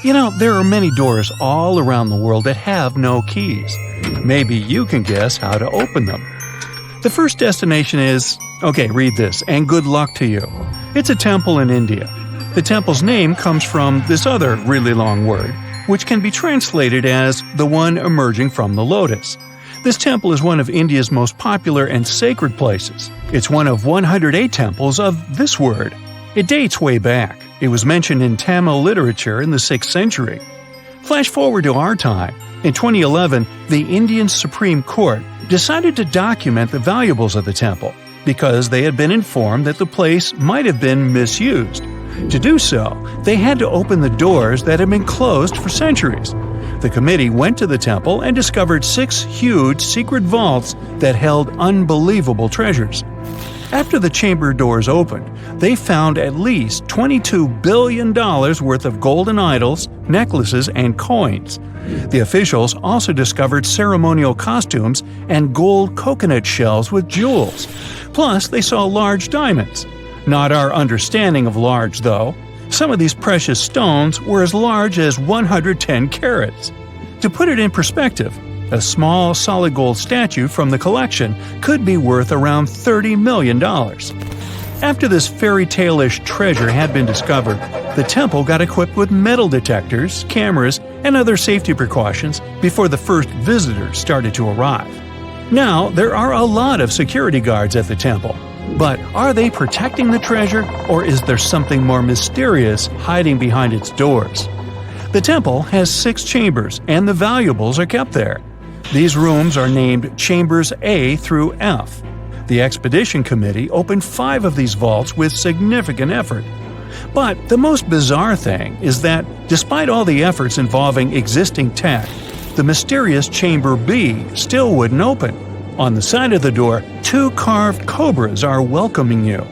There are many doors all around the world that have no keys. Maybe you can guess how to open them. The first destination is… okay, read this, and good luck to you. It's a temple in India. The temple's name comes from this other really long word, which can be translated as the one emerging from the lotus. This temple is one of India's most popular and sacred places. It's one of 108 temples of this word. It dates way back. It was mentioned in Tamil literature in the 6th century. Flash forward to our time. In 2011, the Indian Supreme Court decided to document the valuables of the temple because they had been informed that the place might have been misused. To do so, they had to open the doors that had been closed for centuries. The committee went to the temple and discovered 6 huge secret vaults that held unbelievable treasures. After the chamber doors opened, they found at least $22 billion worth of golden idols, necklaces, and coins. The officials also discovered ceremonial costumes and gold coconut shells with jewels. Plus, they saw large diamonds. Not our understanding of large, though. Some of these precious stones were as large as 110 carats. To put it in perspective, a small solid gold statue from the collection could be worth around $30 million. After this fairy tale-ish treasure had been discovered, the temple got equipped with metal detectors, cameras, and other safety precautions before the first visitors started to arrive. Now, there are a lot of security guards at the temple. But are they protecting the treasure, or is there something more mysterious hiding behind its doors? The temple has 6 chambers, and the valuables are kept there. These rooms are named Chambers A through F. The expedition committee opened 5 of these vaults with significant effort. But the most bizarre thing is that, despite all the efforts involving existing tech, the mysterious Chamber B still wouldn't open. On the side of the door, 2 carved cobras are welcoming you.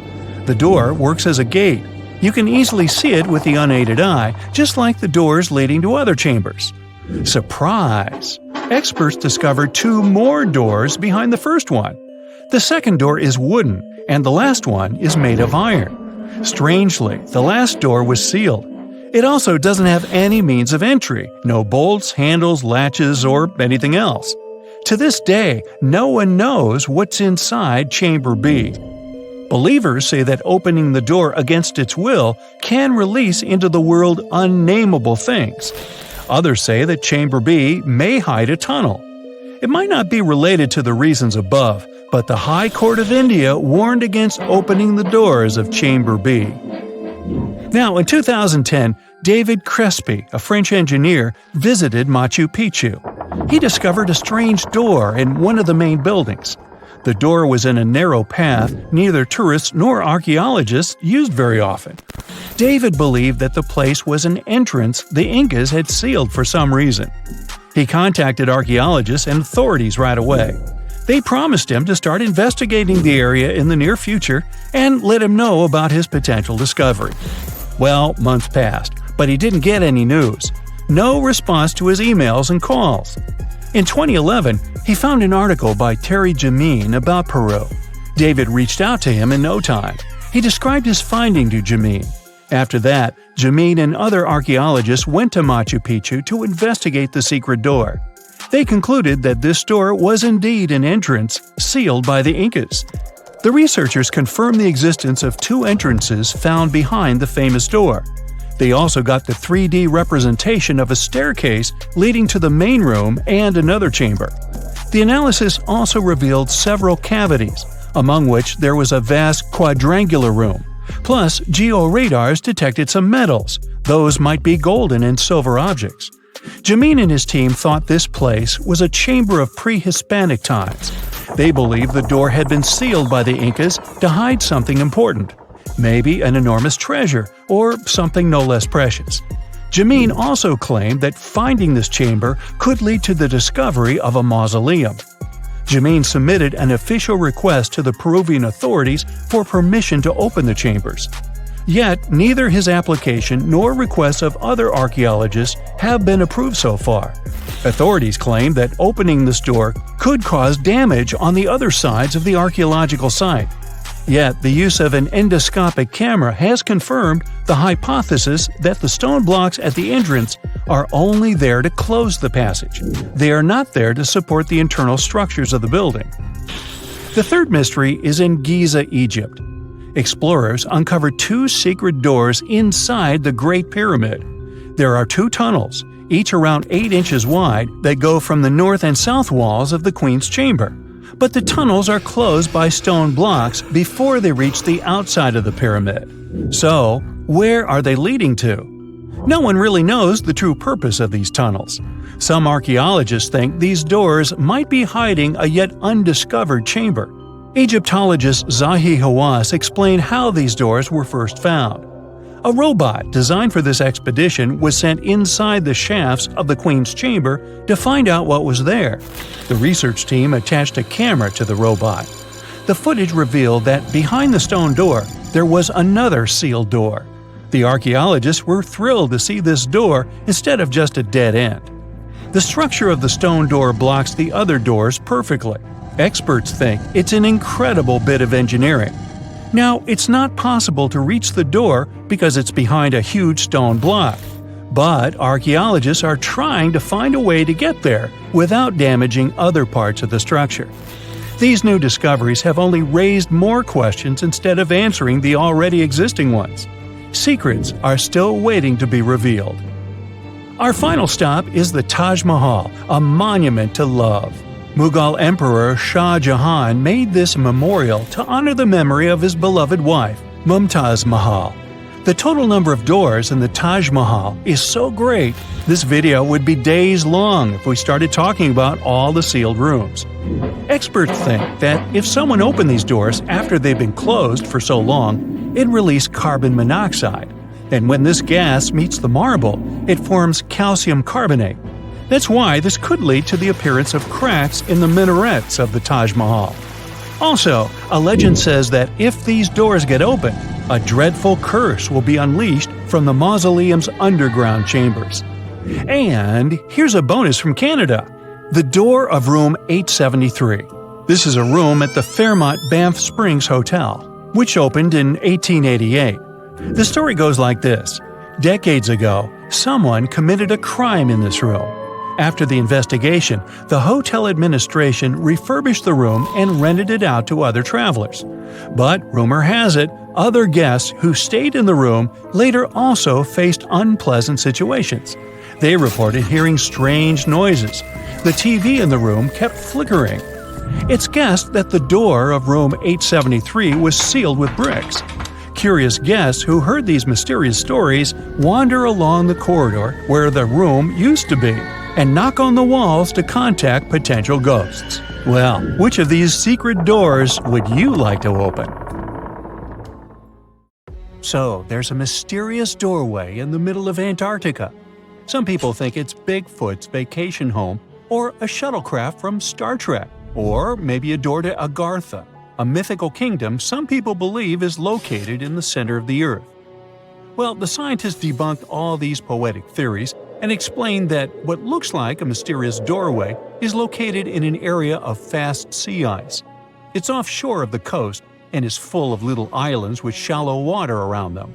The door works as a gate. You can easily see it with the unaided eye, just like the doors leading to other chambers. Surprise! Experts discovered 2 more doors behind the first one. The second door is wooden, and the last one is made of iron. Strangely, the last door was sealed. It also doesn't have any means of entry, no bolts, handles, latches, or anything else. To this day, no one knows what's inside Chamber B. Believers say that opening the door against its will can release into the world unnameable things. Others say that Chamber B may hide a tunnel. It might not be related to the reasons above, but the High Court of India warned against opening the doors of Chamber B. Now, in 2010, David Crespi, a French engineer, visited Machu Picchu. He discovered a strange door in one of the main buildings. The door was in a narrow path neither tourists nor archaeologists used very often. David believed that the place was an entrance the Incas had sealed for some reason. He contacted archaeologists and authorities right away. They promised him to start investigating the area in the near future and let him know about his potential discovery. Well, months passed, but he didn't get any news. No response to his emails and calls. In 2011, he found an article by Terry Jameen about Peru. David reached out to him in no time. He described his finding to Jameen. After that, Jameen and other archaeologists went to Machu Picchu to investigate the secret door. They concluded that this door was indeed an entrance sealed by the Incas. The researchers confirmed the existence of 2 entrances found behind the famous door. They also got the 3D representation of a staircase leading to the main room and another chamber. The analysis also revealed several cavities, among which there was a vast quadrangular room. Plus, georadars detected some metals. Those might be golden and silver objects. Jameen and his team thought this place was a chamber of pre-Hispanic times. They believed the door had been sealed by the Incas to hide something important. Maybe an enormous treasure, or something no less precious. Jameen also claimed that finding this chamber could lead to the discovery of a mausoleum. Jameen submitted an official request to the Peruvian authorities for permission to open the chambers. Yet, neither his application nor requests of other archaeologists have been approved so far. Authorities claim that opening this door could cause damage on the other sides of the archaeological site. Yet, the use of an endoscopic camera has confirmed the hypothesis that the stone blocks at the entrance are only there to close the passage. They are not there to support the internal structures of the building. The third mystery is in Giza, Egypt. Explorers uncovered two secret doors inside the Great Pyramid. There are two tunnels, each around 8 inches wide, that go from the north and south walls of the Queen's Chamber. But the tunnels are closed by stone blocks before they reach the outside of the pyramid. So, where are they leading to? No one really knows the true purpose of these tunnels. Some archaeologists think these doors might be hiding a yet undiscovered chamber. Egyptologist Zahi Hawass explained how these doors were first found. A robot designed for this expedition was sent inside the shafts of the Queen's Chamber to find out what was there. The research team attached a camera to the robot. The footage revealed that behind the stone door, there was another sealed door. The archaeologists were thrilled to see this door instead of just a dead end. The structure of the stone door blocks the other doors perfectly. Experts think it's an incredible bit of engineering. Now, it's not possible to reach the door because it's behind a huge stone block, but archaeologists are trying to find a way to get there without damaging other parts of the structure. These new discoveries have only raised more questions instead of answering the already existing ones. Secrets are still waiting to be revealed. Our final stop is the Taj Mahal, a monument to love. Mughal Emperor Shah Jahan made this memorial to honor the memory of his beloved wife, Mumtaz Mahal. The total number of doors in the Taj Mahal is so great, this video would be days long if we started talking about all the sealed rooms. Experts think that if someone opened these doors after they've been closed for so long, it released carbon monoxide, and when this gas meets the marble, it forms calcium carbonate. That's why this could lead to the appearance of cracks in the minarets of the Taj Mahal. Also, a legend says that if these doors get open, a dreadful curse will be unleashed from the mausoleum's underground chambers. And here's a bonus from Canada: the door of room 873. This is a room at the Fairmont Banff Springs Hotel, which opened in 1888. The story goes like this. Decades ago, someone committed a crime in this room. After the investigation, the hotel administration refurbished the room and rented it out to other travelers. But rumor has it, other guests who stayed in the room later also faced unpleasant situations. They reported hearing strange noises. The TV in the room kept flickering. It's guessed that the door of room 873 was sealed with bricks. Curious guests who heard these mysterious stories wander along the corridor where the room used to be and knock on the walls to contact potential ghosts. Well, which of these secret doors would you like to open? So, there's a mysterious doorway in the middle of Antarctica. Some people think it's Bigfoot's vacation home, or a shuttlecraft from Star Trek, or maybe a door to Agartha, a mythical kingdom some people believe is located in the center of the Earth. Well, the scientists debunked all these poetic theories and explained that what looks like a mysterious doorway is located in an area of fast sea ice. It's offshore of the coast and is full of little islands with shallow water around them.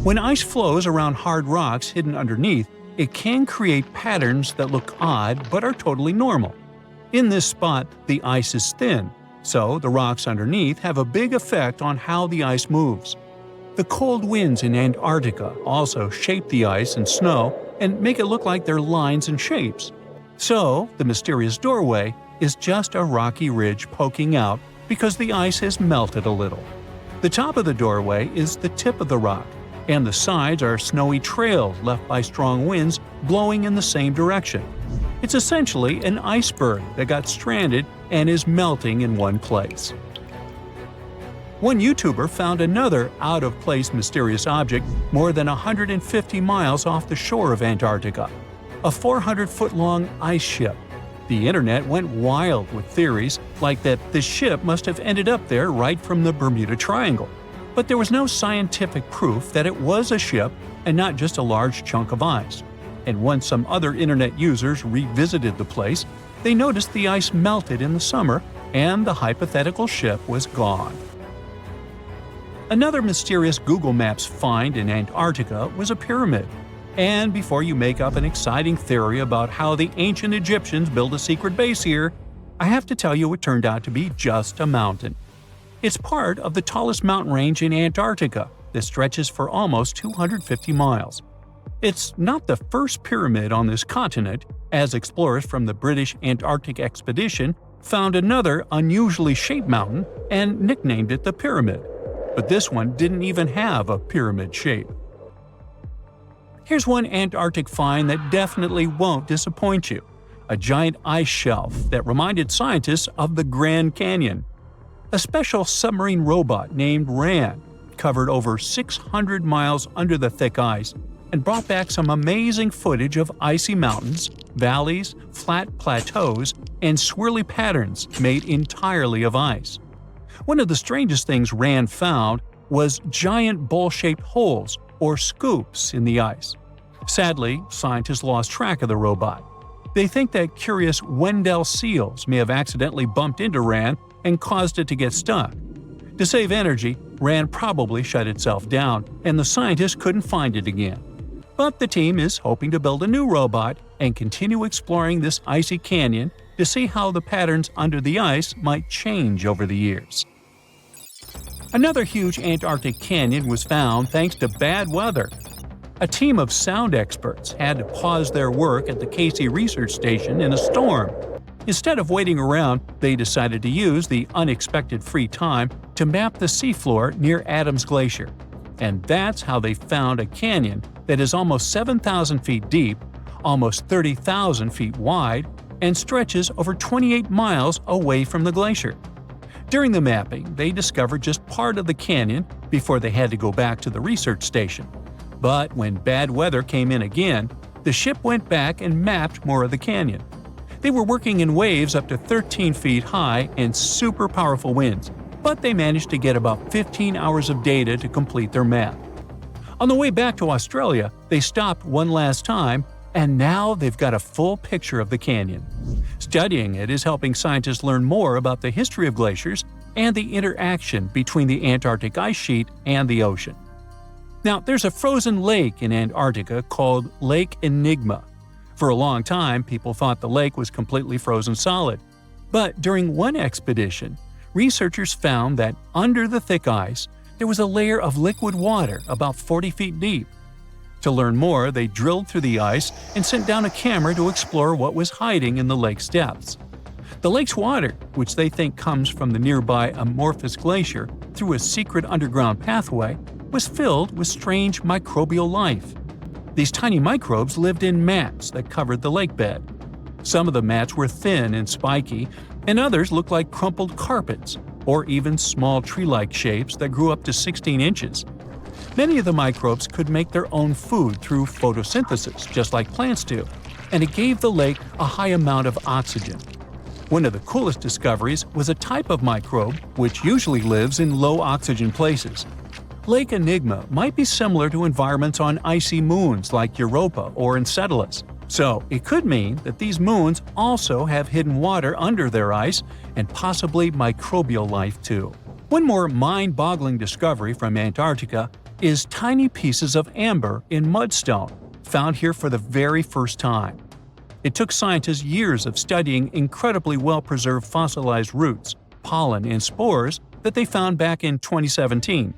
When ice flows around hard rocks hidden underneath, it can create patterns that look odd but are totally normal. In this spot, the ice is thin, so the rocks underneath have a big effect on how the ice moves. The cold winds in Antarctica also shape the ice and snow and make it look like they're lines and shapes. So, the mysterious doorway is just a rocky ridge poking out because the ice has melted a little. The top of the doorway is the tip of the rock, and the sides are snowy trails left by strong winds blowing in the same direction. It's essentially an iceberg that got stranded and is melting in one place. One YouTuber found another out-of-place mysterious object more than 150 miles off the shore of Antarctica, a 400-foot-long ice ship. The internet went wild with theories like that the ship must have ended up there right from the Bermuda Triangle. But there was no scientific proof that it was a ship and not just a large chunk of ice. And once some other internet users revisited the place, they noticed the ice melted in the summer and the hypothetical ship was gone. Another mysterious Google Maps find in Antarctica was a pyramid. And before you make up an exciting theory about how the ancient Egyptians built a secret base here, I have to tell you it turned out to be just a mountain. It's part of the tallest mountain range in Antarctica that stretches for almost 250 miles. It's not the first pyramid on this continent, as explorers from the British Antarctic Expedition found another unusually shaped mountain and nicknamed it the Pyramid. But this one didn't even have a pyramid shape. Here's one Antarctic find that definitely won't disappoint you: a giant ice shelf that reminded scientists of the Grand Canyon. A special submarine robot named RAN covered over 600 miles under the thick ice and brought back some amazing footage of icy mountains, valleys, flat plateaus, and swirly patterns made entirely of ice. One of the strangest things RAN found was giant bowl-shaped holes, or scoops, in the ice. Sadly, scientists lost track of the robot. They think that curious Wendell seals may have accidentally bumped into RAN and caused it to get stuck. To save energy, RAN probably shut itself down, and the scientists couldn't find it again. But the team is hoping to build a new robot and continue exploring this icy canyon to see how the patterns under the ice might change over the years. Another huge Antarctic canyon was found thanks to bad weather. A team of sound experts had to pause their work at the Casey Research Station in a storm. Instead of waiting around, they decided to use the unexpected free time to map the seafloor near Adams Glacier. And that's how they found a canyon that is almost 7,000 feet deep, almost 30,000 feet wide, and stretches over 28 miles away from the glacier. During the mapping, they discovered just part of the canyon before they had to go back to the research station. But when bad weather came in again, the ship went back and mapped more of the canyon. They were working in waves up to 13 feet high and super powerful winds, but they managed to get about 15 hours of data to complete their map. On the way back to Australia, they stopped one last time, and now they've got a full picture of the canyon. Studying it is helping scientists learn more about the history of glaciers and the interaction between the Antarctic ice sheet and the ocean. Now, there's a frozen lake in Antarctica called Lake Enigma. For a long time, people thought the lake was completely frozen solid. But during one expedition, researchers found that under the thick ice, there was a layer of liquid water about 40 feet deep. To learn more, they drilled through the ice and sent down a camera to explore what was hiding in the lake's depths. The lake's water, which they think comes from the nearby amorphous glacier through a secret underground pathway, was filled with strange microbial life. These tiny microbes lived in mats that covered the lake bed. Some of the mats were thin and spiky, and others looked like crumpled carpets, or even small tree-like shapes that grew up to 16 inches. Many of the microbes could make their own food through photosynthesis, just like plants do, and it gave the lake a high amount of oxygen. One of the coolest discoveries was a type of microbe which usually lives in low-oxygen places. Lake Enigma might be similar to environments on icy moons like Europa or Enceladus, so it could mean that these moons also have hidden water under their ice and possibly microbial life too. One more mind-boggling discovery from Antarctica is tiny pieces of amber in mudstone, found here for the very first time. It took scientists years of studying incredibly well-preserved fossilized roots, pollen, and spores that they found back in 2017.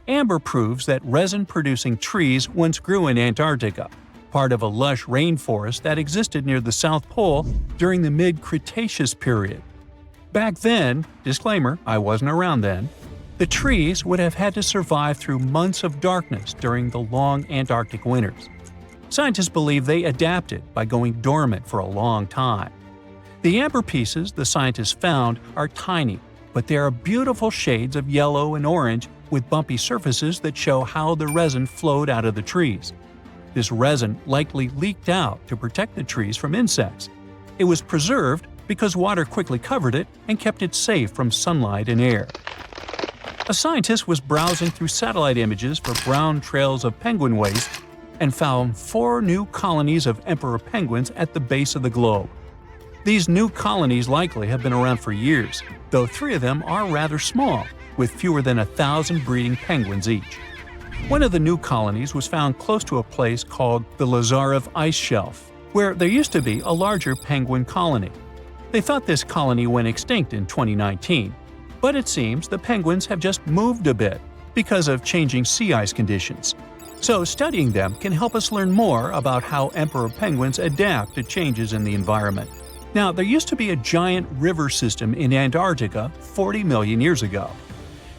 Amber proves that resin-producing trees once grew in Antarctica, part of a lush rainforest that existed near the South Pole during the mid-Cretaceous period. Back then, disclaimer, I wasn't around then, the trees would have had to survive through months of darkness during the long Antarctic winters. Scientists believe they adapted by going dormant for a long time. The amber pieces the scientists found are tiny, but they are beautiful shades of yellow and orange with bumpy surfaces that show how the resin flowed out of the trees. This resin likely leaked out to protect the trees from insects. It was preserved because water quickly covered it and kept it safe from sunlight and air. A scientist was browsing through satellite images for brown trails of penguin waste and found 4 new colonies of emperor penguins at the base of the globe. These new colonies likely have been around for years, though 3 of them are rather small, with fewer than 1,000 breeding penguins each. One of the new colonies was found close to a place called the Lazarev Ice Shelf, where there used to be a larger penguin colony. They thought this colony went extinct in 2019, but it seems the penguins have just moved a bit because of changing sea ice conditions. So studying them can help us learn more about how emperor penguins adapt to changes in the environment. Now, there used to be a giant river system in Antarctica 40 million years ago.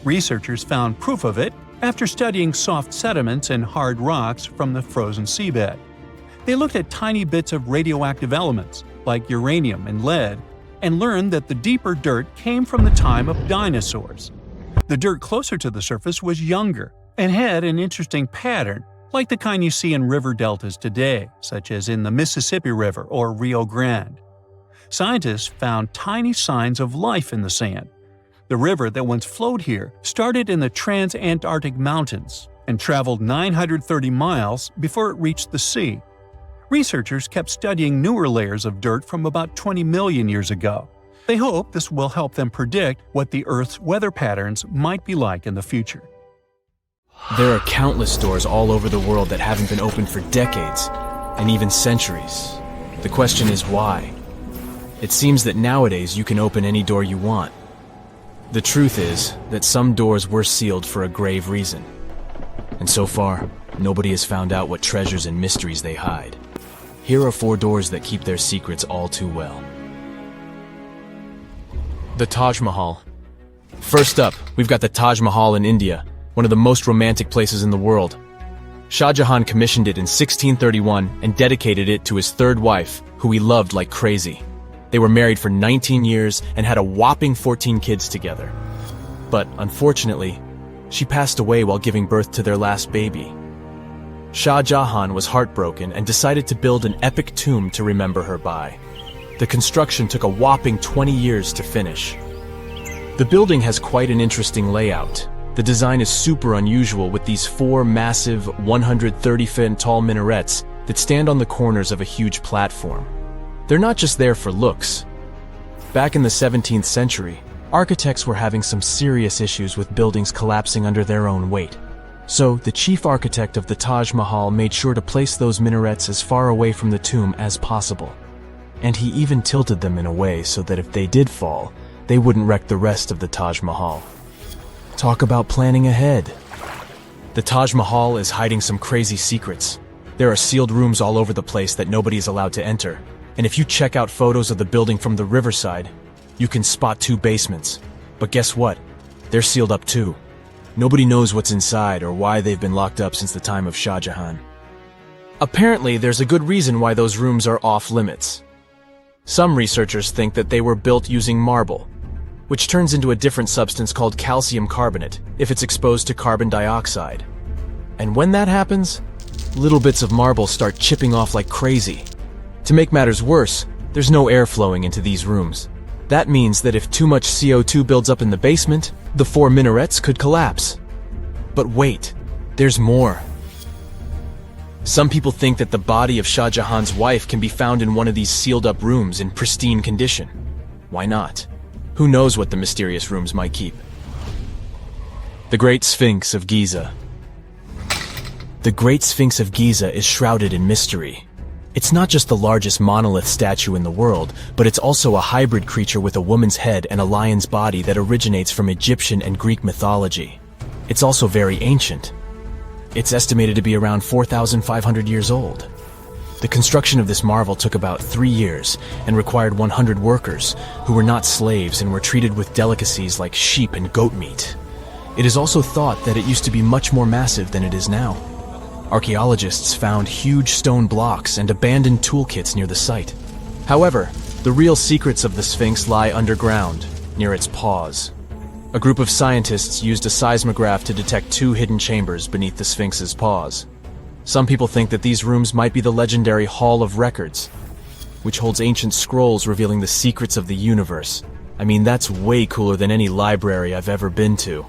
Researchers found proof of it after studying soft sediments and hard rocks from the frozen seabed. They looked at tiny bits of radioactive elements, like uranium and lead, and learned that the deeper dirt came from the time of dinosaurs. The dirt closer to the surface was younger and had an interesting pattern, like the kind you see in river deltas today, such as in the Mississippi River or Rio Grande. Scientists found tiny signs of life in the sand. The river that once flowed here started in the Trans-Antarctic Mountains and traveled 930 miles before it reached the sea. Researchers kept studying newer layers of dirt from about 20 million years ago. They hope this will help them predict what the Earth's weather patterns might be like in the future. There are countless doors all over the world that haven't been opened for decades, and even centuries. The question is why? It seems that nowadays you can open any door you want. The truth is that some doors were sealed for a grave reason. And so far, nobody has found out what treasures and mysteries they hide. Here are 4 doors that keep their secrets all too well. The Taj Mahal. First up, we've got the Taj Mahal in India, one of the most romantic places in the world. Shah Jahan commissioned it in 1631 and dedicated it to his 3rd wife, who he loved like crazy. They were married for 19 years and had a whopping 14 kids together. But unfortunately, she passed away while giving birth to their last baby. Shah Jahan was heartbroken and decided to build an epic tomb to remember her by. The construction took a whopping 20 years to finish. The building has quite an interesting layout. The design is super unusual with these 4 massive 130-foot tall minarets that stand on the corners of a huge platform. They're not just there for looks. Back in the 17th century, architects were having some serious issues with buildings collapsing under their own weight. So, the chief architect of the Taj Mahal made sure to place those minarets as far away from the tomb as possible. And he even tilted them in a way so that if they did fall, they wouldn't wreck the rest of the Taj Mahal. Talk about planning ahead. The Taj Mahal is hiding some crazy secrets. There are sealed rooms all over the place that nobody is allowed to enter. And if you check out photos of the building from the riverside, you can spot 2 basements. But guess what? They're sealed up too. Nobody knows what's inside or why they've been locked up since the time of Shah Jahan. Apparently, there's a good reason why those rooms are off limits. Some researchers think that they were built using marble, which turns into a different substance called calcium carbonate if it's exposed to carbon dioxide. And when that happens, little bits of marble start chipping off like crazy. To make matters worse, there's no air flowing into these rooms. That means that if too much CO2 builds up in the basement, the 4 minarets could collapse. But wait, there's more. Some people think that the body of Shah Jahan's wife can be found in one of these sealed-up rooms in pristine condition. Why not? Who knows what the mysterious rooms might keep? The Great Sphinx of Giza. The Great Sphinx of Giza is shrouded in mystery. It's not just the largest monolith statue in the world, but it's also a hybrid creature with a woman's head and a lion's body that originates from Egyptian and Greek mythology. It's also very ancient. It's estimated to be around 4,500 years old. The construction of this marvel took about 3 years and required 100 workers, who were not slaves and were treated with delicacies like sheep and goat meat. It is also thought that it used to be much more massive than it is now. Archaeologists found huge stone blocks and abandoned toolkits near the site. However, the real secrets of the Sphinx lie underground, near its paws. A group of scientists used a seismograph to detect 2 hidden chambers beneath the Sphinx's paws. Some people think that these rooms might be the legendary Hall of Records, which holds ancient scrolls revealing the secrets of the universe. I mean, that's way cooler than any library I've ever been to.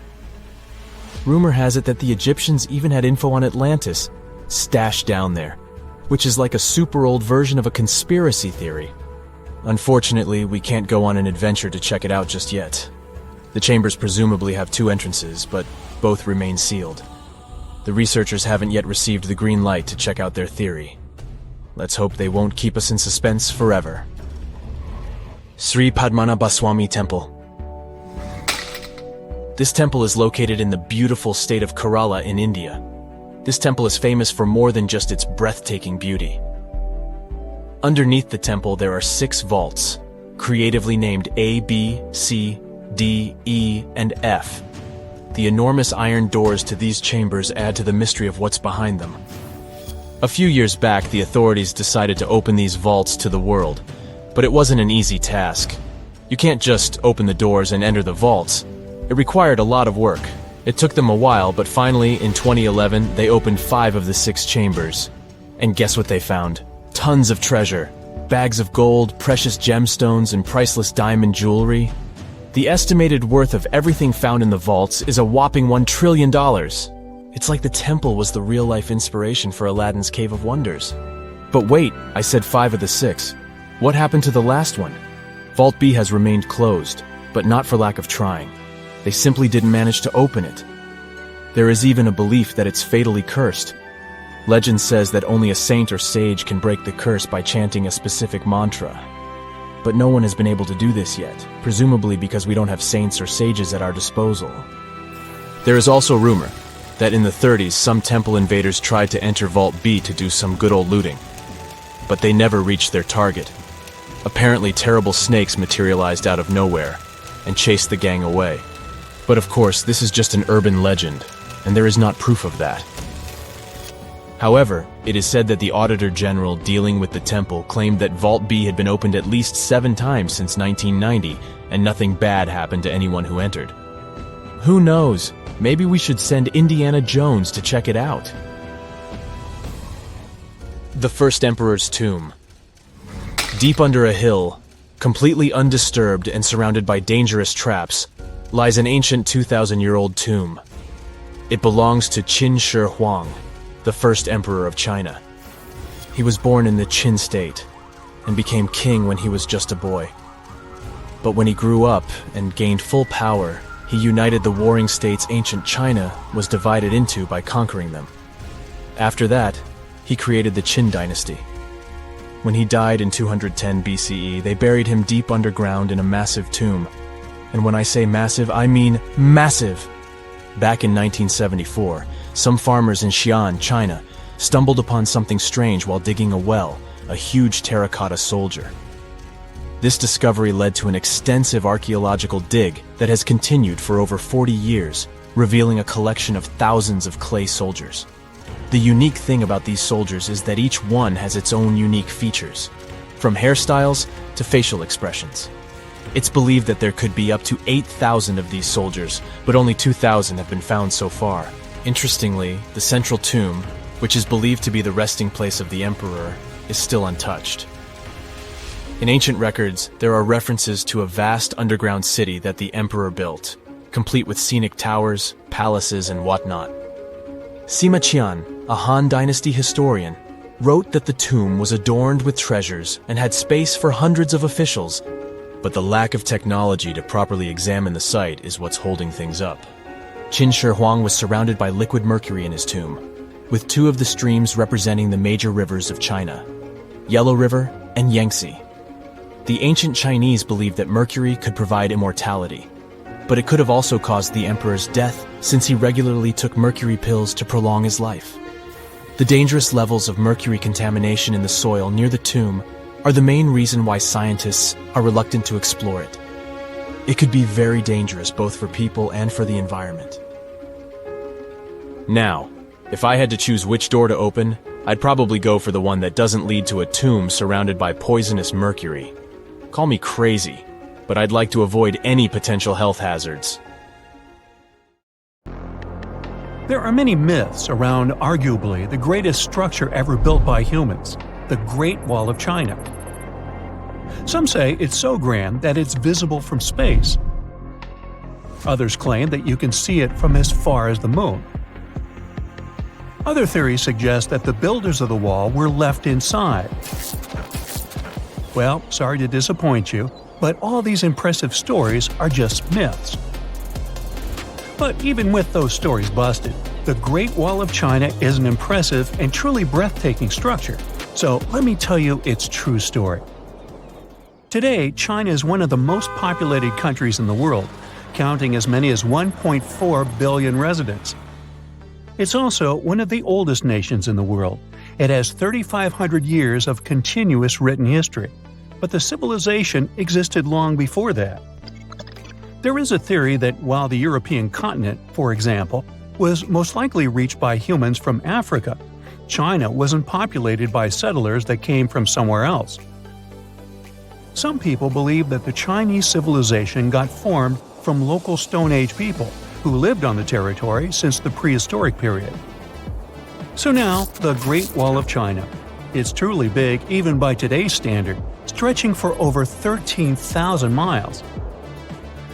Rumor has it that the Egyptians even had info on Atlantis stashed down there, which is like a super old version of a conspiracy theory. Unfortunately, we can't go on an adventure to check it out just yet. The chambers presumably have two entrances, but both remain sealed. The researchers haven't yet received the green light to check out their theory. Let's hope they won't keep us in suspense forever. Sri Padmanabhaswamy Temple. This temple is located in the beautiful state of Kerala in India. This temple is famous for more than just its breathtaking beauty. Underneath the temple there are 6 vaults, creatively named A, B, C, D, E, and F. The enormous iron doors to these chambers add to the mystery of what's behind them. A few years back, the authorities decided to open these vaults to the world, but it wasn't an easy task. You can't just open the doors and enter the vaults. It required a lot of work. It took them a while, but finally, in 2011, they opened 5 of the 6 chambers. And guess what they found? Tons of treasure. Bags of gold, precious gemstones, and priceless diamond jewelry. The estimated worth of everything found in the vaults is a whopping $1 trillion. It's like the temple was the real-life inspiration for Aladdin's Cave of Wonders. But wait, I said 5 of the 6. What happened to the last one? Vault B has remained closed, but not for lack of trying. They simply didn't manage to open it. There is even a belief that it's fatally cursed. Legend says that only a saint or sage can break the curse by chanting a specific mantra. But no one has been able to do this yet, presumably because we don't have saints or sages at our disposal. There is also rumor that in the 30s some temple invaders tried to enter Vault B to do some good old looting. But they never reached their target. Apparently terrible snakes materialized out of nowhere and chased the gang away. But of course, this is just an urban legend, and there is not proof of that. However, it is said that the Auditor General dealing with the temple claimed that Vault B had been opened at least 7 times since 1990, and nothing bad happened to anyone who entered. Who knows? Maybe we should send Indiana Jones to check it out. The First Emperor's Tomb. Deep under a hill, completely undisturbed and surrounded by dangerous traps, lies an ancient 2,000-year-old tomb. It belongs to Qin Shi Huang, the first emperor of China. He was born in the Qin state and became king when he was just a boy. But when he grew up and gained full power, he united the warring states ancient China was divided into by conquering them. After that, he created the Qin dynasty. When he died in 210 BCE, they buried him deep underground in a massive tomb. And when I say massive, I mean massive! Back in 1974, some farmers in Xi'an, China, stumbled upon something strange while digging a well, a huge terracotta soldier. This discovery led to an extensive archaeological dig that has continued for over 40 years, revealing a collection of thousands of clay soldiers. The unique thing about these soldiers is that each one has its own unique features, from hairstyles to facial expressions. It's believed that there could be up to 8,000 of these soldiers, but only 2,000 have been found so far. Interestingly, the central tomb, which is believed to be the resting place of the emperor, is still untouched. In ancient records, there are references to a vast underground city that the emperor built, complete with scenic towers, palaces, and whatnot. Sima Qian, a Han Dynasty historian, wrote that the tomb was adorned with treasures and had space for hundreds of officials, but the lack of technology to properly examine the site is what's holding things up. Qin Shi Huang was surrounded by liquid mercury in his tomb, with 2 of the streams representing the major rivers of China, Yellow River and Yangtze. The ancient Chinese believed that mercury could provide immortality, but it could have also caused the emperor's death since he regularly took mercury pills to prolong his life. The dangerous levels of mercury contamination in the soil near the tomb are the main reason why scientists are reluctant to explore it. It could be very dangerous both for people and for the environment. Now, if I had to choose which door to open, I'd probably go for the one that doesn't lead to a tomb surrounded by poisonous mercury. Call me crazy, but I'd like to avoid any potential health hazards. There are many myths around arguably the greatest structure ever built by humans, the Great Wall of China. Some say it's so grand that it's visible from space. Others claim that you can see it from as far as the moon. Other theories suggest that the builders of the wall were left inside. Well, sorry to disappoint you, but all these impressive stories are just myths. But even with those stories busted, the Great Wall of China is an impressive and truly breathtaking structure. So let me tell you its true story. Today, China is one of the most populated countries in the world, counting as many as 1.4 billion residents. It's also one of the oldest nations in the world. It has 3,500 years of continuous written history, but the civilization existed long before that. There is a theory that while the European continent, for example, was most likely reached by humans from Africa, China wasn't populated by settlers that came from somewhere else. Some people believe that the Chinese civilization got formed from local Stone Age people who lived on the territory since the Prehistoric period. So now, the Great Wall of China. It's truly big even by today's standard, stretching for over 13,000 miles.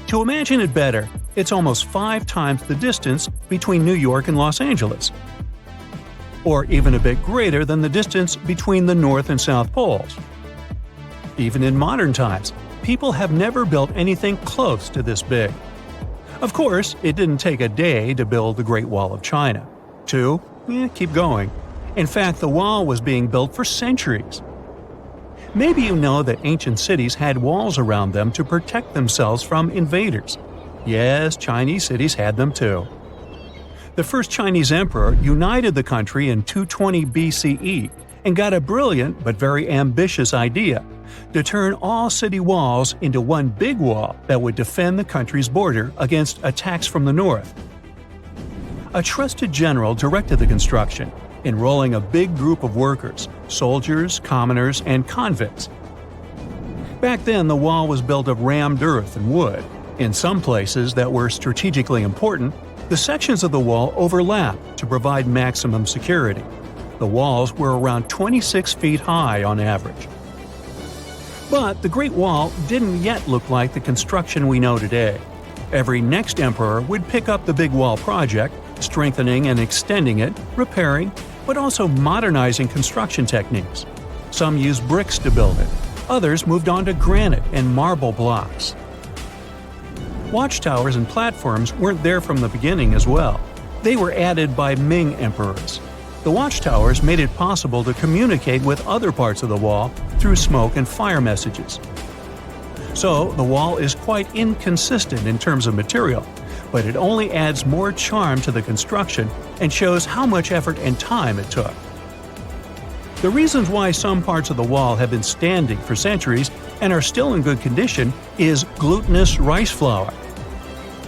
To imagine it better, it's almost 5 times the distance between New York and Los Angeles. Or even a bit greater than the distance between the North and South Poles. Even in modern times, people have never built anything close to this big. Of course, it didn't take a day to build the Great Wall of China. 2? Keep going. In fact, the wall was being built for centuries. Maybe you know that ancient cities had walls around them to protect themselves from invaders. Yes, Chinese cities had them too. The first Chinese emperor united the country in 220 BCE and got a brilliant but very ambitious idea to turn all city walls into one big wall that would defend the country's border against attacks from the north. A trusted general directed the construction, enrolling a big group of workers, soldiers, commoners, and convicts. Back then, the wall was built of rammed earth and wood. In some places that were strategically important, the sections of the wall overlapped to provide maximum security. The walls were around 26 feet high on average. But the Great Wall didn't yet look like the construction we know today. Every next emperor would pick up the Big Wall project, strengthening and extending it, repairing, but also modernizing construction techniques. Some used bricks to build it, others moved on to granite and marble blocks. Watchtowers and platforms weren't there from the beginning as well. They were added by Ming emperors. The watchtowers made it possible to communicate with other parts of the wall through smoke and fire messages. So, the wall is quite inconsistent in terms of material, but it only adds more charm to the construction and shows how much effort and time it took. The reasons why some parts of the wall have been standing for centuries and are still in good condition is glutinous rice flour.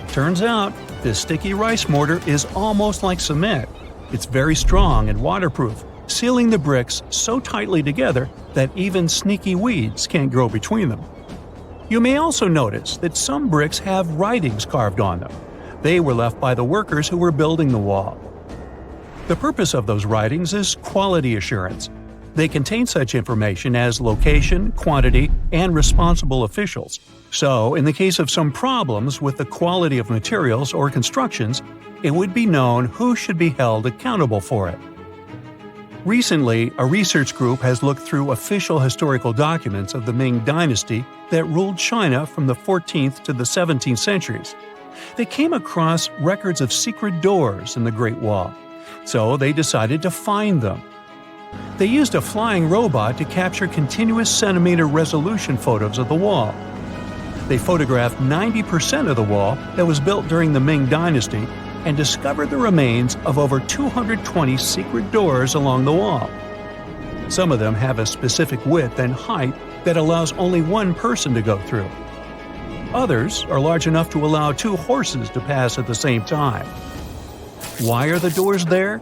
Turns out, this sticky rice mortar is almost like cement. It's very strong and waterproof, sealing the bricks so tightly together that even sneaky weeds can't grow between them. You may also notice that some bricks have writings carved on them. They were left by the workers who were building the wall. The purpose of those writings is quality assurance. They contain such information as location, quantity, and responsible officials. So, in the case of some problems with the quality of materials or constructions, it would be known who should be held accountable for it. Recently, a research group has looked through official historical documents of the Ming Dynasty that ruled China from the 14th to the 17th centuries. They came across records of secret doors in the Great Wall, so they decided to find them. They used a flying robot to capture continuous centimeter resolution photos of the wall. They photographed 90% of the wall that was built during the Ming Dynasty and discovered the remains of over 220 secret doors along the wall. Some of them have a specific width and height that allows only one person to go through. Others are large enough to allow 2 horses to pass at the same time. Why are the doors there?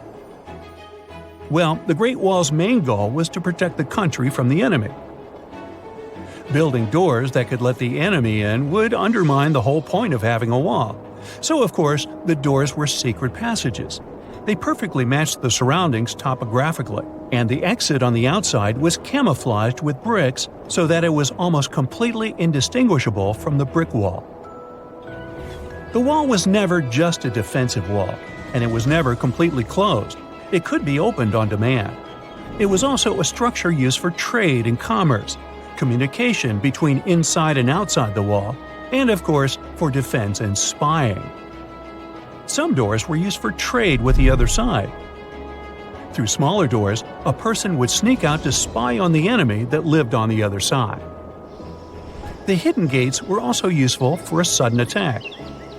Well, the Great Wall's main goal was to protect the country from the enemy. Building doors that could let the enemy in would undermine the whole point of having a wall. So, of course, the doors were secret passages. They perfectly matched the surroundings topographically, and the exit on the outside was camouflaged with bricks so that it was almost completely indistinguishable from the brick wall. The wall was never just a defensive wall, and it was never completely closed. It could be opened on demand. It was also a structure used for trade and commerce, communication between inside and outside the wall, and of course, for defense and spying. Some doors were used for trade with the other side. Through smaller doors, a person would sneak out to spy on the enemy that lived on the other side. The hidden gates were also useful for a sudden attack.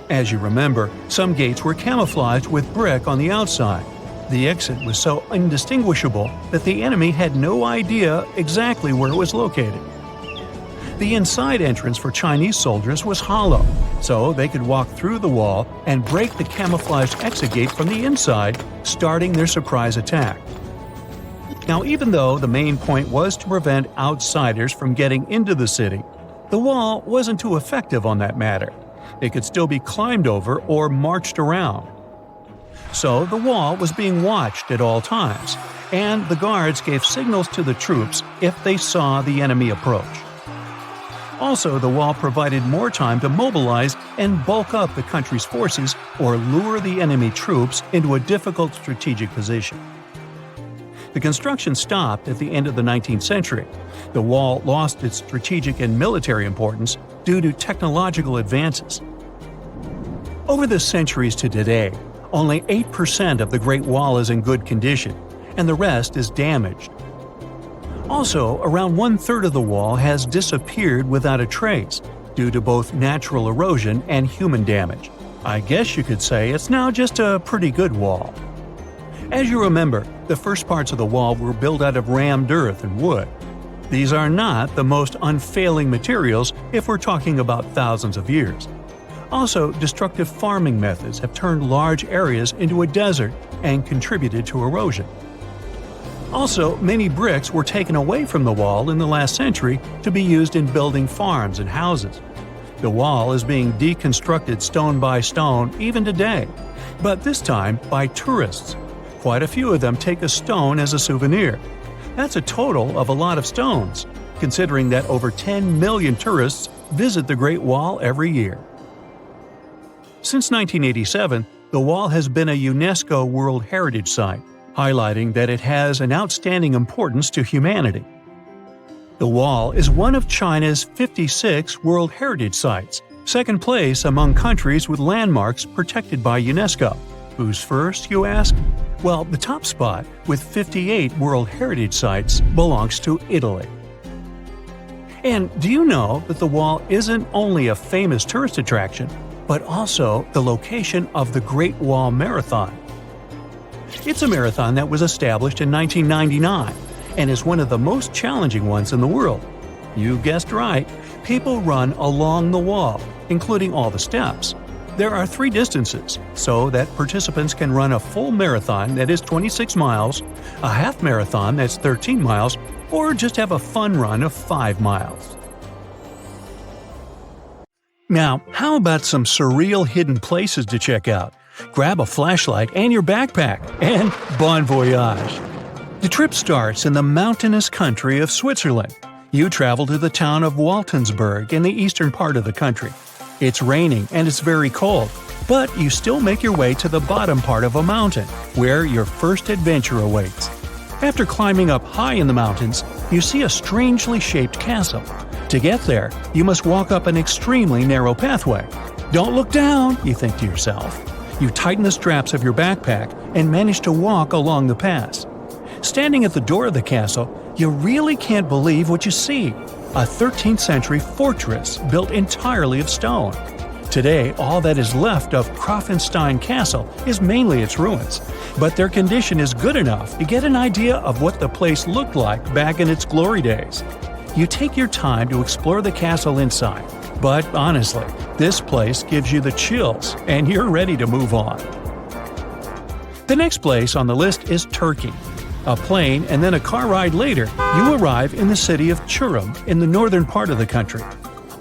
As you remember, some gates were camouflaged with brick on the outside. The exit was so indistinguishable that the enemy had no idea exactly where it was located. The inside entrance for Chinese soldiers was hollow, so they could walk through the wall and break the camouflaged exit gate from the inside, starting their surprise attack. Now, even though the main point was to prevent outsiders from getting into the city, the wall wasn't too effective on that matter. It could still be climbed over or marched around. So the wall was being watched at all times, and the guards gave signals to the troops if they saw the enemy approach. Also, the wall provided more time to mobilize and bulk up the country's forces or lure the enemy troops into a difficult strategic position. The construction stopped at the end of the 19th century. The wall lost its strategic and military importance due to technological advances. Over the centuries to today, only 8% of the Great Wall is in good condition, and the rest is damaged. Also, around 1/3 of the wall has disappeared without a trace, due to both natural erosion and human damage. I guess you could say it's now just a pretty good wall. As you remember, the first parts of the wall were built out of rammed earth and wood. These are not the most unfailing materials if we're talking about thousands of years. Also, destructive farming methods have turned large areas into a desert and contributed to erosion. Also, many bricks were taken away from the wall in the last century to be used in building farms and houses. The wall is being deconstructed stone by stone even today, but this time by tourists. Quite a few of them take a stone as a souvenir. That's a total of a lot of stones, considering that over 10 million tourists visit the Great Wall every year. Since 1987, the wall has been a UNESCO World Heritage Site, highlighting that it has an outstanding importance to humanity. The wall is one of China's 56 World Heritage Sites, second place among countries with landmarks protected by UNESCO. Who's first, you ask? Well, the top spot, with 58 World Heritage Sites, belongs to Italy. And do you know that the wall isn't only a famous tourist attraction, but also the location of the Great Wall Marathon? It's a marathon that was established in 1999 and is one of the most challenging ones in the world. You guessed right, people run along the wall, including all the steps. There are 3 distances, so that participants can run a full marathon that is 26 miles, a half marathon that's 13 miles, or just have a fun run of 5 miles. Now, how about some surreal hidden places to check out? Grab a flashlight and your backpack, and bon voyage! The trip starts in the mountainous country of Switzerland. You travel to the town of Waltensburg in the eastern part of the country. It's raining and it's very cold, but you still make your way to the bottom part of a mountain, where your first adventure awaits. After climbing up high in the mountains, you see a strangely shaped castle. To get there, you must walk up an extremely narrow pathway. Don't look down, you think to yourself. You tighten the straps of your backpack and manage to walk along the pass. Standing at the door of the castle, you really can't believe what you see. A 13th century fortress built entirely of stone. Today, all that is left of Krafenstein Castle is mainly its ruins, but their condition is good enough to get an idea of what the place looked like back in its glory days. You take your time to explore the castle inside, but honestly, this place gives you the chills and you're ready to move on. The next place on the list is Turkey. A plane and then a car ride later, you arrive in the city of Çorum in the northern part of the country.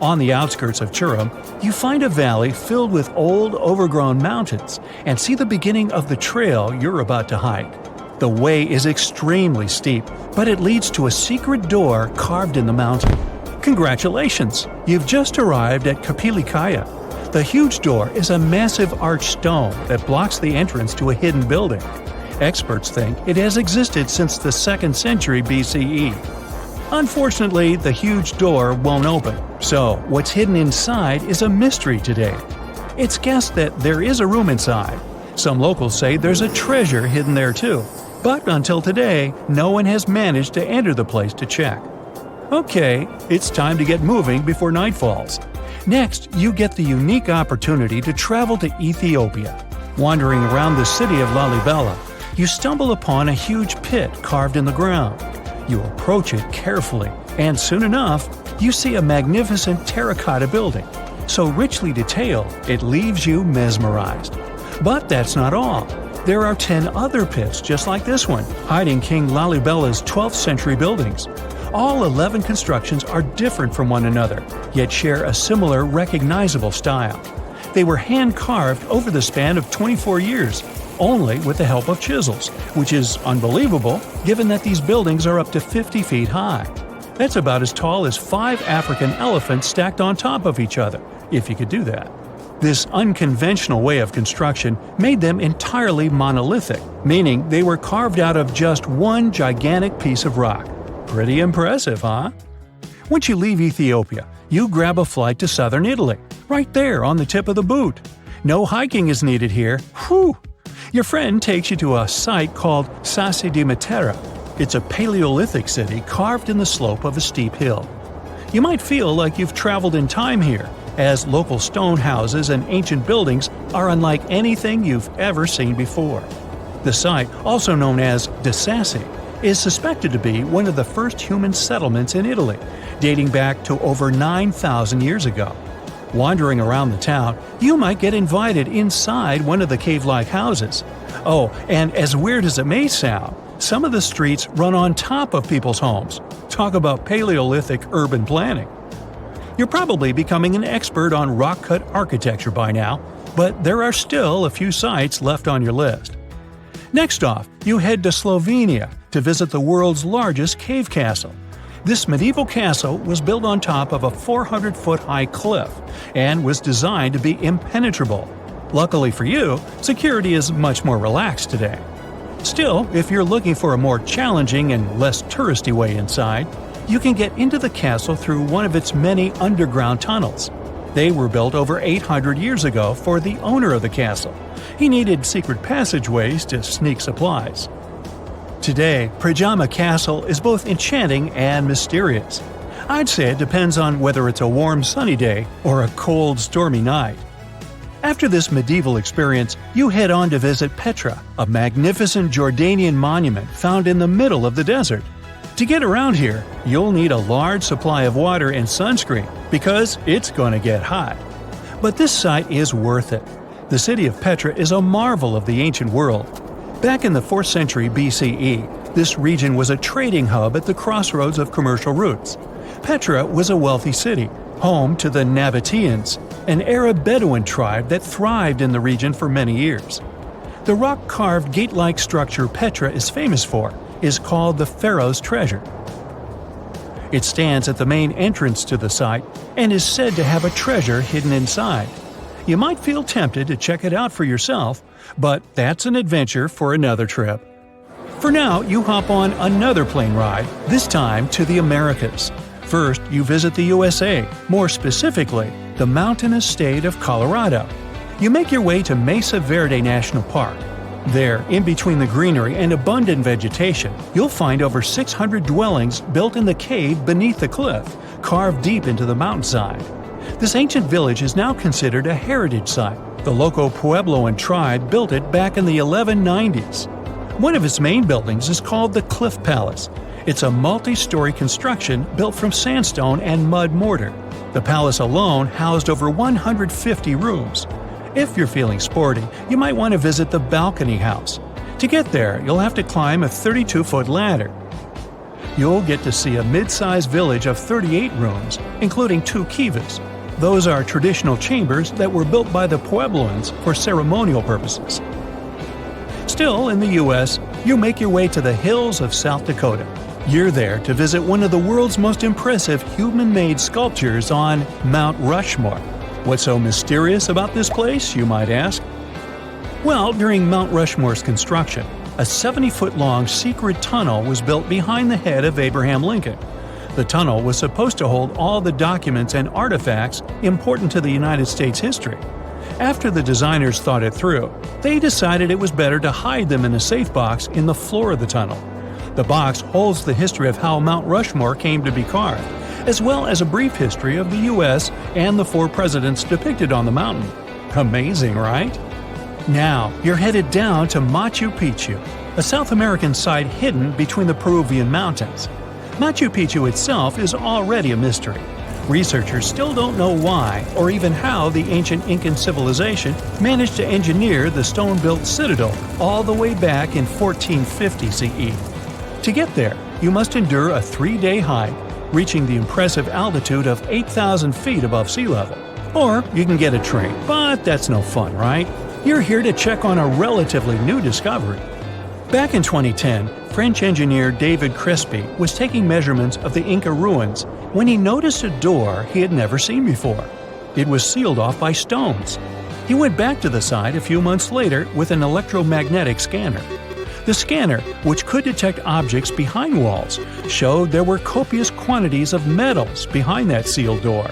On the outskirts of Çorum, you find a valley filled with old, overgrown mountains and see the beginning of the trail you're about to hike. The way is extremely steep, but it leads to a secret door carved in the mountain. Congratulations! You've just arrived at Kapilikaya. The huge door is a massive arched stone that blocks the entrance to a hidden building. Experts think it has existed since the 2nd century BCE. Unfortunately, the huge door won't open, so what's hidden inside is a mystery today. It's guessed that there is a room inside. Some locals say there's a treasure hidden there too, but until today, no one has managed to enter the place to check. Okay, it's time to get moving before night falls. Next, you get the unique opportunity to travel to Ethiopia. Wandering around the city of Lalibela, you stumble upon a huge pit carved in the ground. You approach it carefully, and soon enough, you see a magnificent terracotta building, so richly detailed it leaves you mesmerized. But that's not all. There are 10 other pits just like this one, hiding King Lalibela's 12th century buildings. All 11 constructions are different from one another, yet share a similar recognizable style. They were hand-carved over the span of 24 years, only with the help of chisels, which is unbelievable given that these buildings are up to 50 feet high. That's about as tall as 5 African elephants stacked on top of each other, if you could do that. This unconventional way of construction made them entirely monolithic, meaning they were carved out of just one gigantic piece of rock. Pretty impressive, huh? Once you leave Ethiopia, you grab a flight to southern Italy, right there on the tip of the boot. No hiking is needed here. Whew! Your friend takes you to a site called Sassi di Matera. It's a Paleolithic city carved in the slope of a steep hill. You might feel like you've traveled in time here, as local stone houses and ancient buildings are unlike anything you've ever seen before. The site, also known as De Sassi, is suspected to be one of the first human settlements in Italy, dating back to over 9,000 years ago. Wandering around the town, you might get invited inside one of the cave-like houses. Oh, and as weird as it may sound, some of the streets run on top of people's homes. Talk about Paleolithic urban planning. You're probably becoming an expert on rock-cut architecture by now, but there are still a few sites left on your list. Next off, you head to Slovenia to visit the world's largest cave castle. This medieval castle was built on top of a 400-foot-high cliff and was designed to be impenetrable. Luckily for you, security is much more relaxed today. Still, if you're looking for a more challenging and less touristy way inside, you can get into the castle through one of its many underground tunnels. They were built over 800 years ago for the owner of the castle. He needed secret passageways to sneak supplies. Today, Prajama Castle is both enchanting and mysterious. I'd say it depends on whether it's a warm sunny day or a cold stormy night. After this medieval experience, you head on to visit Petra, a magnificent Jordanian monument found in the middle of the desert. To get around here, you'll need a large supply of water and sunscreen because it's going to get hot. But this site is worth it. The city of Petra is a marvel of the ancient world. Back in the 4th century BCE, this region was a trading hub at the crossroads of commercial routes. Petra was a wealthy city, home to the Nabateans, an Arab Bedouin tribe that thrived in the region for many years. The rock-carved gate-like structure Petra is famous for is called the Pharaohs' Treasure. It stands at the main entrance to the site and is said to have a treasure hidden inside. You might feel tempted to check it out for yourself, but that's an adventure for another trip. For now, you hop on another plane ride, this time to the Americas. First, you visit the USA, more specifically, the mountainous state of Colorado. You make your way to Mesa Verde National Park. There, in between the greenery and abundant vegetation, you'll find over 600 dwellings built in the cave beneath the cliff, carved deep into the mountainside. This ancient village is now considered a heritage site. The local Puebloan tribe built it back in the 1190s. One of its main buildings is called the Cliff Palace. It's a multi-story construction built from sandstone and mud mortar. The palace alone housed over 150 rooms. If you're feeling sporty, you might want to visit the Balcony House. To get there, you'll have to climb a 32-foot ladder. You'll get to see a mid-sized village of 38 rooms, including 2 kivas. Those are traditional chambers that were built by the Puebloans for ceremonial purposes. Still, in the U.S., you make your way to the hills of South Dakota. You're there to visit one of the world's most impressive human-made sculptures on Mount Rushmore. What's so mysterious about this place, you might ask? Well, during Mount Rushmore's construction, a 70-foot-long secret tunnel was built behind the head of Abraham Lincoln. The tunnel was supposed to hold all the documents and artifacts important to the United States history. After the designers thought it through, they decided it was better to hide them in a safe box in the floor of the tunnel. The box holds the history of how Mount Rushmore came to be carved, as well as a brief history of the U.S. and the 4 presidents depicted on the mountain. Amazing, right? Now, you're headed down to Machu Picchu, a South American site hidden between the Peruvian mountains. Machu Picchu itself is already a mystery. Researchers still don't know why or even how the ancient Incan civilization managed to engineer the stone-built citadel all the way back in 1450 CE. To get there, you must endure a 3-day hike, reaching the impressive altitude of 8,000 feet above sea level. Or you can get a train, but that's no fun, right? You're here to check on a relatively new discovery. Back in 2010, French engineer David Crespi was taking measurements of the Inca ruins when he noticed a door he had never seen before. It was sealed off by stones. He went back to the site a few months later with an electromagnetic scanner. The scanner, which could detect objects behind walls, showed there were copious quantities of metals behind that sealed door.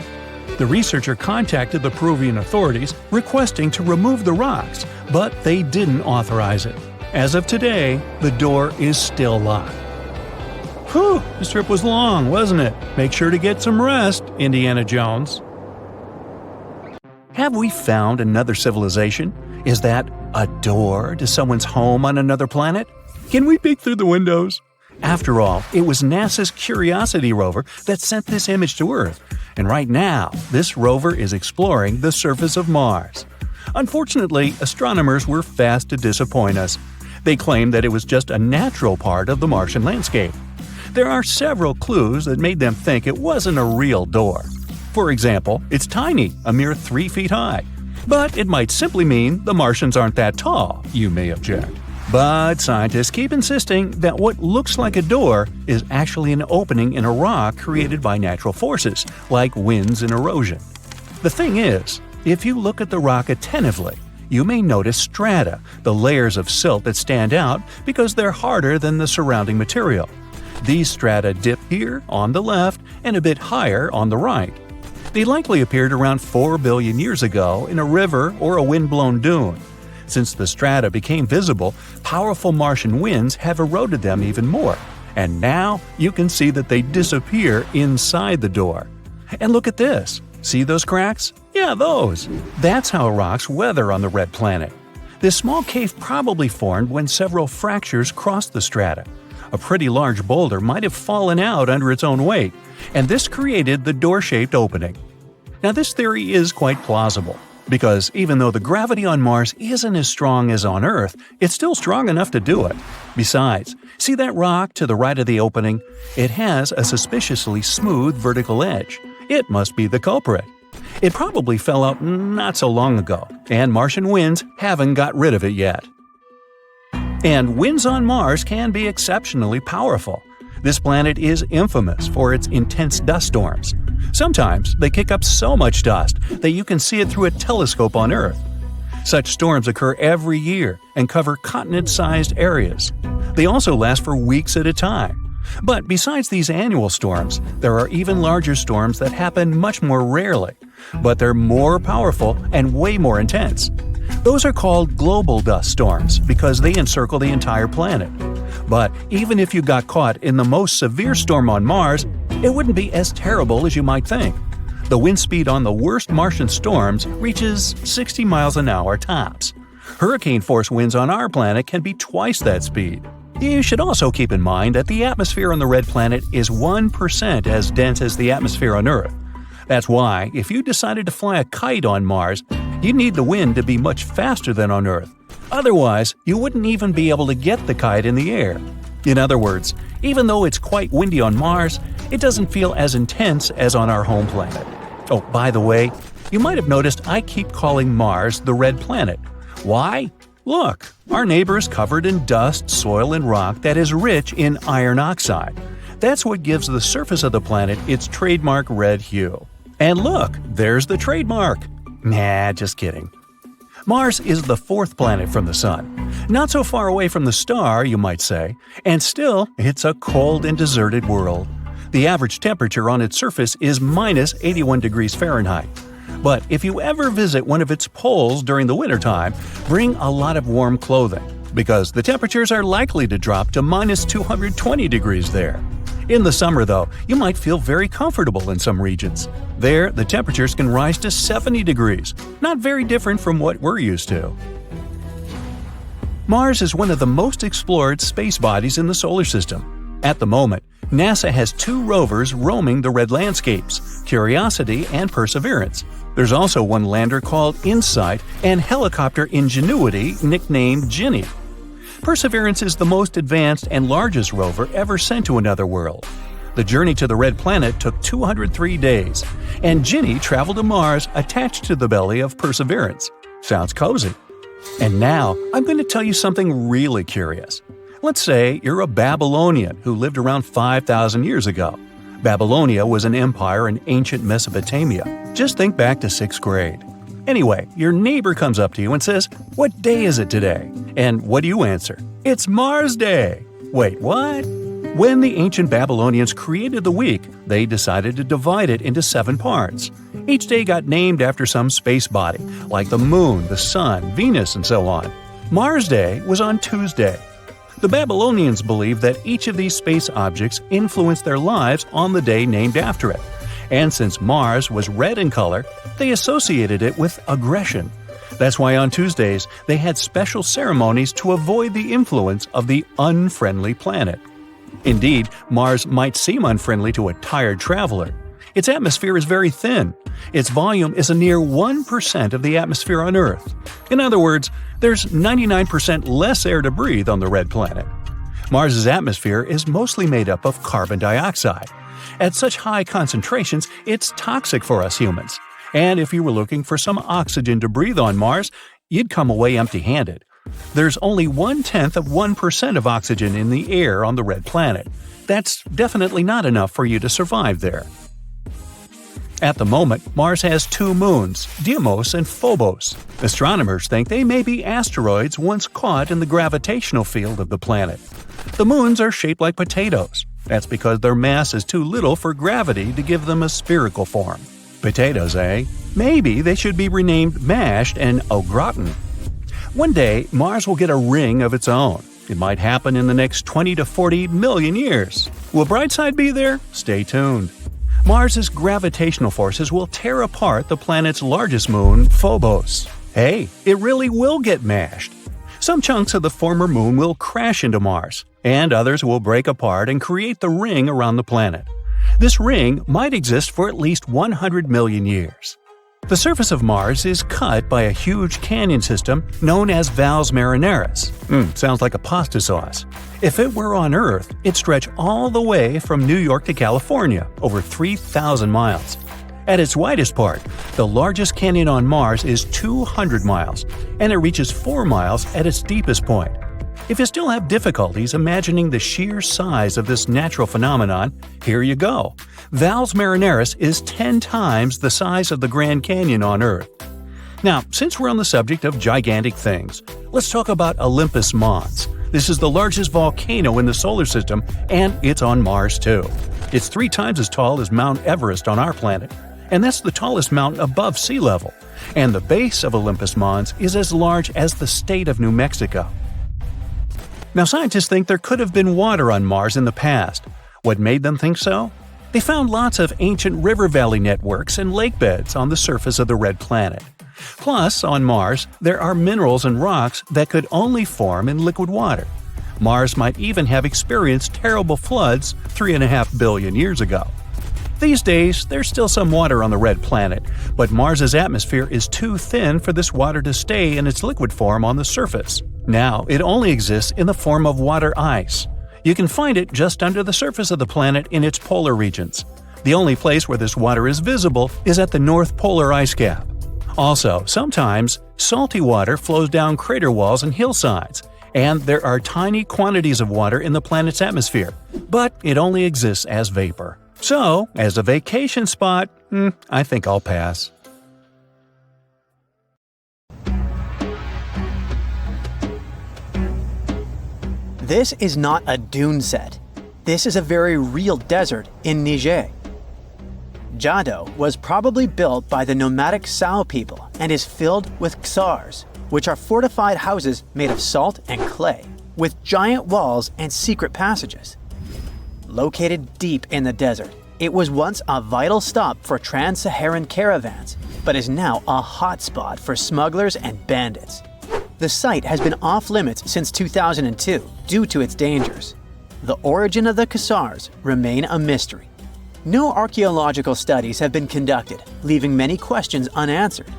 The researcher contacted the Peruvian authorities requesting to remove the rocks, but they didn't authorize it. As of today, the door is still locked. Whew, this trip was long, wasn't it? Make sure to get some rest, Indiana Jones. Have we found another civilization? Is that a door to someone's home on another planet? Can we peek through the windows? After all, it was NASA's Curiosity rover that sent this image to Earth, and right now, this rover is exploring the surface of Mars. Unfortunately, astronomers were fast to disappoint us. They claimed that it was just a natural part of the Martian landscape. There are several clues that made them think it wasn't a real door. For example, it's tiny, a mere 3 feet high. But it might simply mean the Martians aren't that tall, you may object. But scientists keep insisting that what looks like a door is actually an opening in a rock created by natural forces, like winds and erosion. The thing is, if you look at the rock attentively, you may notice strata, the layers of silt that stand out because they're harder than the surrounding material. These strata dip here on the left and a bit higher on the right. They likely appeared around 4 billion years ago in a river or a wind-blown dune. Since the strata became visible, powerful Martian winds have eroded them even more, and now you can see that they disappear inside the door. And look at this. See those cracks? Yeah, those. That's how rocks weather on the red planet. This small cave probably formed when several fractures crossed the strata. A pretty large boulder might have fallen out under its own weight, and this created the door-shaped opening. Now, this theory is quite plausible, because even though the gravity on Mars isn't as strong as on Earth, it's still strong enough to do it. Besides, see that rock to the right of the opening? It has a suspiciously smooth vertical edge. It must be the culprit. It probably fell out not so long ago, and Martian winds haven't got rid of it yet. And winds on Mars can be exceptionally powerful. This planet is infamous for its intense dust storms. Sometimes they kick up so much dust that you can see it through a telescope on Earth. Such storms occur every year and cover continent-sized areas. They also last for weeks at a time. But besides these annual storms, there are even larger storms that happen much more rarely, but they're more powerful and way more intense. Those are called global dust storms because they encircle the entire planet. But even if you got caught in the most severe storm on Mars, it wouldn't be as terrible as you might think. The wind speed on the worst Martian storms reaches 60 miles an hour tops. Hurricane-force winds on our planet can be twice that speed. You should also keep in mind that the atmosphere on the red planet is 1% as dense as the atmosphere on Earth. That's why, if you decided to fly a kite on Mars, you'd need the wind to be much faster than on Earth. Otherwise, you wouldn't even be able to get the kite in the air. In other words, even though it's quite windy on Mars, it doesn't feel as intense as on our home planet. Oh, by the way, you might have noticed I keep calling Mars the red planet. Why? Look, our neighbor is covered in dust, soil, and rock that is rich in iron oxide. That's what gives the surface of the planet its trademark red hue. And look, there's the trademark. Nah, just kidding. Mars is the 4th planet from the Sun. Not so far away from the star, you might say, and still, it's a cold and deserted world. The average temperature on its surface is minus 81 degrees Fahrenheit. But if you ever visit one of its poles during the wintertime, bring a lot of warm clothing, because the temperatures are likely to drop to minus 220 degrees there. In the summer, though, you might feel very comfortable in some regions. There, the temperatures can rise to 70 degrees, not very different from what we're used to. Mars is one of the most explored space bodies in the solar system. At the moment, NASA has 2 rovers roaming the red landscapes, Curiosity and Perseverance. There's also one lander called InSight and helicopter Ingenuity, nicknamed Ginny. Perseverance is the most advanced and largest rover ever sent to another world. The journey to the red planet took 203 days, and Ginny traveled to Mars attached to the belly of Perseverance. Sounds cozy. And now, I'm going to tell you something really curious. Let's say you're a Babylonian who lived around 5,000 years ago. Babylonia was an empire in ancient Mesopotamia. Just think back to 6th grade. Anyway, your neighbor comes up to you and says, "What day is it today?" And what do you answer? "It's Mars Day." Wait, what? When the ancient Babylonians created the week, they decided to divide it into 7 parts. Each day got named after some space body, like the Moon, the Sun, Venus, and so on. Mars Day was on Tuesday. The Babylonians believed that each of these space objects influenced their lives on the day named after it. And since Mars was red in color, they associated it with aggression. That's why on Tuesdays, they had special ceremonies to avoid the influence of the unfriendly planet. Indeed, Mars might seem unfriendly to a tired traveler. Its atmosphere is very thin. Its volume is a near 1% of the atmosphere on Earth. In other words, there's 99% less air to breathe on the red planet. Mars's atmosphere is mostly made up of carbon dioxide. At such high concentrations, it's toxic for us humans. And if you were looking for some oxygen to breathe on Mars, you'd come away empty-handed. There's only 0.1% of oxygen in the air on the red planet. That's definitely not enough for you to survive there. At the moment, Mars has 2 moons, Deimos and Phobos. Astronomers think they may be asteroids once caught in the gravitational field of the planet. The moons are shaped like potatoes. That's because their mass is too little for gravity to give them a spherical form. Potatoes, eh? Maybe they should be renamed mashed and au gratin. One day, Mars will get a ring of its own. It might happen in the next 20 to 40 million years. Will Brightside be there? Stay tuned. Mars's gravitational forces will tear apart the planet's largest moon, Phobos. Hey, it really will get mashed. Some chunks of the former moon will crash into Mars, and others will break apart and create the ring around the planet. This ring might exist for at least 100 million years. The surface of Mars is cut by a huge canyon system known as Valles Marineris. Sounds like a pasta sauce. If it were on Earth, it'd stretch all the way from New York to California, over 3,000 miles. At its widest part, the largest canyon on Mars is 200 miles, and it reaches 4 miles at its deepest point. If you still have difficulties imagining the sheer size of this natural phenomenon, here you go. Valles Marineris is 10 times the size of the Grand Canyon on Earth. Now, since we're on the subject of gigantic things, let's talk about Olympus Mons. This is the largest volcano in the solar system, and it's on Mars too. It's 3 times as tall as Mount Everest on our planet, and that's the tallest mountain above sea level. And the base of Olympus Mons is as large as the state of New Mexico. Now, scientists think there could have been water on Mars in the past. What made them think so? They found lots of ancient river valley networks and lake beds on the surface of the red planet. Plus, on Mars, there are minerals and rocks that could only form in liquid water. Mars might even have experienced terrible floods 3.5 billion years ago. These days, there's still some water on the red planet, but Mars's atmosphere is too thin for this water to stay in its liquid form on the surface. Now, it only exists in the form of water ice. You can find it just under the surface of the planet in its polar regions. The only place where this water is visible is at the North Polar Ice Cap. Also, sometimes, salty water flows down crater walls and hillsides, and there are tiny quantities of water in the planet's atmosphere, but it only exists as vapor. So, as a vacation spot, I think I'll pass. This is not a dune set. This is a very real desert in Niger. Jado was probably built by the nomadic Sao people and is filled with ksars, which are fortified houses made of salt and clay, with giant walls and secret passages. Located deep in the desert, it was once a vital stop for trans-Saharan caravans, but is now a hotspot for smugglers and bandits. The site has been off-limits since 2002 due to its dangers. The origin of the ksars remain a mystery. No archaeological studies have been conducted, leaving many questions unanswered.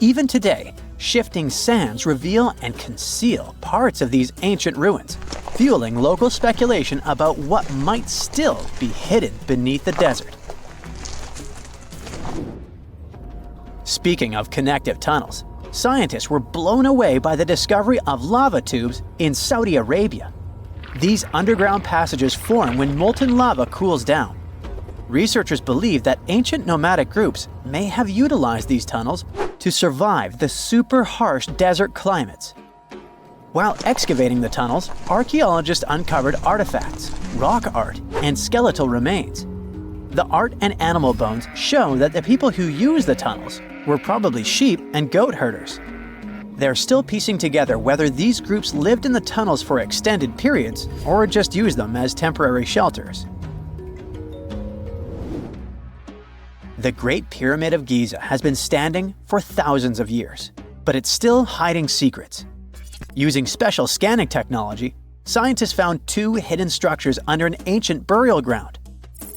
Even today, shifting sands reveal and conceal parts of these ancient ruins, fueling local speculation about what might still be hidden beneath the desert. Speaking of connective tunnels, scientists were blown away by the discovery of lava tubes in Saudi Arabia. These underground passages form when molten lava cools down. Researchers believe that ancient nomadic groups may have utilized these tunnels to survive the super harsh desert climates. While excavating the tunnels, archaeologists uncovered artifacts, rock art, and skeletal remains. The art and animal bones show that the people who used the tunnels were probably sheep and goat herders. They're still piecing together whether these groups lived in the tunnels for extended periods or just used them as temporary shelters. The Great Pyramid of Giza has been standing for thousands of years, but it's still hiding secrets. Using special scanning technology, scientists found two hidden structures under an ancient burial ground.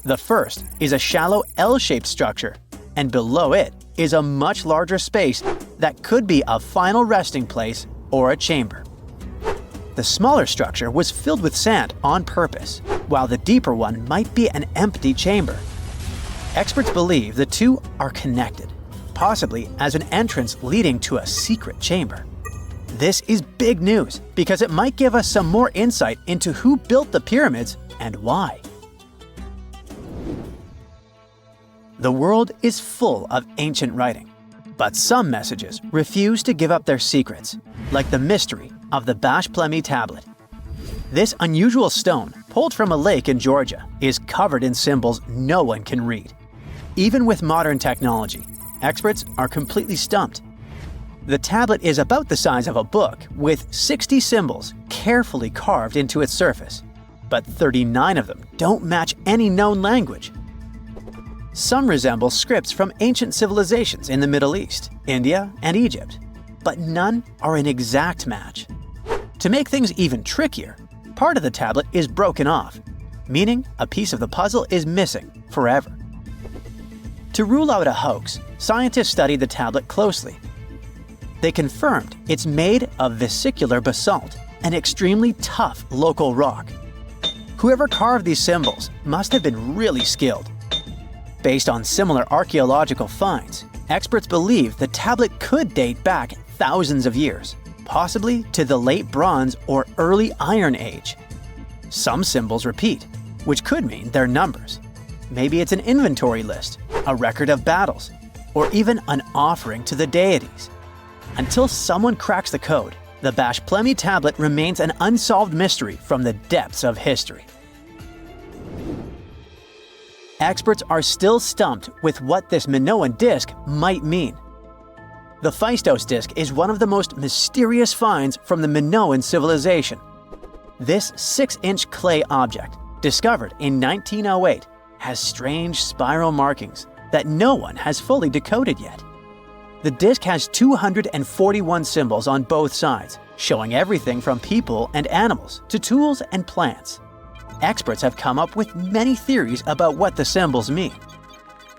The first is a shallow L-shaped structure, and below it is a much larger space that could be a final resting place or a chamber. The smaller structure was filled with sand on purpose, while the deeper one might be an empty chamber. Experts believe the two are connected, possibly as an entrance leading to a secret chamber. This is big news because it might give us some more insight into who built the pyramids and why. The world is full of ancient writing, but some messages refuse to give up their secrets, like the mystery of the Bash Plemi tablet. This unusual stone, pulled from a lake in Georgia, is covered in symbols no one can read. Even with modern technology, experts are completely stumped. The tablet is about the size of a book, with 60 symbols carefully carved into its surface, but 39 of them don't match any known language. Some resemble scripts from ancient civilizations in the Middle East, India, and Egypt, but none are an exact match. To make things even trickier, part of the tablet is broken off, meaning a piece of the puzzle is missing forever. To rule out a hoax, scientists studied the tablet closely. They confirmed it's made of vesicular basalt, an extremely tough local rock. Whoever carved these symbols must have been really skilled. Based on similar archaeological finds, experts believe the tablet could date back thousands of years, possibly to the late Bronze or early Iron Age. Some symbols repeat, which could mean they're numbers. Maybe it's an inventory list, a record of battles, or even an offering to the deities. Until someone cracks the code, the Bash Plemi tablet remains an unsolved mystery from the depths of history. Experts are still stumped with what this Minoan disc might mean. The Phaistos disc is one of the most mysterious finds from the Minoan civilization. This 6-inch clay object, discovered in 1908, has strange spiral markings that no one has fully decoded yet. The disc has 241 symbols on both sides, showing everything from people and animals to tools and plants. Experts have come up with many theories about what the symbols mean.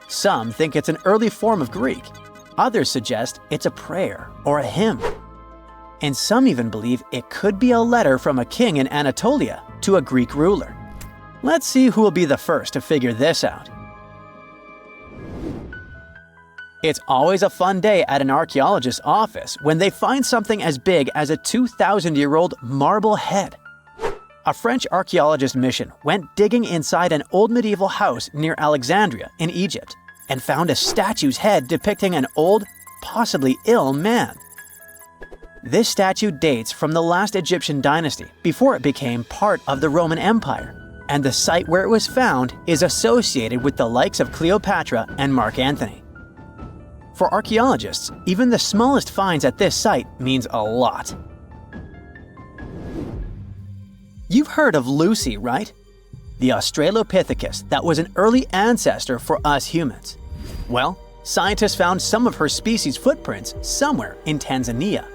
Some think it's an early form of Greek. Others suggest it's a prayer or a hymn. And some even believe it could be a letter from a king in Anatolia to a Greek ruler. Let's see who will be the first to figure this out. It's always a fun day at an archaeologist's office when they find something as big as a 2,000-year-old marble head. A French archaeologist mission went digging inside an old medieval house near Alexandria in Egypt and found a statue's head depicting an old, possibly ill man. This statue dates from the last Egyptian dynasty before it became part of the Roman Empire. and the site where it was found is associated with the likes of Cleopatra and Mark Antony. For archaeologists, even the smallest finds at this site means a lot. You've heard of Lucy, right? The Australopithecus that was an early ancestor for us humans. Well, scientists found some of her species' footprints somewhere in Tanzania.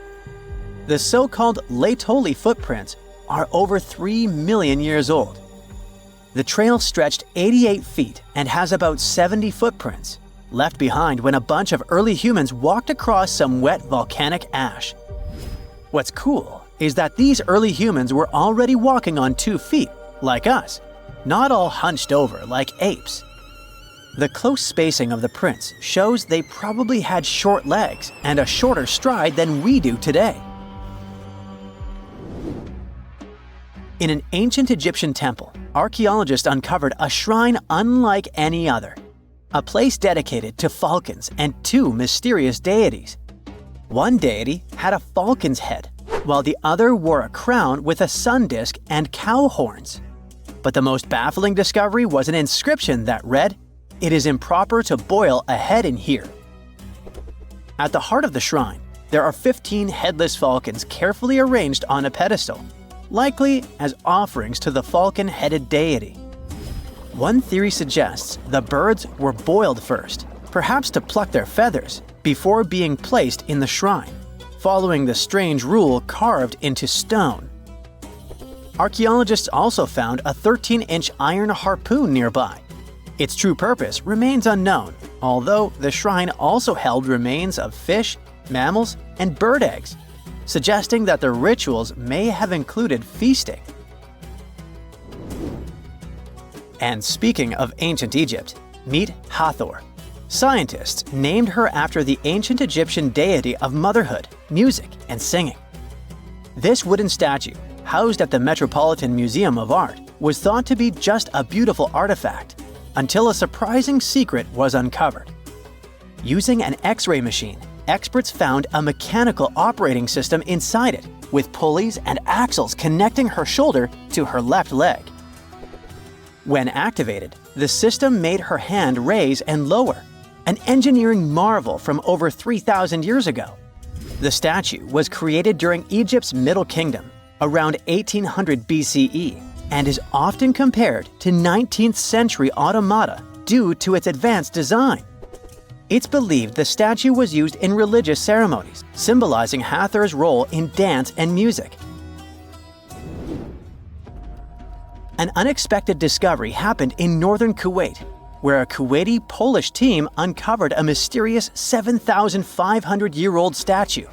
The so-called Laetoli footprints are over 3 million years old. The trail stretched 88 feet and has about 70 footprints, left behind when a bunch of early humans walked across some wet volcanic ash. What's cool is that these early humans were already walking on 2 feet, like us, not all hunched over like apes. The close spacing of the prints shows they probably had short legs and a shorter stride than we do today. In an ancient Egyptian temple, archaeologists uncovered a shrine unlike any other, a place dedicated to falcons and 2 mysterious deities. One deity had a falcon's head, while the other wore a crown with a sun disk and cow horns. But the most baffling discovery was an inscription that read, "It is improper to boil a head in here." At the heart of the shrine, there are 15 headless falcons carefully arranged on a pedestal, likely as offerings to the falcon-headed deity. One theory suggests the birds were boiled first, perhaps to pluck their feathers, before being placed in the shrine, following the strange rule carved into stone. Archaeologists also found a 13-inch iron harpoon nearby. Its true purpose remains unknown, although the shrine also held remains of fish, mammals, and bird eggs, suggesting that the rituals may have included feasting. And speaking of ancient Egypt, meet Hathor. Scientists named her after the ancient Egyptian deity of motherhood, music, and singing. This wooden statue, housed at the Metropolitan Museum of Art, was thought to be just a beautiful artifact, until a surprising secret was uncovered. Using an X-ray machine, experts found a mechanical operating system inside it, with pulleys and axles connecting her shoulder to her left leg. When activated, the system made her hand raise and lower, an engineering marvel from over 3,000 years ago. The statue was created during Egypt's Middle Kingdom, around 1800 BCE, and is often compared to 19th century automata due to its advanced design. It's believed the statue was used in religious ceremonies, symbolizing Hathor's role in dance and music. An unexpected discovery happened in northern Kuwait, where a Kuwaiti-Polish team uncovered a mysterious 7,500-year-old statue.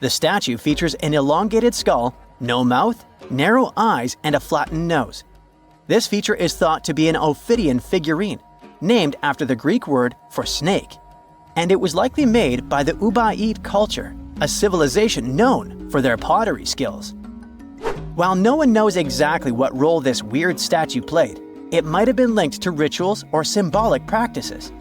The statue features an elongated skull, no mouth, narrow eyes, and a flattened nose. This feature is thought to be an Ophidian figurine, named after the Greek word for snake, and it was likely made by the Ubaid culture, a civilization known for their pottery skills. While no one knows exactly what role this weird statue played, it might have been linked to rituals or symbolic practices.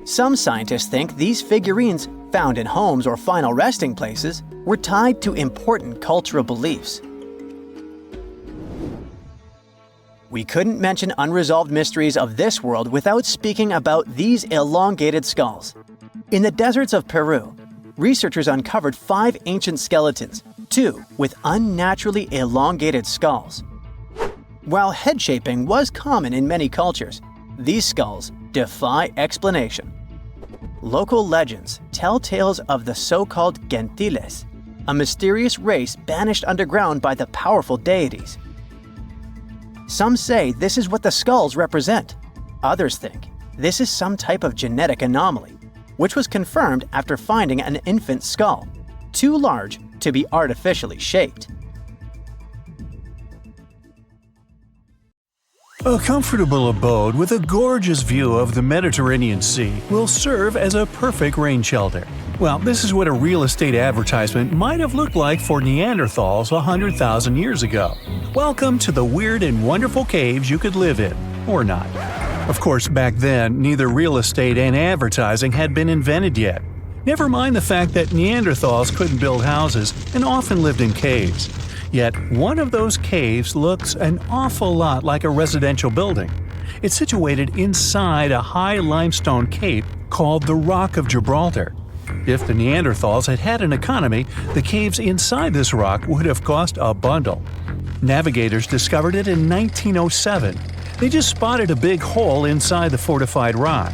Some scientists think these figurines, found in homes or final resting places, were tied to important cultural beliefs. We couldn't mention unresolved mysteries of this world without speaking about these elongated skulls. In the deserts of Peru, researchers uncovered 5 ancient skeletons, 2 with unnaturally elongated skulls. While head shaping was common in many cultures, these skulls defy explanation. Local legends tell tales of the so-called Gentiles, a mysterious race banished underground by the powerful deities. Some say this is what the skulls represent. Others think this is some type of genetic anomaly, which was confirmed after finding an infant skull, too large to be artificially shaped. A comfortable abode with a gorgeous view of the Mediterranean Sea will serve as a perfect rain shelter. Well, this is what a real estate advertisement might have looked like for Neanderthals 100,000 years ago. Welcome to the weird and wonderful caves you could live in, or not. Of course, back then, neither real estate and advertising had been invented yet. Never mind the fact that Neanderthals couldn't build houses and often lived in caves. Yet one of those caves looks an awful lot like a residential building. It's situated inside a high limestone cape called the Rock of Gibraltar. If the Neanderthals had had an economy, the caves inside this rock would have cost a bundle. Navigators discovered it in 1907. They just spotted a big hole inside the fortified rock.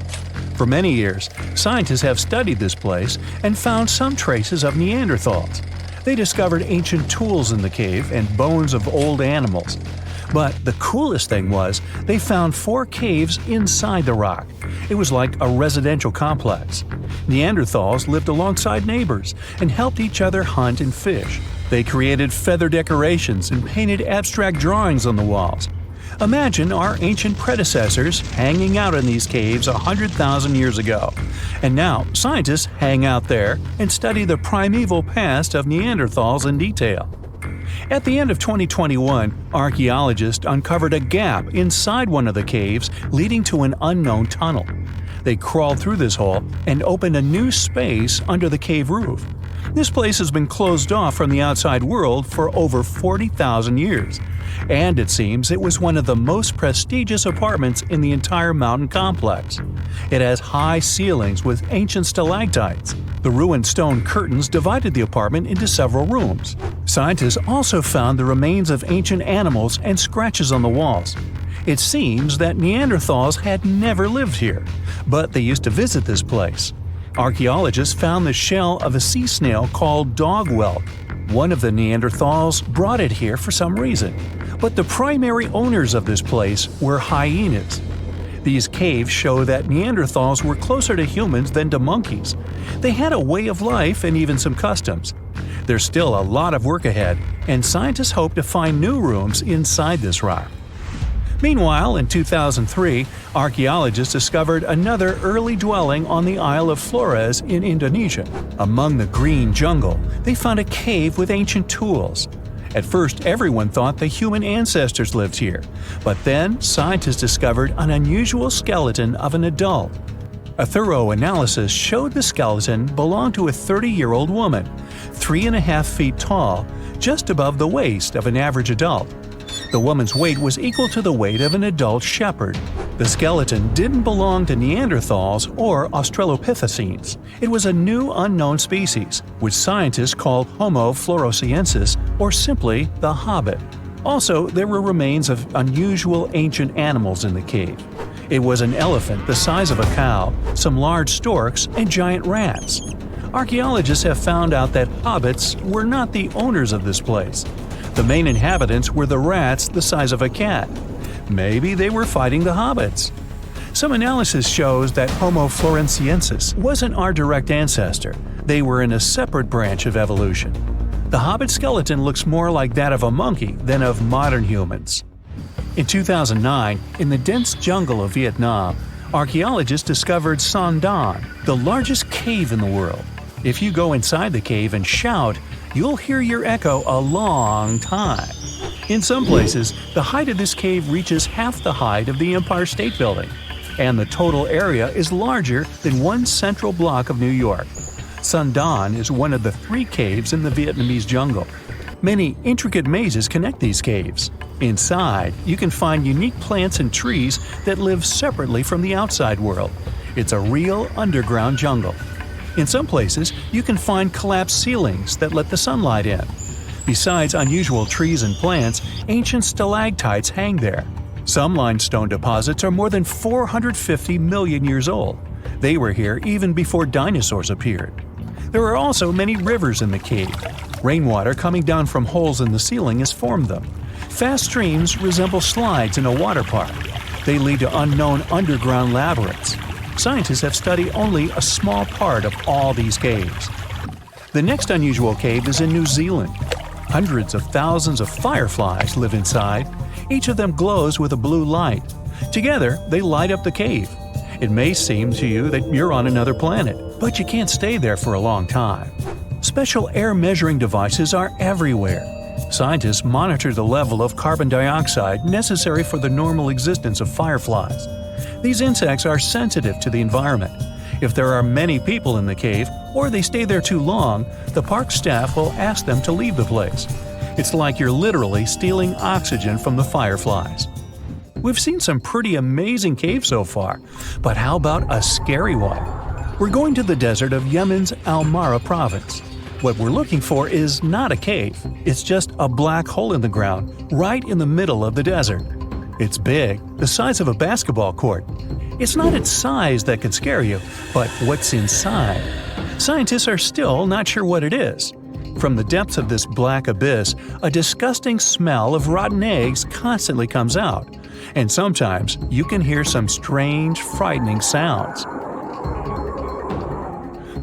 For many years, scientists have studied this place and found some traces of Neanderthals. They discovered ancient tools in the cave and bones of old animals. But the coolest thing was, they found 4 caves inside the rock. It was like a residential complex. Neanderthals lived alongside neighbors and helped each other hunt and fish. They created feather decorations and painted abstract drawings on the walls. Imagine our ancient predecessors hanging out in these caves 100,000 years ago. And now, scientists hang out there and study the primeval past of Neanderthals in detail. At the end of 2021, archaeologists uncovered a gap inside one of the caves leading to an unknown tunnel. They crawled through this hole and opened a new space under the cave roof. This place has been closed off from the outside world for over 40,000 years. And it seems it was one of the most prestigious apartments in the entire mountain complex. It has high ceilings with ancient stalactites. The ruined stone curtains divided the apartment into several rooms. Scientists also found the remains of ancient animals and scratches on the walls. It seems that Neanderthals had never lived here, but they used to visit this place. Archaeologists found the shell of a sea snail called dog whelk. One of the Neanderthals brought it here for some reason, but the primary owners of this place were hyenas. These caves show that Neanderthals were closer to humans than to monkeys. They had a way of life and even some customs. There's still a lot of work ahead, and scientists hope to find new rooms inside this rock. Meanwhile, in 2003, archaeologists discovered another early dwelling on the Isle of Flores in Indonesia. Among the green jungle, they found a cave with ancient tools. At first, everyone thought the human ancestors lived here, but then scientists discovered an unusual skeleton of an adult. A thorough analysis showed the skeleton belonged to a 30-year-old woman, 3.5 feet tall, just above the waist of an average adult. The woman's weight was equal to the weight of an adult shepherd. The skeleton didn't belong to Neanderthals or Australopithecines. It was a new unknown species, which scientists called Homo floresiensis, or simply the Hobbit. Also, there were remains of unusual ancient animals in the cave. It was an elephant the size of a cow, some large storks, and giant rats. Archaeologists have found out that hobbits were not the owners of this place. The main inhabitants were the rats the size of a cat. Maybe they were fighting the hobbits. Some analysis shows that Homo floresiensis wasn't our direct ancestor. They were in a separate branch of evolution. The hobbit skeleton looks more like that of a monkey than of modern humans. In 2009, in the dense jungle of Vietnam, archaeologists discovered Sunken, the largest cave in the world. If you go inside the cave and shout, you'll hear your echo a long time. In some places, the height of this cave reaches half the height of the Empire State Building, and the total area is larger than one central block of New York. Sunken is one of the 3 caves in the Vietnamese jungle. Many intricate mazes connect these caves. Inside, you can find unique plants and trees that live separately from the outside world. It's a real underground jungle. In some places, you can find collapsed ceilings that let the sunlight in. Besides unusual trees and plants, ancient stalactites hang there. Some limestone deposits are more than 450 million years old. They were here even before dinosaurs appeared. There are also many rivers in the cave. Rainwater coming down from holes in the ceiling has formed them. Fast streams resemble slides in a water park. They lead to unknown underground labyrinths. Scientists have studied only a small part of all these caves. The next unusual cave is in New Zealand. Hundreds of thousands of fireflies live inside. Each of them glows with a blue light. Together, they light up the cave. It may seem to you that you're on another planet, but you can't stay there for a long time. Special air measuring devices are everywhere. Scientists monitor the level of carbon dioxide necessary for the normal existence of fireflies. These insects are sensitive to the environment. If there are many people in the cave, or they stay there too long, the park staff will ask them to leave the place. It's like you're literally stealing oxygen from the fireflies. We've seen some pretty amazing caves so far, but how about a scary one? We're going to the desert of Yemen's Al-Mara province. What we're looking for is not a cave, it's just a black hole in the ground, right in the middle of the desert. It's big, the size of a basketball court. It's not its size that could scare you, but what's inside. Scientists are still not sure what it is. From the depths of this black abyss, a disgusting smell of rotten eggs constantly comes out, and sometimes you can hear some strange, frightening sounds.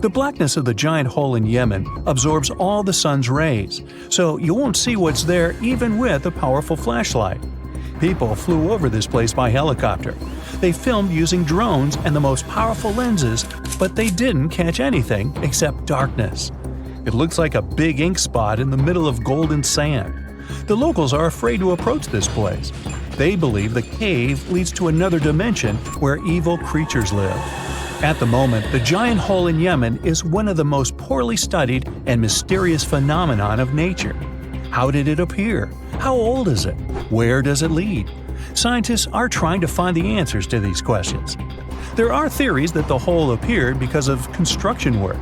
The blackness of the giant hole in Yemen absorbs all the sun's rays, so you won't see what's there even with a powerful flashlight. People flew over this place by helicopter. They filmed using drones and the most powerful lenses, but they didn't catch anything except darkness. It looks like a big ink spot in the middle of golden sand. The locals are afraid to approach this place. They believe the cave leads to another dimension where evil creatures live. At the moment, the giant hole in Yemen is one of the most poorly studied and mysterious phenomenon of nature. How did it appear? How old is it? Where does it lead? Scientists are trying to find the answers to these questions. There are theories that the hole appeared because of construction work.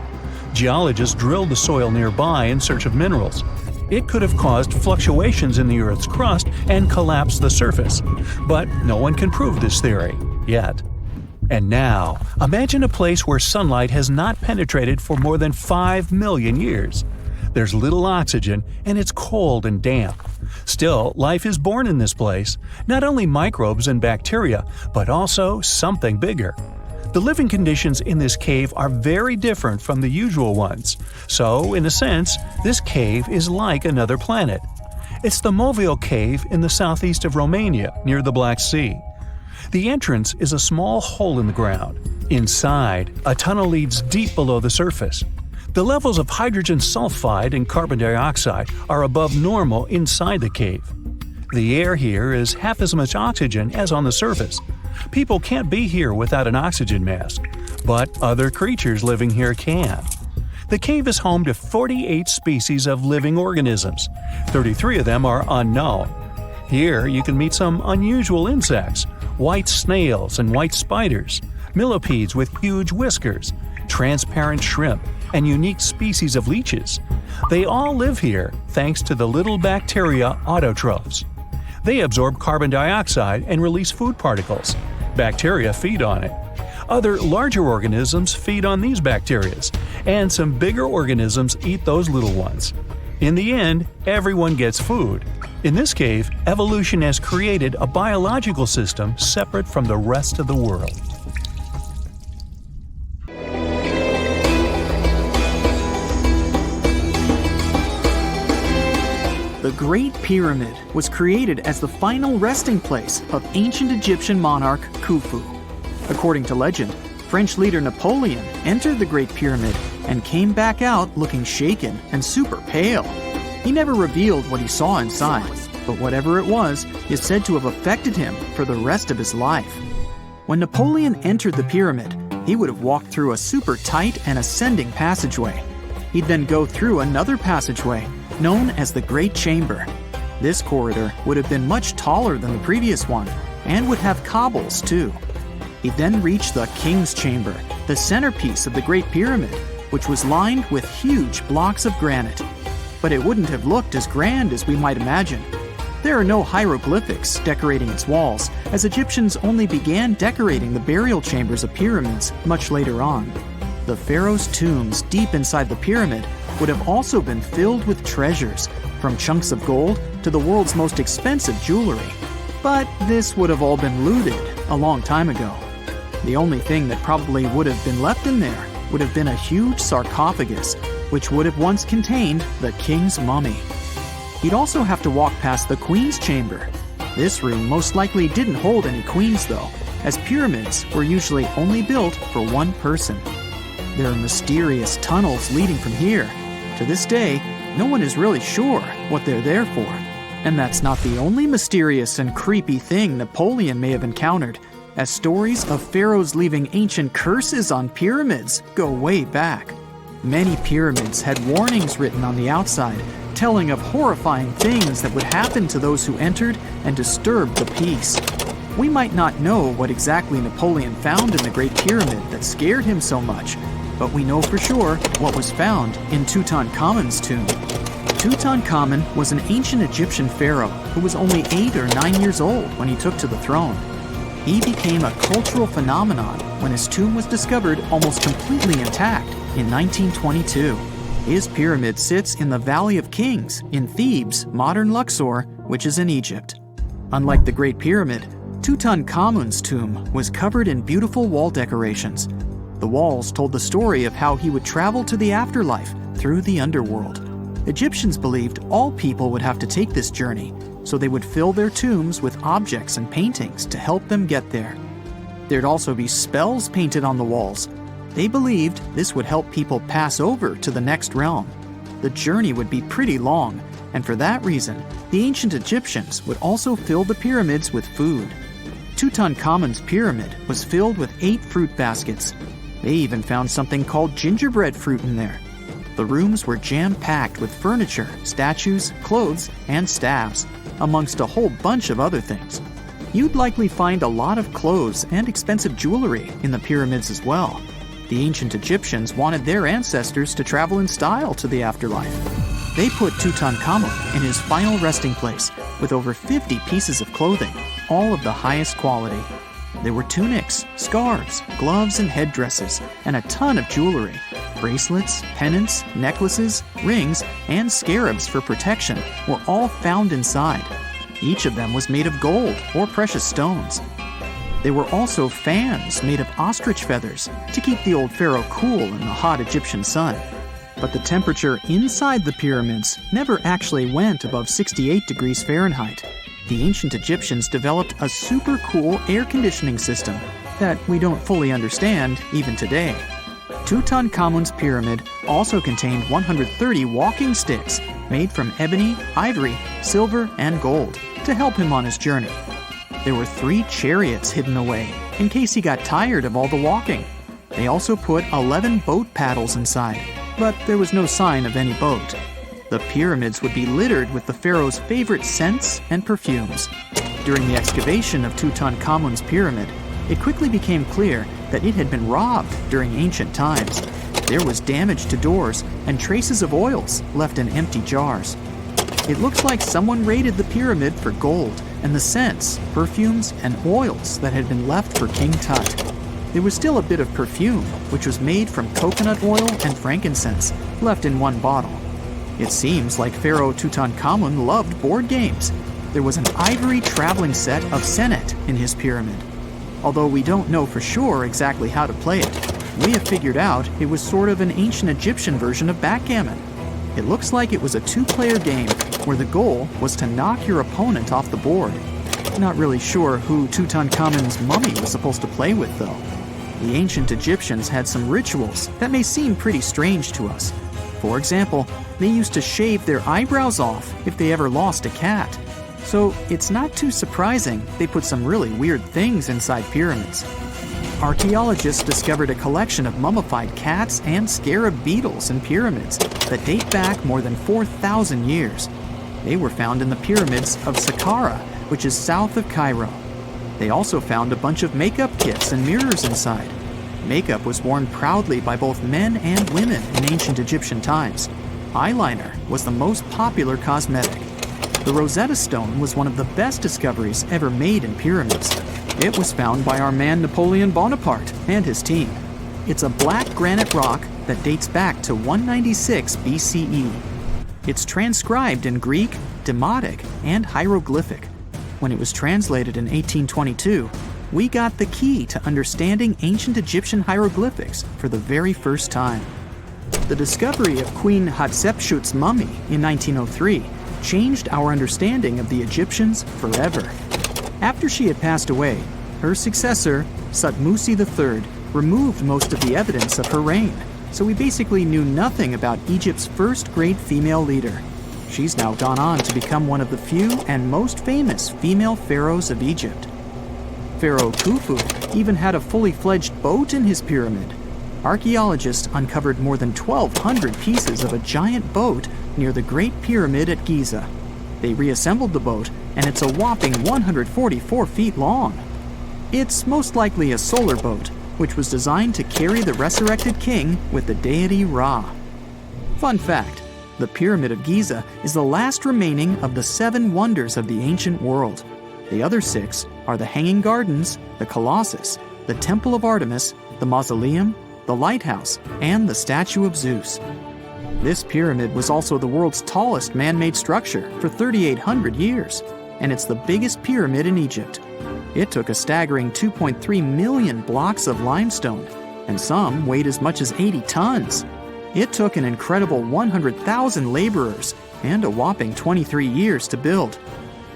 Geologists drilled the soil nearby in search of minerals. It could have caused fluctuations in the Earth's crust and collapsed the surface. But no one can prove this theory, yet. And now, imagine a place where sunlight has not penetrated for more than 5 million years. There's little oxygen, and it's cold and damp. Still, life is born in this place, not only microbes and bacteria, but also something bigger. The living conditions in this cave are very different from the usual ones, so, in a sense, this cave is like another planet. It's the Movil Cave in the southeast of Romania, near the Black Sea. The entrance is a small hole in the ground. Inside, a tunnel leads deep below the surface. The levels of hydrogen sulfide and carbon dioxide are above normal inside the cave. The air here is half as much oxygen as on the surface. People can't be here without an oxygen mask, but other creatures living here can. The cave is home to 48 species of living organisms. 33 of them are unknown. Here you can meet some unusual insects, white snails and white spiders, millipedes with huge whiskers, transparent shrimp, and unique species of leeches. They all live here thanks to the little bacteria autotrophs. They absorb carbon dioxide and release food particles. Bacteria feed on it. Other larger organisms feed on these bacteria, and some bigger organisms eat those little ones. In the end, everyone gets food. In this cave, evolution has created a biological system separate from the rest of the world. The Great Pyramid was created as the final resting place of ancient Egyptian monarch Khufu. According to legend, French leader Napoleon entered the Great Pyramid and came back out looking shaken and super pale. He never revealed what he saw inside, but whatever it was is said to have affected him for the rest of his life. When Napoleon entered the pyramid, he would have walked through a super tight and ascending passageway. He'd then go through another passageway known as the Great Chamber. This corridor would have been much taller than the previous one and would have cobbles too. He'd then reach the King's Chamber, the centerpiece of the Great Pyramid, which was lined with huge blocks of granite. But it wouldn't have looked as grand as we might imagine. There are no hieroglyphics decorating its walls, as Egyptians only began decorating the burial chambers of pyramids much later on. The pharaohs' tombs deep inside the pyramid would have also been filled with treasures, from chunks of gold to the world's most expensive jewelry. But this would have all been looted a long time ago. The only thing that probably would have been left in there would have been a huge sarcophagus, which would have once contained the king's mummy. He'd also have to walk past the queen's chamber. This room most likely didn't hold any queens though, as pyramids were usually only built for one person. There are mysterious tunnels leading from here. To this day, no one is really sure what they're there for. And that's not the only mysterious and creepy thing Napoleon may have encountered, as stories of pharaohs leaving ancient curses on pyramids go way back. Many pyramids had warnings written on the outside, telling of horrifying things that would happen to those who entered and disturbed the peace. We might not know what exactly Napoleon found in the Great Pyramid that scared him so much, but we know for sure what was found in Tutankhamun's tomb. Tutankhamun was an ancient Egyptian pharaoh who was only 8 or 9 years old when he took to the throne. He became a cultural phenomenon when his tomb was discovered almost completely intact in 1922. His pyramid sits in the Valley of Kings in Thebes, modern Luxor, which is in Egypt. Unlike the Great Pyramid, Tutankhamun's tomb was covered in beautiful wall decorations. The walls told the story of how he would travel to the afterlife through the underworld. Egyptians believed all people would have to take this journey, so they would fill their tombs with objects and paintings to help them get there. There'd also be spells painted on the walls. They believed this would help people pass over to the next realm. The journey would be pretty long, and for that reason, the ancient Egyptians would also fill the pyramids with food. Tutankhamun's pyramid was filled with 8 fruit baskets. They even found something called gingerbread fruit in there. The rooms were jam-packed with furniture, statues, clothes, and staffs, amongst a whole bunch of other things. You'd likely find a lot of clothes and expensive jewelry in the pyramids as well. The ancient Egyptians wanted their ancestors to travel in style to the afterlife. They put Tutankhamun in his final resting place with over 50 pieces of clothing, all of the highest quality. There were tunics, scarves, gloves, and headdresses, and a ton of jewelry. Bracelets, pendants, necklaces, rings, and scarabs for protection were all found inside. Each of them was made of gold or precious stones. There were also fans made of ostrich feathers to keep the old pharaoh cool in the hot Egyptian sun. But the temperature inside the pyramids never actually went above 68 degrees Fahrenheit. The ancient Egyptians developed a super cool air conditioning system that we don't fully understand even today. Tutankhamun's pyramid also contained 130 walking sticks made from ebony, ivory, silver, and gold to help him on his journey. There were 3 chariots hidden away in case he got tired of all the walking. They also put 11 boat paddles inside, but there was no sign of any boat. The pyramids would be littered with the pharaoh's favorite scents and perfumes. During the excavation of Tutankhamun's pyramid, it quickly became clear that it had been robbed during ancient times. There was damage to doors and traces of oils left in empty jars. It looks like someone raided the pyramid for gold and the scents, perfumes, and oils that had been left for King Tut. There was still a bit of perfume, which was made from coconut oil and frankincense, left in one bottle. It seems like Pharaoh Tutankhamun loved board games. There was an ivory traveling set of Senet in his pyramid. Although we don't know for sure exactly how to play it, we have figured out it was sort of an ancient Egyptian version of backgammon. It looks like it was a 2-player game where the goal was to knock your opponent off the board. Not really sure who Tutankhamun's mummy was supposed to play with, though. The ancient Egyptians had some rituals that may seem pretty strange to us. For example, they used to shave their eyebrows off if they ever lost a cat. So it's not too surprising they put some really weird things inside pyramids. Archaeologists discovered a collection of mummified cats and scarab beetles in pyramids that date back more than 4,000 years. They were found in the pyramids of Sakara, which is south of Cairo. They also found a bunch of makeup kits and mirrors inside. Makeup was worn proudly by both men and women in ancient Egyptian times. Eyeliner was the most popular cosmetic. The Rosetta Stone was one of the best discoveries ever made in pyramids. It was found by our man Napoleon Bonaparte and his team. It's a black granite rock that dates back to 196 BCE. It's transcribed in Greek, Demotic, and hieroglyphic. When it was translated in 1822, we got the key to understanding ancient Egyptian hieroglyphics for the very first time. The discovery of Queen Hatshepsut's mummy in 1903 changed our understanding of the Egyptians forever. After she had passed away, her successor, Thutmose III, removed most of the evidence of her reign, so we basically knew nothing about Egypt's first great female leader. She's now gone on to become one of the few and most famous female pharaohs of Egypt. Pharaoh Khufu even had a fully fledged boat in his pyramid. archaeologists uncovered more than 1,200 pieces of a giant boat near the Great Pyramid at Giza. They reassembled the boat, and it's a whopping 144 feet long. It's most likely a solar boat, which was designed to carry the resurrected king with the deity Ra. Fun fact, the Pyramid of Giza is the last remaining of the 7 wonders of the ancient world. The other 6 are the Hanging Gardens, the Colossus, the Temple of Artemis, the Mausoleum, the Lighthouse, and the Statue of Zeus. This pyramid was also the world's tallest man-made structure for 3,800 years, and it's the biggest pyramid in Egypt. It took a staggering 2.3 million blocks of limestone, and some weighed as much as 80 tons. It took an incredible 100,000 laborers and a whopping 23 years to build.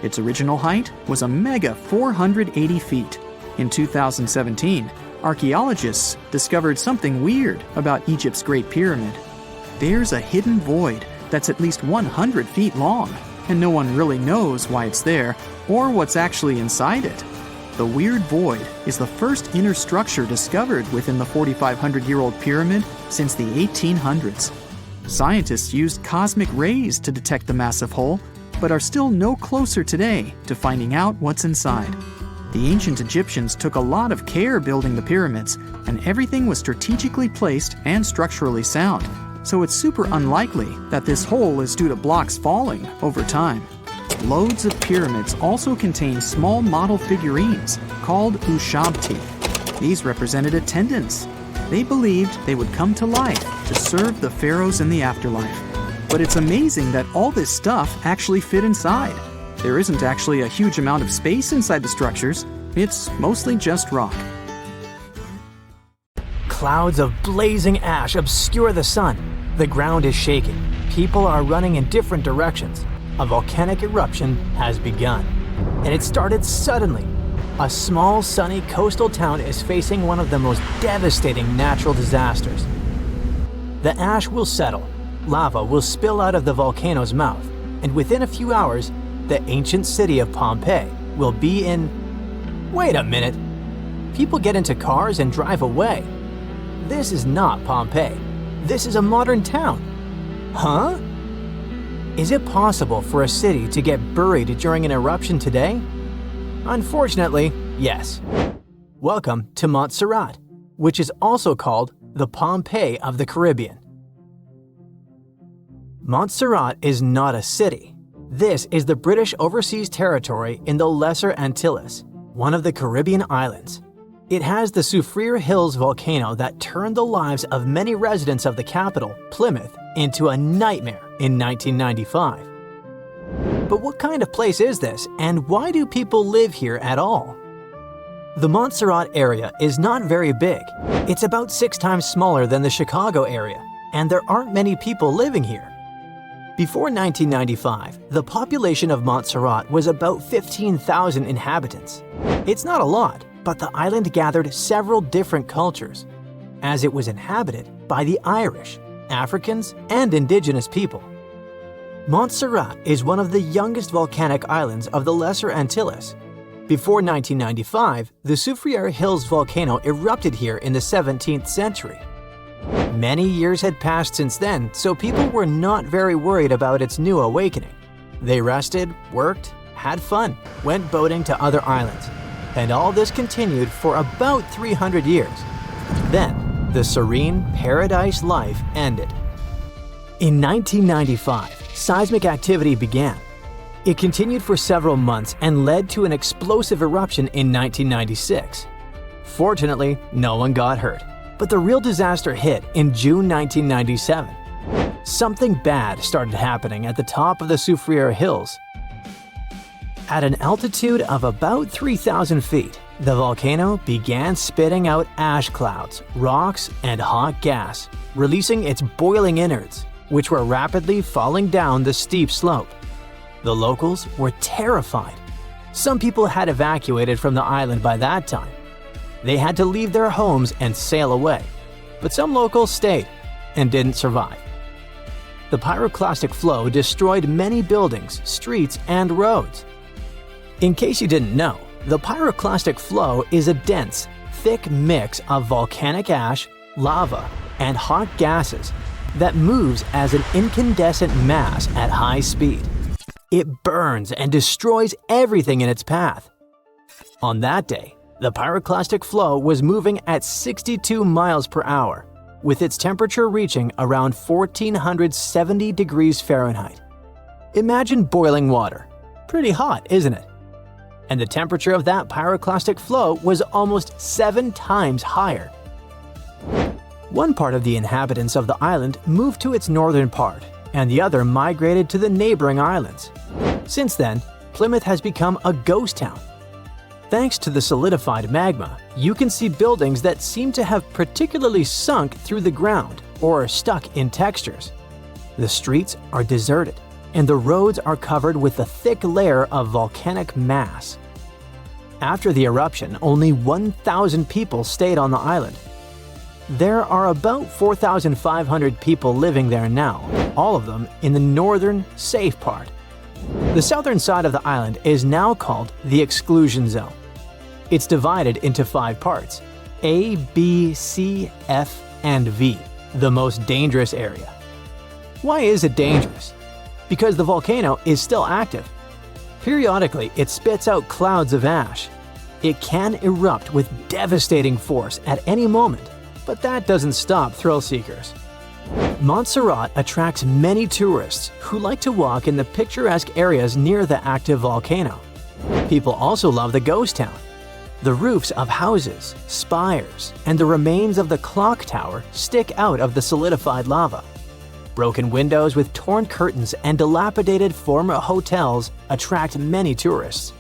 Its original height was a mega 480 feet. In 2017, archaeologists discovered something weird about Egypt's Great Pyramid. There's a hidden void that's at least 100 feet long, and no one really knows why it's there or what's actually inside it. The weird void is the first inner structure discovered within the 4,500-year-old pyramid since the 1800s. Scientists used cosmic rays to detect the massive hole, but are still no closer today to finding out what's inside. The ancient Egyptians took a lot of care building the pyramids, and everything was strategically placed and structurally sound, so it's super unlikely that this hole is due to blocks falling over time. Loads of pyramids also contain small model figurines called ushabti. These represented attendants. They believed they would come to life to serve the pharaohs in the afterlife. But it's amazing that all this stuff actually fit inside. There isn't actually a huge amount of space inside the structures. It's mostly just rock. Clouds of blazing ash obscure the sun. The ground is shaking. People are running in different directions. A volcanic eruption has begun. And it started suddenly. A small, sunny coastal town is facing one of the most devastating natural disasters. The ash will settle. Lava will spill out of the volcano's mouth. And within a few hours, the ancient city of Pompeii will be in... Wait a minute. People get into cars and drive away. This is not Pompeii. This is a modern town. Huh? Is it possible for a city to get buried during an eruption today? Unfortunately, yes. Welcome to Montserrat, which is also called the Pompeii of the Caribbean. Montserrat is not a city. This is the British Overseas Territory in the Lesser Antilles, one of the Caribbean islands. It has the Soufriere Hills volcano that turned the lives of many residents of the capital, Plymouth, into a nightmare in 1995. But what kind of place is this, and why do people live here at all? The Montserrat area is not very big. It's about 6 times smaller than the Chicago area, and there aren't many people living here. Before 1995, the population of Montserrat was about 15,000 inhabitants. It's not a lot, but the island gathered several different cultures, as it was inhabited by the Irish, Africans, and indigenous people. Montserrat is one of the youngest volcanic islands of the Lesser Antilles. Before 1995, the Soufriere Hills volcano erupted here in the 17th century. Many years had passed since then, so people were not very worried about its new awakening. They rested, worked, had fun, went boating to other islands, and all this continued for about 300 years. Then, the serene paradise life ended. In 1995, seismic activity began. It continued for several months and led to an explosive eruption in 1996. Fortunately, no one got hurt, but the real disaster hit in June 1997. Something bad started happening at the top of the Soufriere Hills. At an altitude of about 3,000 feet, the volcano began spitting out ash clouds, rocks, and hot gas, releasing its boiling innards, which were rapidly falling down the steep slope. The locals were terrified. Some people had evacuated from the island by that time. They had to leave their homes and sail away, but some locals stayed and didn't survive. The pyroclastic flow destroyed many buildings, streets, and roads. In case you didn't know, the pyroclastic flow is a dense, thick mix of volcanic ash, lava, and hot gases that moves as an incandescent mass at high speed. It burns and destroys everything in its path. On that day, the pyroclastic flow was moving at 62 miles per hour, with its temperature reaching around 1470 degrees Fahrenheit. Imagine boiling water. Pretty hot, isn't it? And the temperature of that pyroclastic flow was almost 7 times higher. One part of the inhabitants of the island moved to its northern part, and the other migrated to the neighboring islands. Since then, Plymouth has become a ghost town. Thanks to the solidified magma, you can see buildings that seem to have particularly sunk through the ground or are stuck in textures. The streets are deserted, and the roads are covered with a thick layer of volcanic mass. After the eruption, only 1,000 people stayed on the island. There are about 4,500 people living there now, all of them in the northern, safe part. The southern side of the island is now called the exclusion zone. It's divided into 5 parts: A, B, C, F, and V, the most dangerous area. Why is it dangerous? Because the volcano is still active. Periodically, it spits out clouds of ash. It can erupt with devastating force at any moment, but that doesn't stop thrill seekers. Montserrat attracts many tourists who like to walk in the picturesque areas near the active volcano. People also love the ghost town. The roofs of houses, spires, and the remains of the clock tower stick out of the solidified lava. Broken windows with torn curtains and dilapidated former hotels attract many tourists.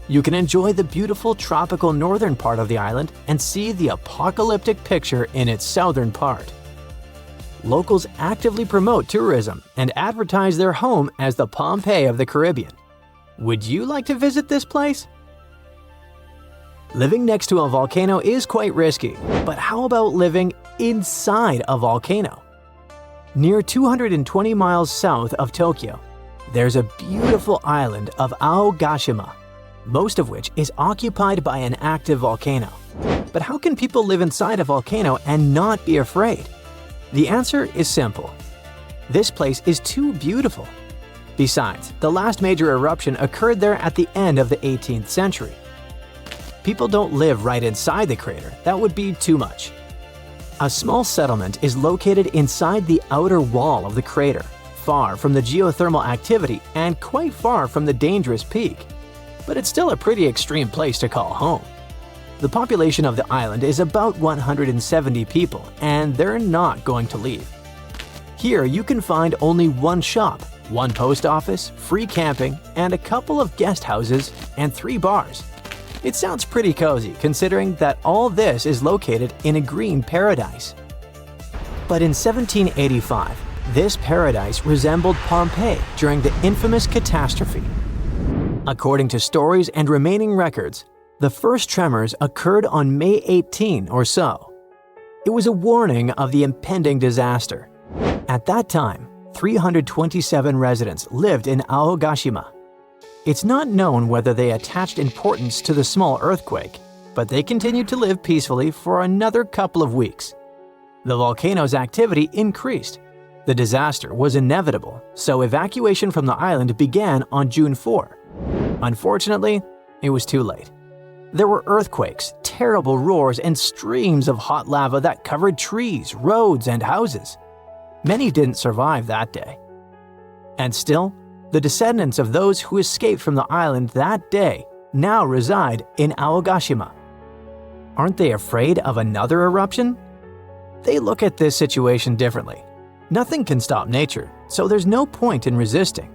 You can enjoy the beautiful tropical northern part of the island and see the apocalyptic picture in its southern part. Locals actively promote tourism and advertise their home as the Pompeii of the Caribbean. Would you like to visit this place? Living next to a volcano is quite risky, but how about living inside a volcano? Near 220 miles south of Tokyo, there's a beautiful island of Aogashima, most of which is occupied by an active volcano. But how can people live inside a volcano and not be afraid? The answer is simple. This place is too beautiful. Besides, the last major eruption occurred there at the end of the 18th century. People don't live right inside the crater, that would be too much. A small settlement is located inside the outer wall of the crater, far from the geothermal activity and quite far from the dangerous peak. But it's still a pretty extreme place to call home. The population of the island is about 170 people, and they're not going to leave. Here you can find only one shop, one post office, free camping, and a couple of guest houses and 3 bars. It sounds pretty cozy considering that all this is located in a green paradise. But in 1785, this paradise resembled Pompeii during the infamous catastrophe. According to stories and remaining records, the first tremors occurred on May 18 or so. It was a warning of the impending disaster. At that time, 327 residents lived in Aogashima. It's not known whether they attached importance to the small earthquake, but they continued to live peacefully for another couple of weeks. The volcano's activity increased. The disaster was inevitable, so evacuation from the island began on June 4. Unfortunately, it was too late. There were earthquakes, terrible roars, and streams of hot lava that covered trees, roads, and houses. Many didn't survive that day. And still, the descendants of those who escaped from the island that day now reside in Aogashima. Aren't they afraid of another eruption? They look at this situation differently. Nothing can stop nature, so there's no point in resisting.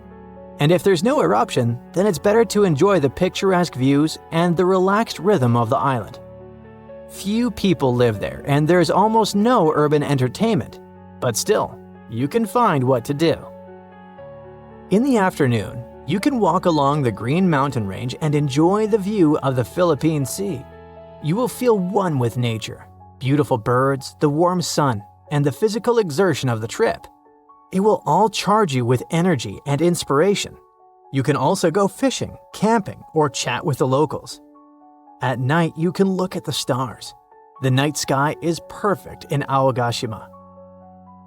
And if there's no eruption, then it's better to enjoy the picturesque views and the relaxed rhythm of the island. Few people live there, and there's almost no urban entertainment, but still, you can find what to do. In the afternoon, you can walk along the Green Mountain Range and enjoy the view of the Philippine Sea. You will feel one with nature, beautiful birds, the warm sun, and the physical exertion of the trip. It will all charge you with energy and inspiration. You can also go fishing, camping, or chat with the locals. At night, you can look at the stars. The night sky is perfect in Aogashima.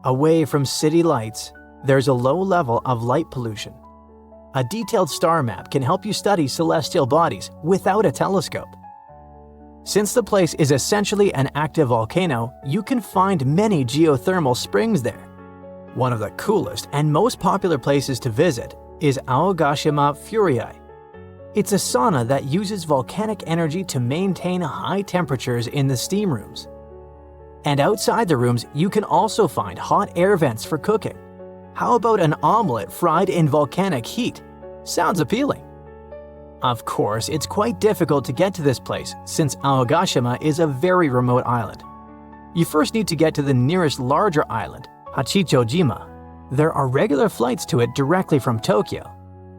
Away from city lights, there's a low level of light pollution. A detailed star map can help you study celestial bodies without a telescope. Since the place is essentially an active volcano, you can find many geothermal springs there. One of the coolest and most popular places to visit is Aogashima Furiai. It's a sauna that uses volcanic energy to maintain high temperatures in the steam rooms. And outside the rooms, you can also find hot air vents for cooking. How about an omelet fried in volcanic heat? Sounds appealing. Of course, it's quite difficult to get to this place since Aogashima is a very remote island. You first need to get to the nearest larger island, Hachichojima. There are regular flights to it directly from Tokyo.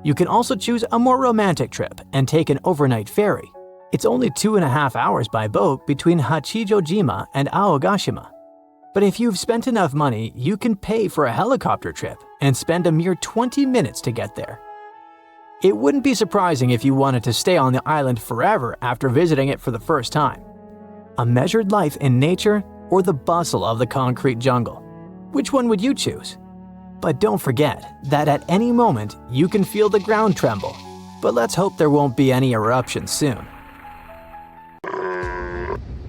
You can also choose a more romantic trip and take an overnight ferry. It's only 2.5 hours by boat between Hachichojima and Aogashima. But if you've spent enough money, you can pay for a helicopter trip and spend a mere 20 minutes to get there. It wouldn't be surprising if you wanted to stay on the island forever after visiting it for the first time. A measured life in nature or the bustle of the concrete jungle? Which one would you choose? But don't forget that at any moment you can feel the ground tremble. But let's hope there won't be any eruptions soon.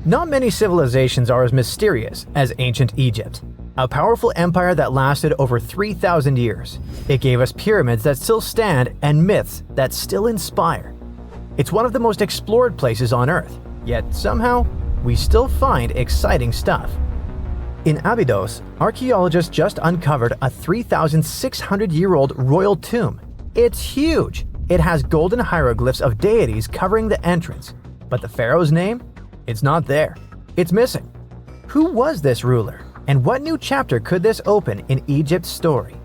Not many civilizations are as mysterious as ancient Egypt, a powerful empire that lasted over 3,000 years. It gave us pyramids that still stand and myths that still inspire. It's one of the most explored places on Earth, yet somehow we still find exciting stuff. In Abydos, archaeologists just uncovered a 3,600-year-old royal tomb. It's huge! It has golden hieroglyphs of deities covering the entrance, but the pharaoh's name? It's not there. It's missing. Who was this ruler? And what new chapter could this open in Egypt's story?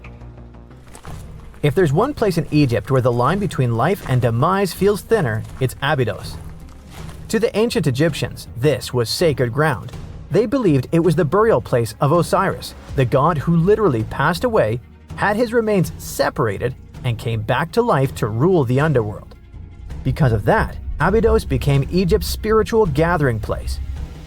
If there's one place in Egypt where the line between life and demise feels thinner, it's Abydos. To the ancient Egyptians, this was sacred ground. They believed it was the burial place of Osiris, the god who literally passed away, had his remains separated, and came back to life to rule the underworld. Because of that, Abydos became Egypt's spiritual gathering place.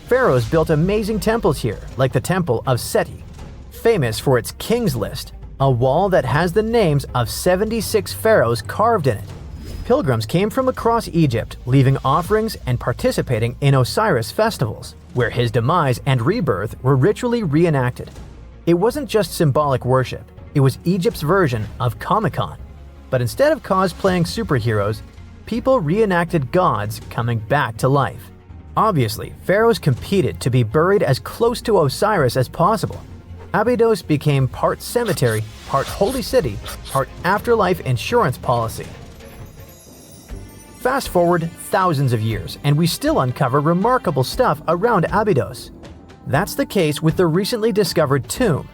Pharaohs built amazing temples here, like the Temple of Seti, famous for its King's List, a wall that has the names of 76 pharaohs carved in it. Pilgrims came from across Egypt, leaving offerings and participating in Osiris festivals, where his demise and rebirth were ritually reenacted. It wasn't just symbolic worship, it was Egypt's version of Comic-Con. But instead of cosplaying superheroes, people reenacted gods coming back to life. Obviously, pharaohs competed to be buried as close to Osiris as possible. Abydos became part cemetery, part holy city, part afterlife insurance policy. Fast forward thousands of years, and we still uncover remarkable stuff around Abydos. That's the case with the recently discovered tomb.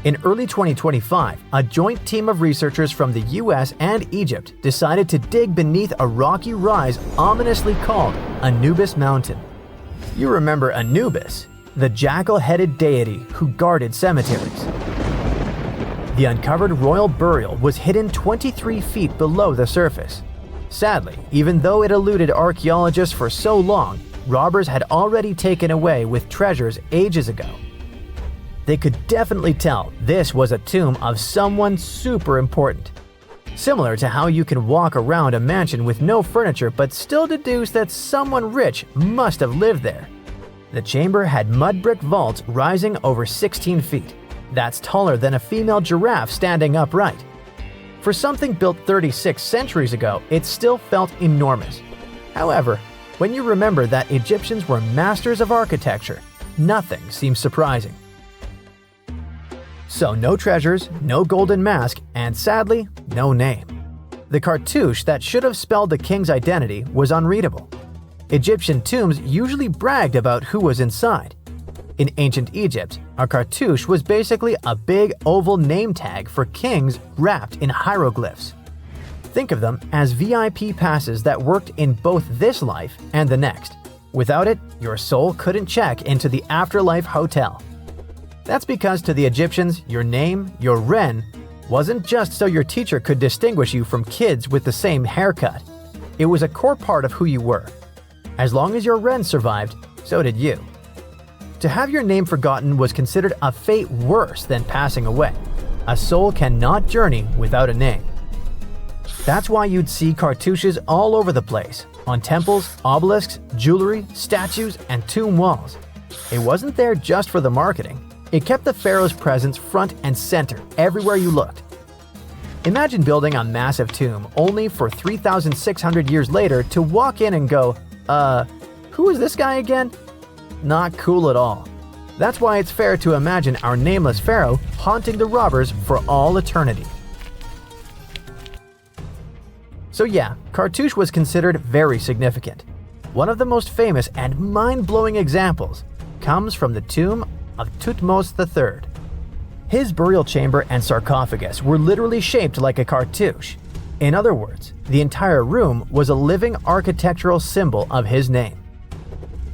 In early 2025, a joint team of researchers from the US and Egypt decided to dig beneath a rocky rise ominously called Anubis Mountain. You remember Anubis, the jackal-headed deity who guarded cemeteries. The uncovered royal burial was hidden 23 feet below the surface. Sadly, even though it eluded archaeologists for so long, robbers had already taken away with treasures ages ago. They could definitely tell this was a tomb of someone super important. Similar to how you can walk around a mansion with no furniture but still deduce that someone rich must have lived there. The chamber had mud brick vaults rising over 16 feet. That's taller than a female giraffe standing upright. For something built 36 centuries ago, it still felt enormous. However, when you remember that Egyptians were masters of architecture, nothing seems surprising. So no treasures, no golden mask, and sadly, no name. The cartouche that should have spelled the king's identity was unreadable. Egyptian tombs usually bragged about who was inside. In ancient Egypt, a cartouche was basically a big oval name tag for kings wrapped in hieroglyphs. Think of them as VIP passes that worked in both this life and the next. Without it, your soul couldn't check into the afterlife hotel. That's because to the Egyptians, your name, your ren, wasn't just so your teacher could distinguish you from kids with the same haircut. It was a core part of who you were. As long as your ren survived, so did you. To have your name forgotten was considered a fate worse than passing away. A soul cannot journey without a name. That's why you'd see cartouches all over the place, on temples, obelisks, jewelry, statues, and tomb walls. It wasn't there just for the marketing. It kept the pharaoh's presence front and center everywhere you looked. Imagine building a massive tomb only for 3,600 years later to walk in and go, who is this guy again? Not cool at all. That's why it's fair to imagine our nameless pharaoh haunting the robbers for all eternity. So yeah, cartouche was considered very significant. One of the most famous and mind-blowing examples comes from the tomb of Thutmose III. His burial chamber and sarcophagus were literally shaped like a cartouche. In other words, the entire room was a living architectural symbol of his name.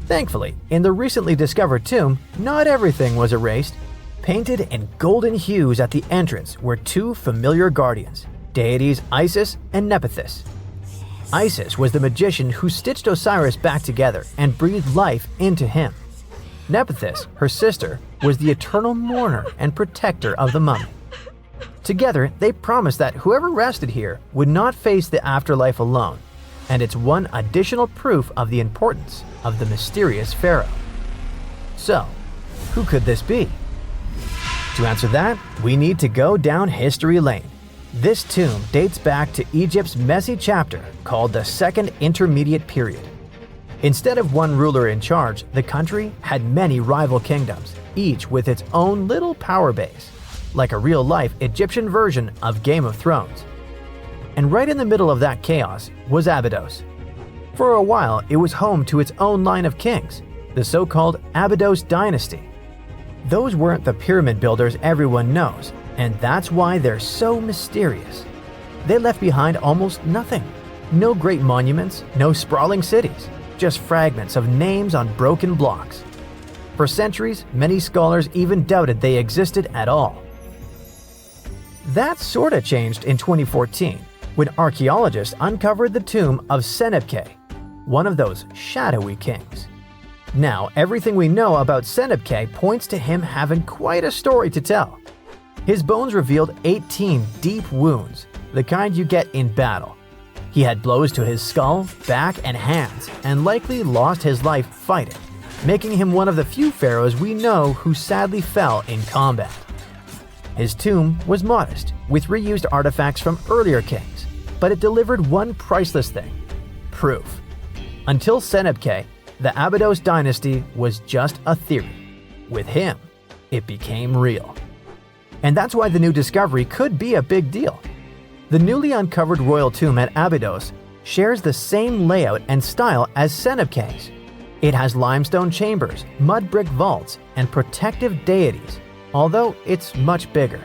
Thankfully, in the recently discovered tomb, not everything was erased. Painted in golden hues at the entrance were two familiar guardians, deities Isis and Nephthys. Isis was the magician who stitched Osiris back together and breathed life into him. Nephthys, her sister, was the eternal mourner and protector of the mummy. Together, they promised that whoever rested here would not face the afterlife alone, and it's one additional proof of the importance of the mysterious pharaoh. So, who could this be? To answer that, we need to go down history lane. This tomb dates back to Egypt's messy chapter called the Second Intermediate Period. Instead of one ruler in charge, the country had many rival kingdoms, each with its own little power base, like a real-life Egyptian version of Game of Thrones. And right in the middle of that chaos was Abydos. For a while, it was home to its own line of kings, the so-called Abydos dynasty. Those weren't the pyramid builders everyone knows, and that's why they're so mysterious. They left behind almost nothing. No great monuments, no sprawling cities, just fragments of names on broken blocks. For centuries, many scholars even doubted they existed at all. That sorta changed in 2014, when archaeologists uncovered the tomb of Senebkay, one of those shadowy kings. Now, everything we know about Senebkay points to him having quite a story to tell. His bones revealed 18 deep wounds, the kind you get in battle. He had blows to his skull, back, and hands, and likely lost his life fighting, making him one of the few pharaohs we know who sadly fell in combat. His tomb was modest, with reused artifacts from earlier kings, but it delivered one priceless thing: proof. Until Senebkay, the Abydos dynasty was just a theory. With him, it became real. And that's why the new discovery could be a big deal. The newly uncovered royal tomb at Abydos shares the same layout and style as Senebkay's. It has limestone chambers, mud brick vaults, and protective deities, although it's much bigger.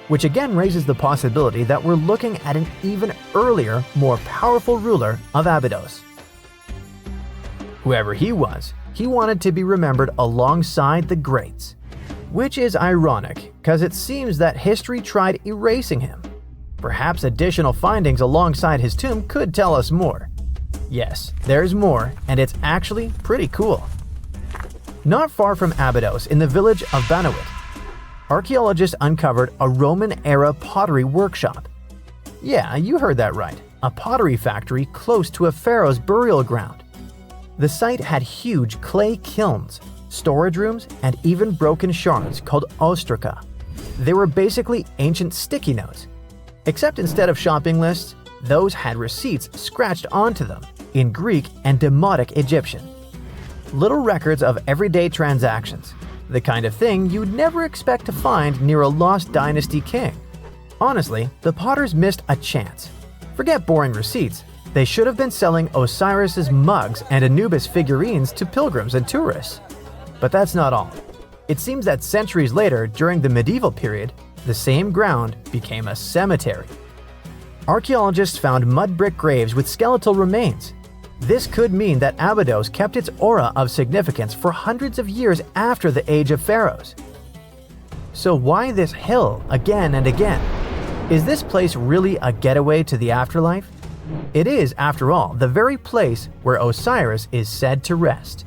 Which again raises the possibility that we're looking at an even earlier, more powerful ruler of Abydos. Whoever he was, he wanted to be remembered alongside the greats. Which is ironic, because it seems that history tried erasing him. Perhaps additional findings alongside his tomb could tell us more. Yes, there's more, and it's actually pretty cool. Not far from Abydos, in the village of Banawit, archaeologists uncovered a Roman-era pottery workshop. Yeah, you heard that right, a pottery factory close to a pharaoh's burial ground. The site had huge clay kilns, storage rooms, and even broken shards called ostraca. They were basically ancient sticky notes. Except instead of shopping lists, those had receipts scratched onto them in Greek and Demotic Egyptian. Little records of everyday transactions, the kind of thing you'd never expect to find near a lost dynasty king. Honestly, the potters missed a chance. Forget boring receipts, they should have been selling Osiris's mugs and Anubis figurines to pilgrims and tourists. But that's not all. It seems that centuries later, during the medieval period, the same ground became a cemetery. Archaeologists found mud brick graves with skeletal remains. This could mean that Abydos kept its aura of significance for hundreds of years after the Age of Pharaohs. So why this hill again and again? Is this place really a getaway to the afterlife? It is, after all, the very place where Osiris is said to rest.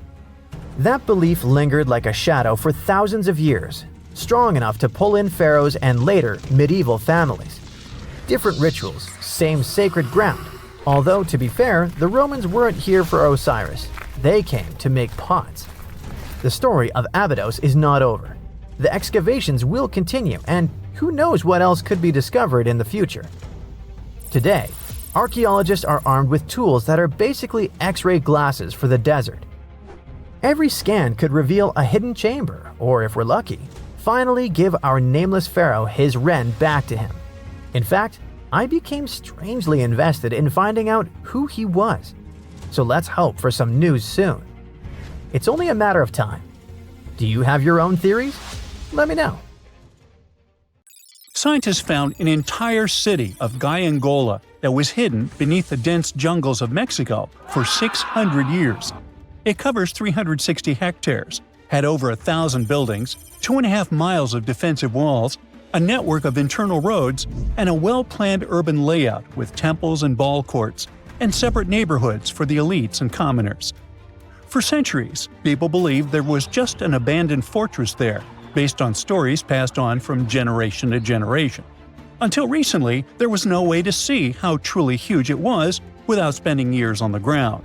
That belief lingered like a shadow for thousands of years, strong enough to pull in pharaohs and later medieval families. Different rituals, same sacred ground. Although, to be fair, the Romans weren't here for Osiris. They came to make pots. The story of Abydos is not over. The excavations will continue, and who knows what else could be discovered in the future. Today, archaeologists are armed with tools that are basically X-ray glasses for the desert. Every scan could reveal a hidden chamber, or if we're lucky, finally give our nameless pharaoh his wren back to him. In fact, I became strangely invested in finding out who he was. So let's hope for some news soon. It's only a matter of time. Do you have your own theories? Let me know. Scientists found an entire city of Gaiangola that was hidden beneath the dense jungles of Mexico for 600 years. It covers 360 hectares, had over 1,000 buildings, 2.5 miles of defensive walls, a network of internal roads, and a well-planned urban layout with temples and ball courts, and separate neighborhoods for the elites and commoners. For centuries, people believed there was just an abandoned fortress there, based on stories passed on from generation to generation. Until recently, there was no way to see how truly huge it was without spending years on the ground.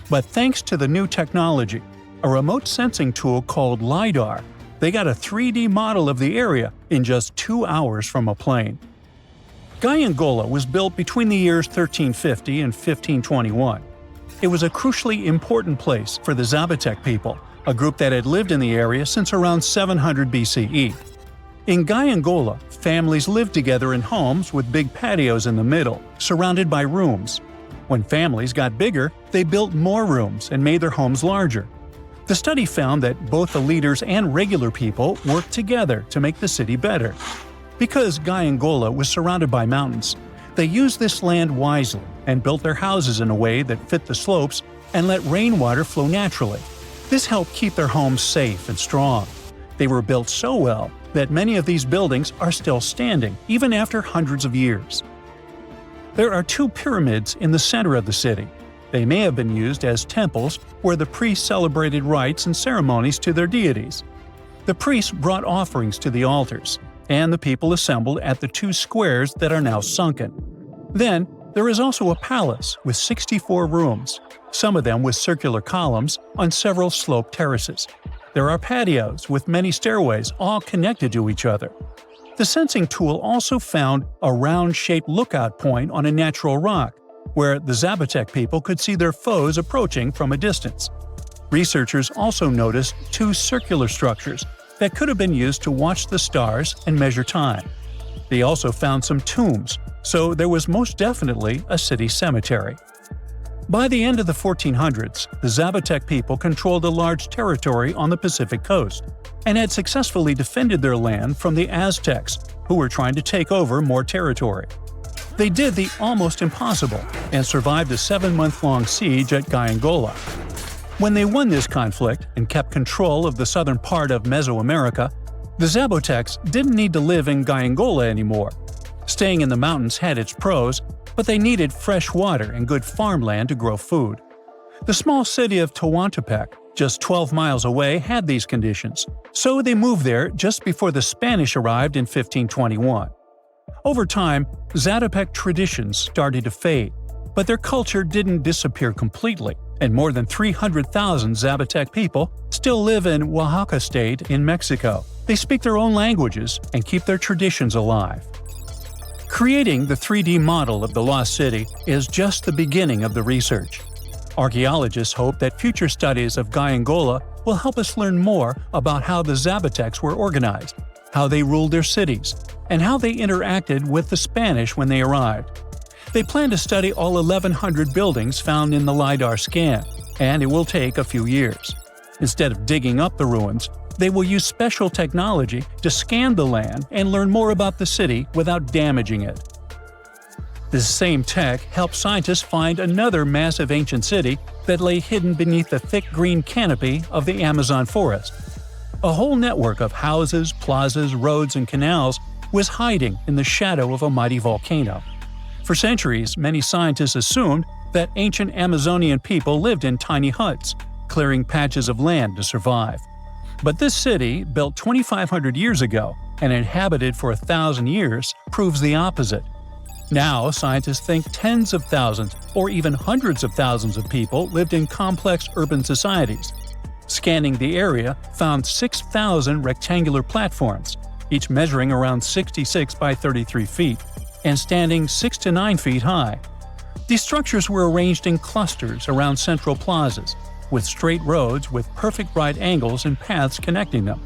But thanks to the new technology, a remote sensing tool called LiDAR, they got a 3D model of the area in just 2 hours from a plane. Gaiangola was built between the years 1350 and 1521. It was a crucially important place for the Zapotec people, a group that had lived in the area since around 700 BCE. In Gaiangola, families lived together in homes with big patios in the middle, surrounded by rooms. When families got bigger, they built more rooms and made their homes larger. The study found that both the leaders and regular people worked together to make the city better. Because Gaiangola was surrounded by mountains, they used this land wisely and built their houses in a way that fit the slopes and let rainwater flow naturally. This helped keep their homes safe and strong. They were built so well that many of these buildings are still standing, even after hundreds of years. There are 2 pyramids in the center of the city. They may have been used as temples where the priests celebrated rites and ceremonies to their deities. The priests brought offerings to the altars, and the people assembled at the 2 squares that are now sunken. Then, there is also a palace with 64 rooms, some of them with circular columns on several sloped terraces. There are patios with many stairways all connected to each other. The sensing tool also found a round-shaped lookout point on a natural rock, where the Zapotec people could see their foes approaching from a distance. Researchers also noticed 2 circular structures that could have been used to watch the stars and measure time. They also found some tombs, so there was most definitely a city cemetery. By the end of the 1400s, the Zapotec people controlled a large territory on the Pacific coast and had successfully defended their land from the Aztecs, who were trying to take over more territory. They did the almost impossible and survived a 7-month-long siege at Gaiangola. When they won this conflict and kept control of the southern part of Mesoamerica, the Zapotecs didn't need to live in Gaiangola anymore. Staying in the mountains had its pros, but they needed fresh water and good farmland to grow food. The small city of Tehuantepec, just 12 miles away, had these conditions, so they moved there just before the Spanish arrived in 1521. Over time, Zapotec traditions started to fade, but their culture didn't disappear completely, and more than 300,000 Zapotec people still live in Oaxaca state in Mexico. They speak their own languages and keep their traditions alive. Creating the 3D model of the lost city is just the beginning of the research. Archaeologists hope that future studies of Gaiangola will help us learn more about how the Zapotecs were organized, how they ruled their cities, and how they interacted with the Spanish when they arrived. They plan to study all 1,100 buildings found in the LiDAR scan, and it will take a few years. Instead of digging up the ruins, they will use special technology to scan the land and learn more about the city without damaging it. This same tech helped scientists find another massive ancient city that lay hidden beneath the thick green canopy of the Amazon forest. A whole network of houses, plazas, roads, and canals was hiding in the shadow of a mighty volcano. For centuries, many scientists assumed that ancient Amazonian people lived in tiny huts, clearing patches of land to survive. But this city, built 2,500 years ago and inhabited for 1,000 years, proves the opposite. Now, scientists think tens of thousands or even hundreds of thousands of people lived in complex urban societies. Scanning the area found 6,000 rectangular platforms, each measuring around 66 by 33 feet, and standing 6 to 9 feet high. These structures were arranged in clusters around central plazas, with straight roads with perfect right angles and paths connecting them.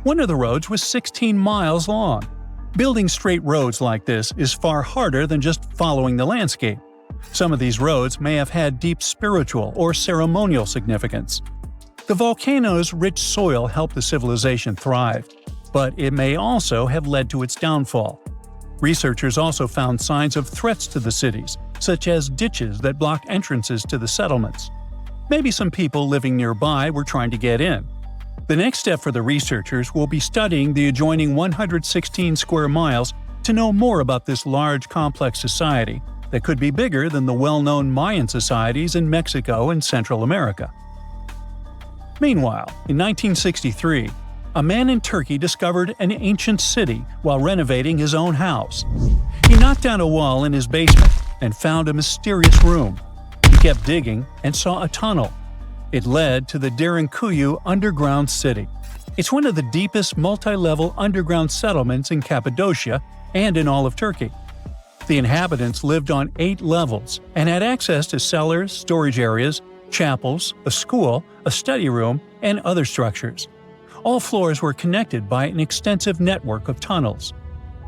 One of the roads was 16 miles long. Building straight roads like this is far harder than just following the landscape. Some of these roads may have had deep spiritual or ceremonial significance. The volcano's rich soil helped the civilization thrive, but it may also have led to its downfall. Researchers also found signs of threats to the cities, such as ditches that blocked entrances to the settlements. Maybe some people living nearby were trying to get in. The next step for the researchers will be studying the adjoining 116 square miles to know more about this large, complex society that could be bigger than the well-known Mayan societies in Mexico and Central America. Meanwhile, in 1963, a man in Turkey discovered an ancient city while renovating his own house. He knocked down a wall in his basement and found a mysterious room. He kept digging and saw a tunnel. It led to the Derinkuyu underground city. It's one of the deepest multi-level underground settlements in Cappadocia and in all of Turkey. The inhabitants lived on 8 levels and had access to cellars, storage areas, chapels, a school, a study room, and other structures. All floors were connected by an extensive network of tunnels.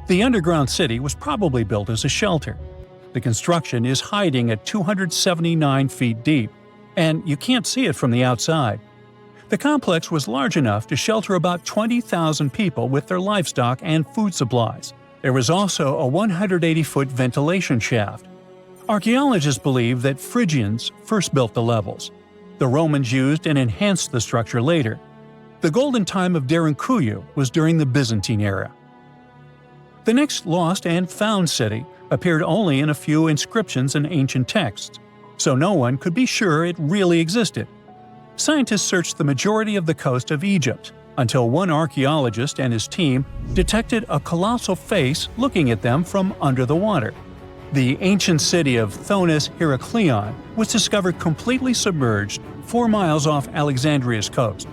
The underground city was probably built as a shelter. The construction is hiding at 279 feet deep, and you can't see it from the outside. The complex was large enough to shelter about 20,000 people with their livestock and food supplies. There was also a 180-foot ventilation shaft. Archaeologists believe that Phrygians first built the levels. The Romans used and enhanced the structure later. The golden time of Derinkuyu was during the Byzantine era. The next lost and found city appeared only in a few inscriptions and ancient texts, so no one could be sure it really existed. Scientists searched the majority of the coast of Egypt until one archaeologist and his team detected a colossal face looking at them from under the water. The ancient city of Thonis Heraklion was discovered completely submerged 4 miles off Alexandria's coast.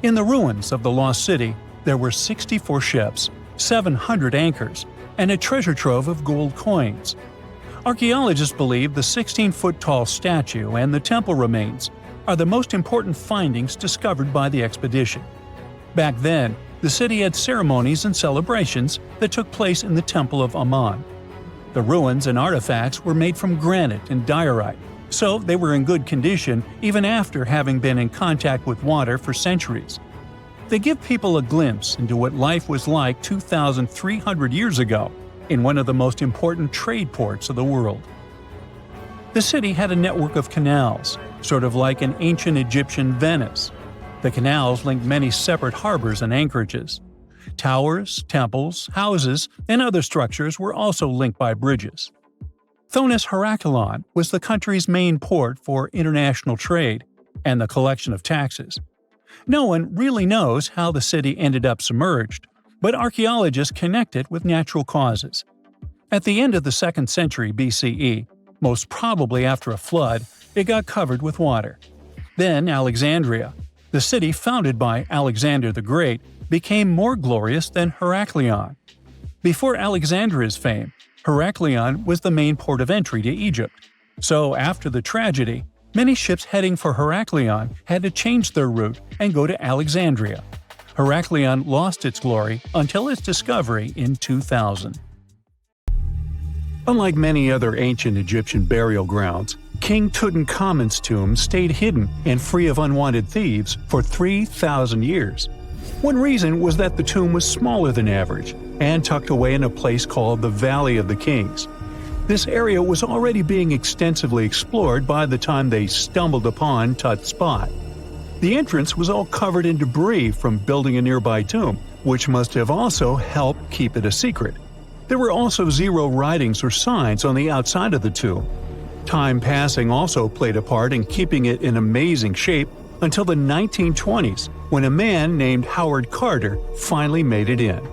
In the ruins of the lost city, there were 64 ships, 700 anchors, and a treasure trove of gold coins. Archaeologists believe the 16-foot-tall statue and the temple remains are the most important findings discovered by the expedition. Back then, the city had ceremonies and celebrations that took place in the Temple of Ammon. The ruins and artifacts were made from granite and diorite, so they were in good condition even after having been in contact with water for centuries. They give people a glimpse into what life was like 2,300 years ago in one of the most important trade ports of the world. The city had a network of canals, sort of like an ancient Egyptian Venice. The canals linked many separate harbors and anchorages. Towers, temples, houses, and other structures were also linked by bridges. Thonis Heraklion was the country's main port for international trade and the collection of taxes. No one really knows how the city ended up submerged, but archaeologists connect it with natural causes. At the end of the 2nd century BCE, most probably after a flood, it got covered with water. Then Alexandria, the city founded by Alexander the Great, became more glorious than Heraklion. Before Alexandria's fame, Heraklion was the main port of entry to Egypt. So after the tragedy, many ships heading for Heraklion had to change their route and go to Alexandria. Heraklion lost its glory until its discovery in 2000. Unlike many other ancient Egyptian burial grounds, King Tutankhamun's tomb stayed hidden and free of unwanted thieves for 3,000 years. One reason was that the tomb was smaller than average and tucked away in a place called the Valley of the Kings. This area was already being extensively explored by the time they stumbled upon Tut's spot. The entrance was all covered in debris from building a nearby tomb, which must have also helped keep it a secret. There were also 0 writings or signs on the outside of the tomb. Time passing also played a part in keeping it in amazing shape until the 1920s, when a man named Howard Carter finally made it in.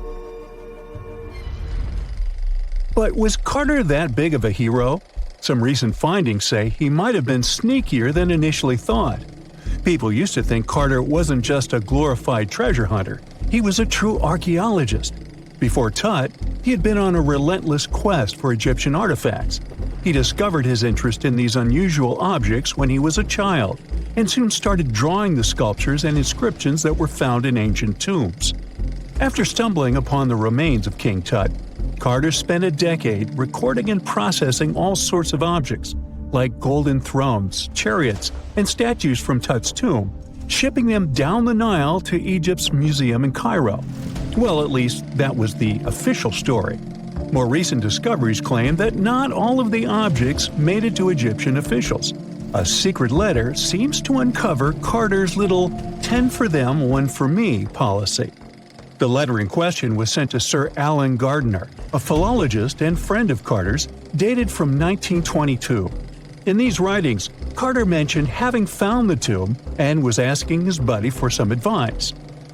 But was Carter that big of a hero? Some recent findings say he might have been sneakier than initially thought. People used to think Carter wasn't just a glorified treasure hunter, he was a true archaeologist. Before Tut, he had been on a relentless quest for Egyptian artifacts. He discovered his interest in these unusual objects when he was a child, and soon started drawing the sculptures and inscriptions that were found in ancient tombs. After stumbling upon the remains of King Tut, Carter spent a decade recording and processing all sorts of objects, like golden thrones, chariots, and statues from Tut's tomb, shipping them down the Nile to Egypt's museum in Cairo. Well, at least that was the official story. More recent discoveries claim that not all of the objects made it to Egyptian officials. A secret letter seems to uncover Carter's little 10 for them, 1 for me policy. The letter in question was sent to Sir Alan Gardiner, a philologist and friend of Carter's, dated from 1922. In these writings, Carter mentioned having found the tomb and was asking his buddy for some advice.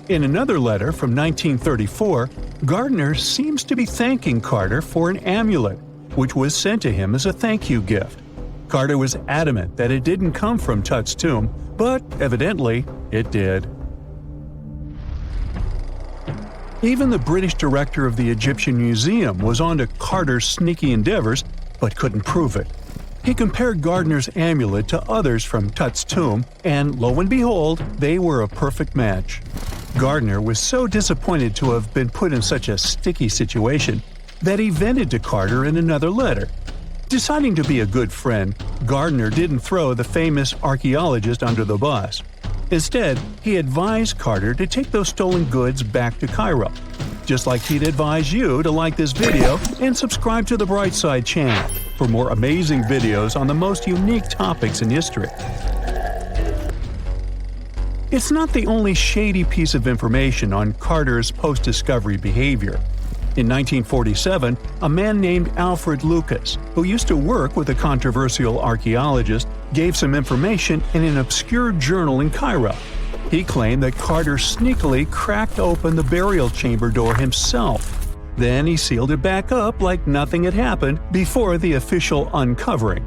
In another letter from 1934, Gardiner seems to be thanking Carter for an amulet, which was sent to him as a thank you gift. Carter was adamant that it didn't come from Tut's tomb, but evidently it did. Even the British director of the Egyptian Museum was onto Carter's sneaky endeavors, but couldn't prove it. He compared Gardiner's amulet to others from Tut's tomb, and lo and behold, they were a perfect match. Gardiner was so disappointed to have been put in such a sticky situation that he vented to Carter in another letter. Deciding to be a good friend, Gardiner didn't throw the famous archaeologist under the bus. Instead, he advised Carter to take those stolen goods back to Cairo, just like he'd advise you to like this video and subscribe to the Brightside channel for more amazing videos on the most unique topics in history. It's not the only shady piece of information on Carter's post-discovery behavior. In 1947, a man named Alfred Lucas, who used to work with a controversial archaeologist, gave some information in an obscure journal in Cairo. He claimed that Carter sneakily cracked open the burial chamber door himself. Then he sealed it back up like nothing had happened before the official uncovering.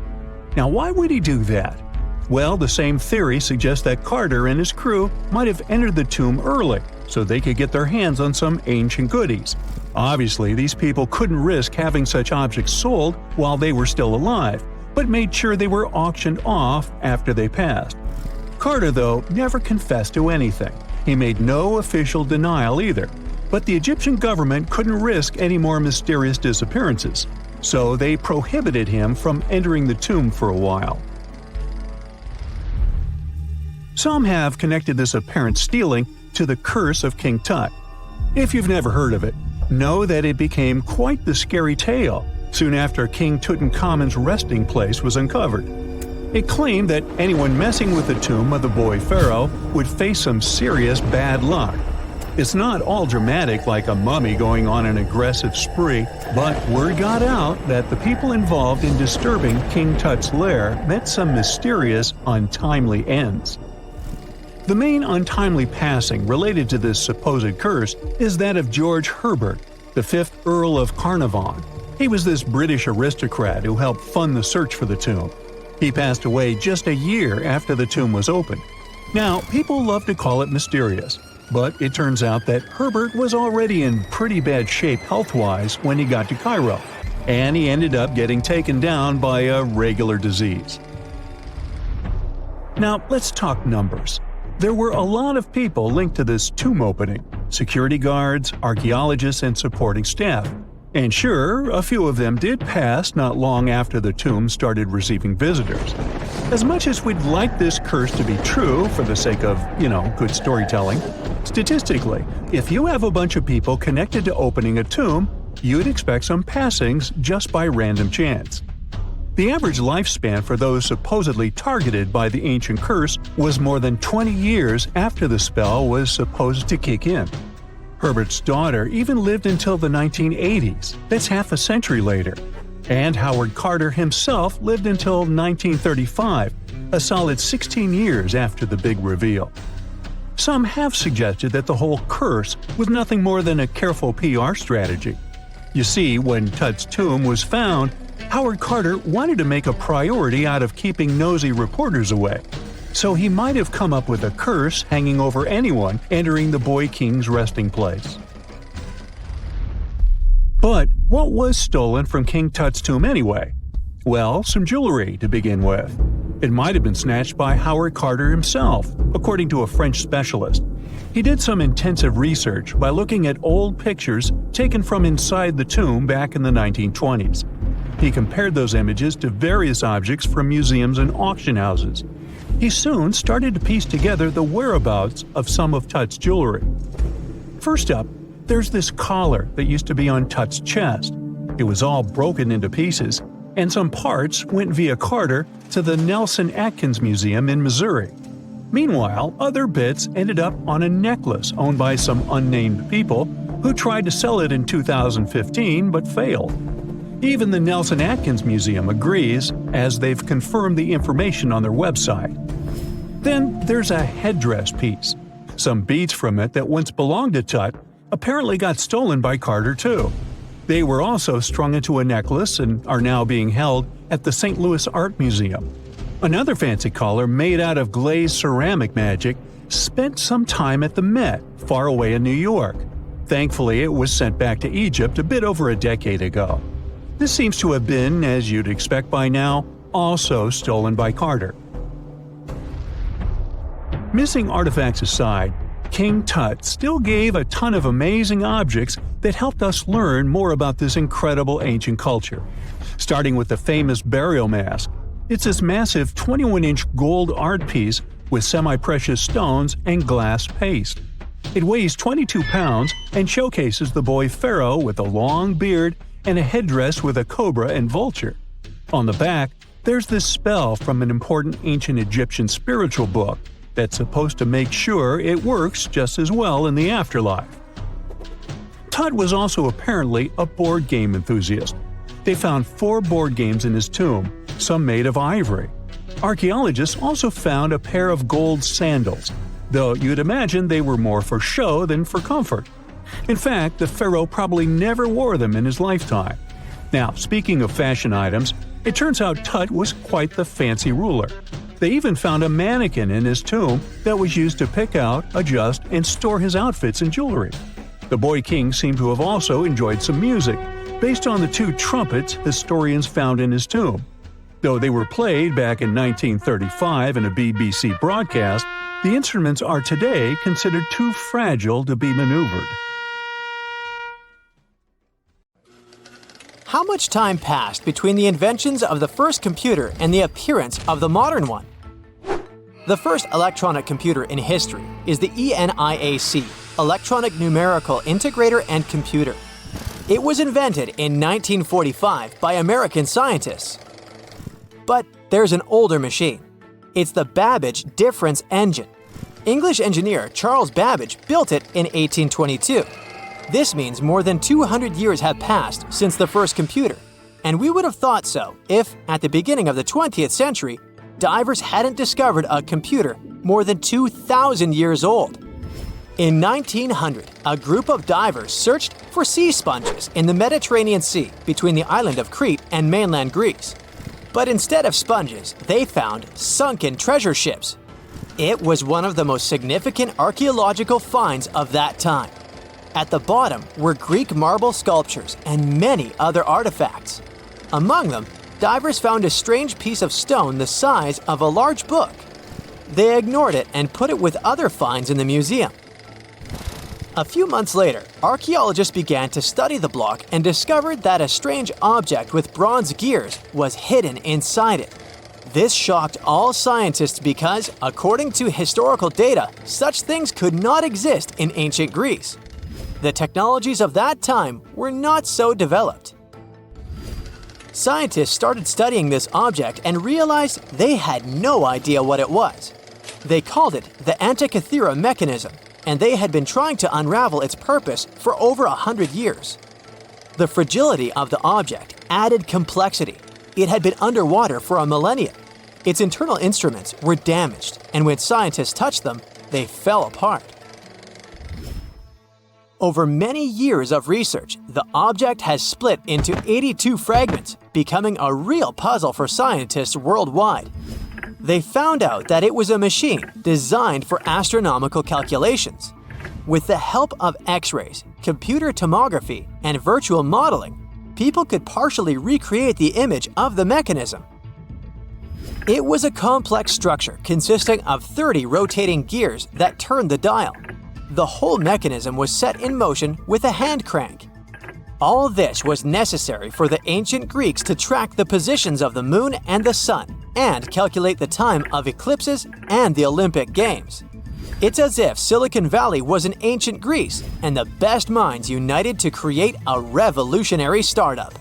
Now, why would he do that? Well, the same theory suggests that Carter and his crew might have entered the tomb early so they could get their hands on some ancient goodies. Obviously, these people couldn't risk having such objects sold while they were still alive, but made sure they were auctioned off after they passed. Carter, though, never confessed to anything. He made no official denial either, but the Egyptian government couldn't risk any more mysterious disappearances, so they prohibited him from entering the tomb for a while. Some have connected this apparent stealing to the curse of King Tut. If you've never heard of it, know that it became quite the scary tale soon after King Tutankhamun's resting place was uncovered. It claimed that anyone messing with the tomb of the boy pharaoh would face some serious bad luck. It's not all dramatic like a mummy going on an aggressive spree, but word got out that the people involved in disturbing King Tut's lair met some mysterious, untimely ends. The main untimely passing related to this supposed curse is that of George Herbert, the 5th Earl of Carnarvon. He was this British aristocrat who helped fund the search for the tomb. He passed away just a year after the tomb was opened. Now, people love to call it mysterious, but it turns out that Herbert was already in pretty bad shape health-wise when he got to Cairo, and he ended up getting taken down by a regular disease. Now, let's talk numbers. There were a lot of people linked to this tomb opening – security guards, archaeologists, and supporting staff. And sure, a few of them did pass not long after the tomb started receiving visitors. As much as we'd like this curse to be true for the sake of, good storytelling, statistically, if you have a bunch of people connected to opening a tomb, you'd expect some passings just by random chance. The average lifespan for those supposedly targeted by the ancient curse was more than 20 years after the spell was supposed to kick in. Herbert's daughter even lived until the 1980s, that's half a century later. And Howard Carter himself lived until 1935, a solid 16 years after the big reveal. Some have suggested that the whole curse was nothing more than a careful PR strategy. You see, when Tut's tomb was found, Howard Carter wanted to make a priority out of keeping nosy reporters away, so he might have come up with a curse hanging over anyone entering the boy king's resting place. But what was stolen from King Tut's tomb anyway? Well, some jewelry to begin with. It might have been snatched by Howard Carter himself, according to a French specialist. He did some intensive research by looking at old pictures taken from inside the tomb back in the 1920s. He compared those images to various objects from museums and auction houses. He soon started to piece together the whereabouts of some of Tut's jewelry. First up, there's this collar that used to be on Tut's chest. It was all broken into pieces, and some parts went via Carter to the Nelson Atkins Museum in Missouri. Meanwhile, other bits ended up on a necklace owned by some unnamed people who tried to sell it in 2015 but failed. Even the Nelson Atkins Museum agrees, as they've confirmed the information on their website. Then there's a headdress piece. Some beads from it that once belonged to Tut apparently got stolen by Carter too. They were also strung into a necklace and are now being held at the St. Louis Art Museum. Another fancy collar made out of glazed ceramic magic spent some time at the Met, far away in New York. Thankfully, it was sent back to Egypt a bit over a decade ago. This seems to have been, as you'd expect by now, also stolen by Carter. Missing artifacts aside, King Tut still gave a ton of amazing objects that helped us learn more about this incredible ancient culture. Starting with the famous burial mask. It's this massive 21-inch gold art piece with semi-precious stones and glass paste. It weighs 22 pounds and showcases the boy pharaoh with a long beard and a headdress with a cobra and vulture. On the back, there's this spell from an important ancient Egyptian spiritual book that's supposed to make sure it works just as well in the afterlife. Tut was also apparently a board game enthusiast. They found 4 board games in his tomb, some made of ivory. Archaeologists also found a pair of gold sandals, though you'd imagine they were more for show than for comfort. In fact, the pharaoh probably never wore them in his lifetime. Now, speaking of fashion items, it turns out Tut was quite the fancy ruler. They even found a mannequin in his tomb that was used to pick out, adjust, and store his outfits and jewelry. The boy king seemed to have also enjoyed some music, based on the 2 trumpets historians found in his tomb. Though they were played back in 1935 in a BBC broadcast, the instruments are today considered too fragile to be maneuvered. How much time passed between the inventions of the first computer and the appearance of the modern one? The first electronic computer in history is the ENIAC, Electronic Numerical Integrator and Computer. It was invented in 1945 by American scientists. But there's an older machine. It's the Babbage difference engine. English engineer Charles Babbage built it in 1822. This means more than 200 years have passed since the first computer, and we would have thought so if, at the beginning of the 20th century, divers hadn't discovered a computer more than 2,000 years old. In 1900, a group of divers searched for sea sponges in the Mediterranean Sea between the island of Crete and mainland Greece. But instead of sponges, they found sunken treasure ships. It was one of the most significant archaeological finds of that time. At the bottom were Greek marble sculptures and many other artifacts. Among them, divers found a strange piece of stone the size of a large book. They ignored it and put it with other finds in the museum. A few months later, archaeologists began to study the block and discovered that a strange object with bronze gears was hidden inside it. This shocked all scientists because, according to historical data, such things could not exist in ancient Greece. The technologies of that time were not so developed. Scientists started studying this object and realized they had no idea what it was. They called it the Antikythera mechanism, and they had been trying to unravel its purpose for over 100 years. The fragility of the object added complexity. It had been underwater for a millennia. Its internal instruments were damaged, and when scientists touched them, they fell apart. Over many years of research, the object has split into 82 fragments, becoming a real puzzle for scientists worldwide. They found out that it was a machine designed for astronomical calculations. With the help of X-rays, computer tomography, and virtual modeling, people could partially recreate the image of the mechanism. It was a complex structure consisting of 30 rotating gears that turned the dial. The whole mechanism was set in motion with a hand crank. All this was necessary for the ancient Greeks to track the positions of the moon and the sun and calculate the time of eclipses and the Olympic Games. It's as if Silicon Valley was in ancient Greece and the best minds united to create a revolutionary startup.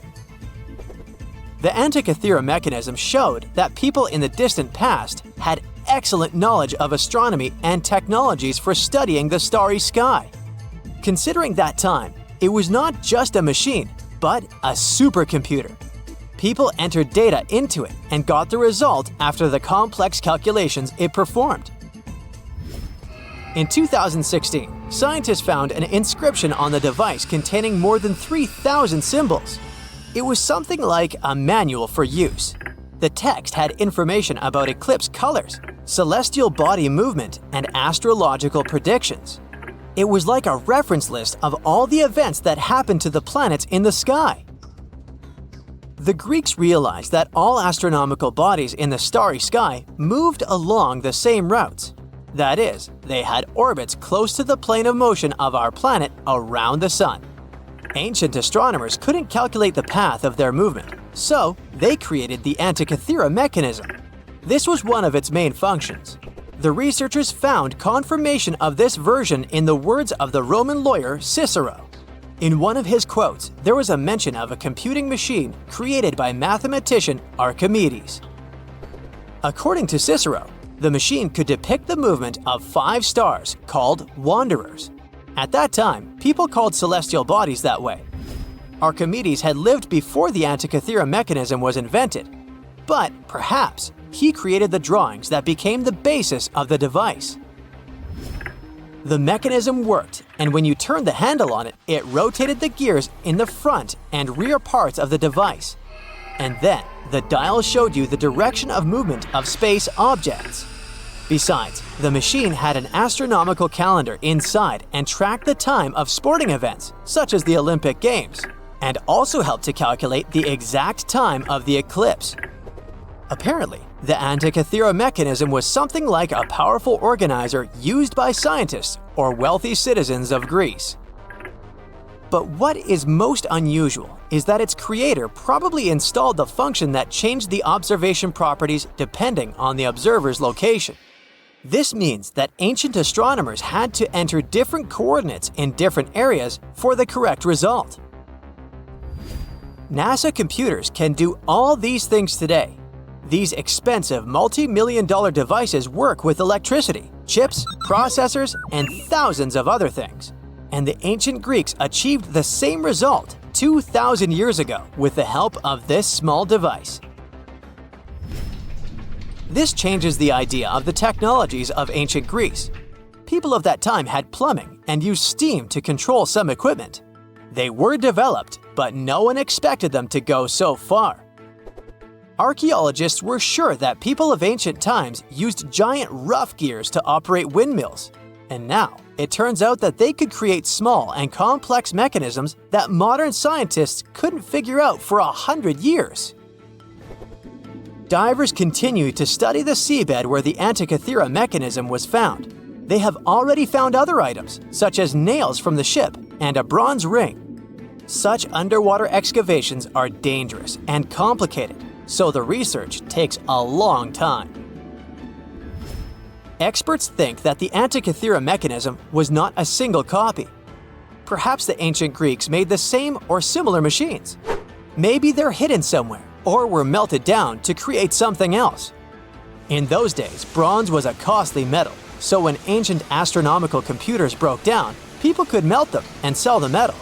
The Antikythera mechanism showed that people in the distant past had excellent knowledge of astronomy and technologies for studying the starry sky. Considering that time, it was not just a machine, but a supercomputer. People entered data into it and got the result after the complex calculations it performed. In 2016, scientists found an inscription on the device containing more than 3,000 symbols. It was something like a manual for use. The text had information about eclipse colors, celestial body movement, and astrological predictions. It was like a reference list of all the events that happened to the planets in the sky. The Greeks realized that all astronomical bodies in the starry sky moved along the same routes. That is, they had orbits close to the plane of motion of our planet around the sun. Ancient astronomers couldn't calculate the path of their movement, so they created the Antikythera mechanism. This was one of its main functions. The researchers found confirmation of this version in the words of the Roman lawyer Cicero. In one of his quotes, there was a mention of a computing machine created by mathematician Archimedes. According to Cicero, the machine could depict the movement of 5 stars called wanderers. At that time, people called celestial bodies that way. Archimedes had lived before the Antikythera mechanism was invented, but perhaps he created the drawings that became the basis of the device. The mechanism worked, and when you turned the handle on it, it rotated the gears in the front and rear parts of the device. And then, the dial showed you the direction of movement of space objects. Besides, the machine had an astronomical calendar inside and tracked the time of sporting events, such as the Olympic Games, and also helped to calculate the exact time of the eclipse. Apparently, the Antikythera mechanism was something like a powerful organizer used by scientists or wealthy citizens of Greece. But what is most unusual is that its creator probably installed the function that changed the observation properties depending on the observer's location. This means that ancient astronomers had to enter different coordinates in different areas for the correct result. NASA computers can do all these things today. These expensive multi-million-dollar devices work with electricity, chips, processors, and thousands of other things. And the ancient Greeks achieved the same result 2,000 years ago with the help of this small device. This changes the idea of the technologies of ancient Greece. People of that time had plumbing and used steam to control some equipment. They were developed, but no one expected them to go so far. Archaeologists were sure that people of ancient times used giant rough gears to operate windmills. And now, it turns out that they could create small and complex mechanisms that modern scientists couldn't figure out for 100 years. Divers continue to study the seabed where the Antikythera mechanism was found. They have already found other items, such as nails from the ship and a bronze ring. Such underwater excavations are dangerous and complicated, so the research takes a long time. Experts think that the Antikythera mechanism was not a single copy. Perhaps the ancient Greeks made the same or similar machines. Maybe they're hidden somewhere or were melted down to create something else. In those days, bronze was a costly metal, so when ancient astronomical computers broke down, people could melt them and sell the metal.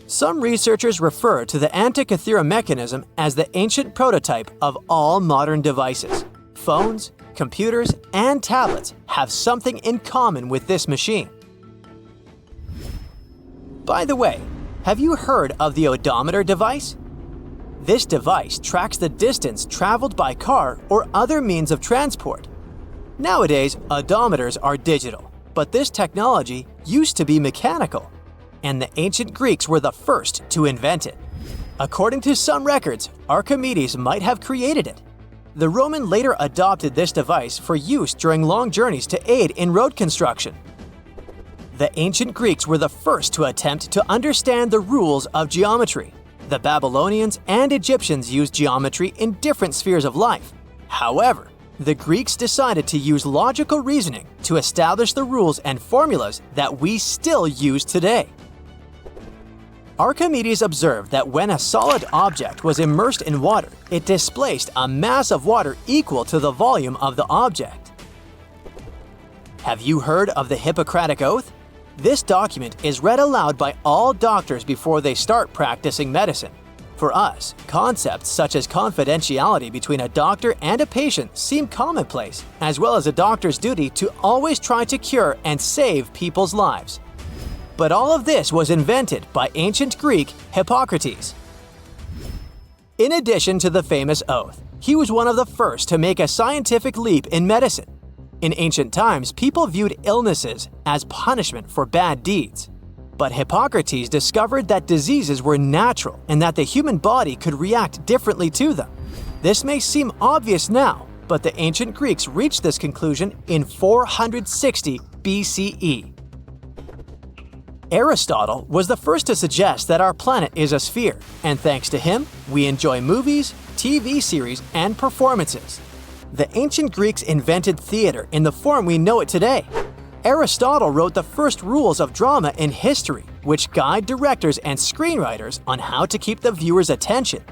Some researchers refer to the Antikythera mechanism as the ancient prototype of all modern devices. Phones, computers, and tablets have something in common with this machine. By the way, have you heard of the odometer device? This device tracks the distance traveled by car or other means of transport. Nowadays, odometers are digital, but this technology used to be mechanical, and the ancient Greeks were the first to invent it. According to some records, Archimedes might have created it. The Roman later adopted this device for use during long journeys to aid in road construction. The ancient Greeks were the first to attempt to understand the rules of geometry. The Babylonians and Egyptians used geometry in different spheres of life. However, the Greeks decided to use logical reasoning to establish the rules and formulas that we still use today. Archimedes observed that when a solid object was immersed in water, it displaced a mass of water equal to the volume of the object. Have you heard of the Hippocratic Oath? This document is read aloud by all doctors before they start practicing medicine. For us, concepts such as confidentiality between a doctor and a patient seem commonplace, as well as a doctor's duty to always try to cure and save people's lives. But all of this was invented by ancient Greek Hippocrates. In addition to the famous oath, he was one of the first to make a scientific leap in medicine. In ancient times, people viewed illnesses as punishment for bad deeds. But Hippocrates discovered that diseases were natural and that the human body could react differently to them. This may seem obvious now, but the ancient Greeks reached this conclusion in 460 BCE. Aristotle was the first to suggest that our planet is a sphere, and thanks to him, we enjoy movies, TV series, and performances. The ancient Greeks invented theater in the form we know it today. Aristotle wrote the first rules of drama in history, which guide directors and screenwriters on how to keep the viewer's attention.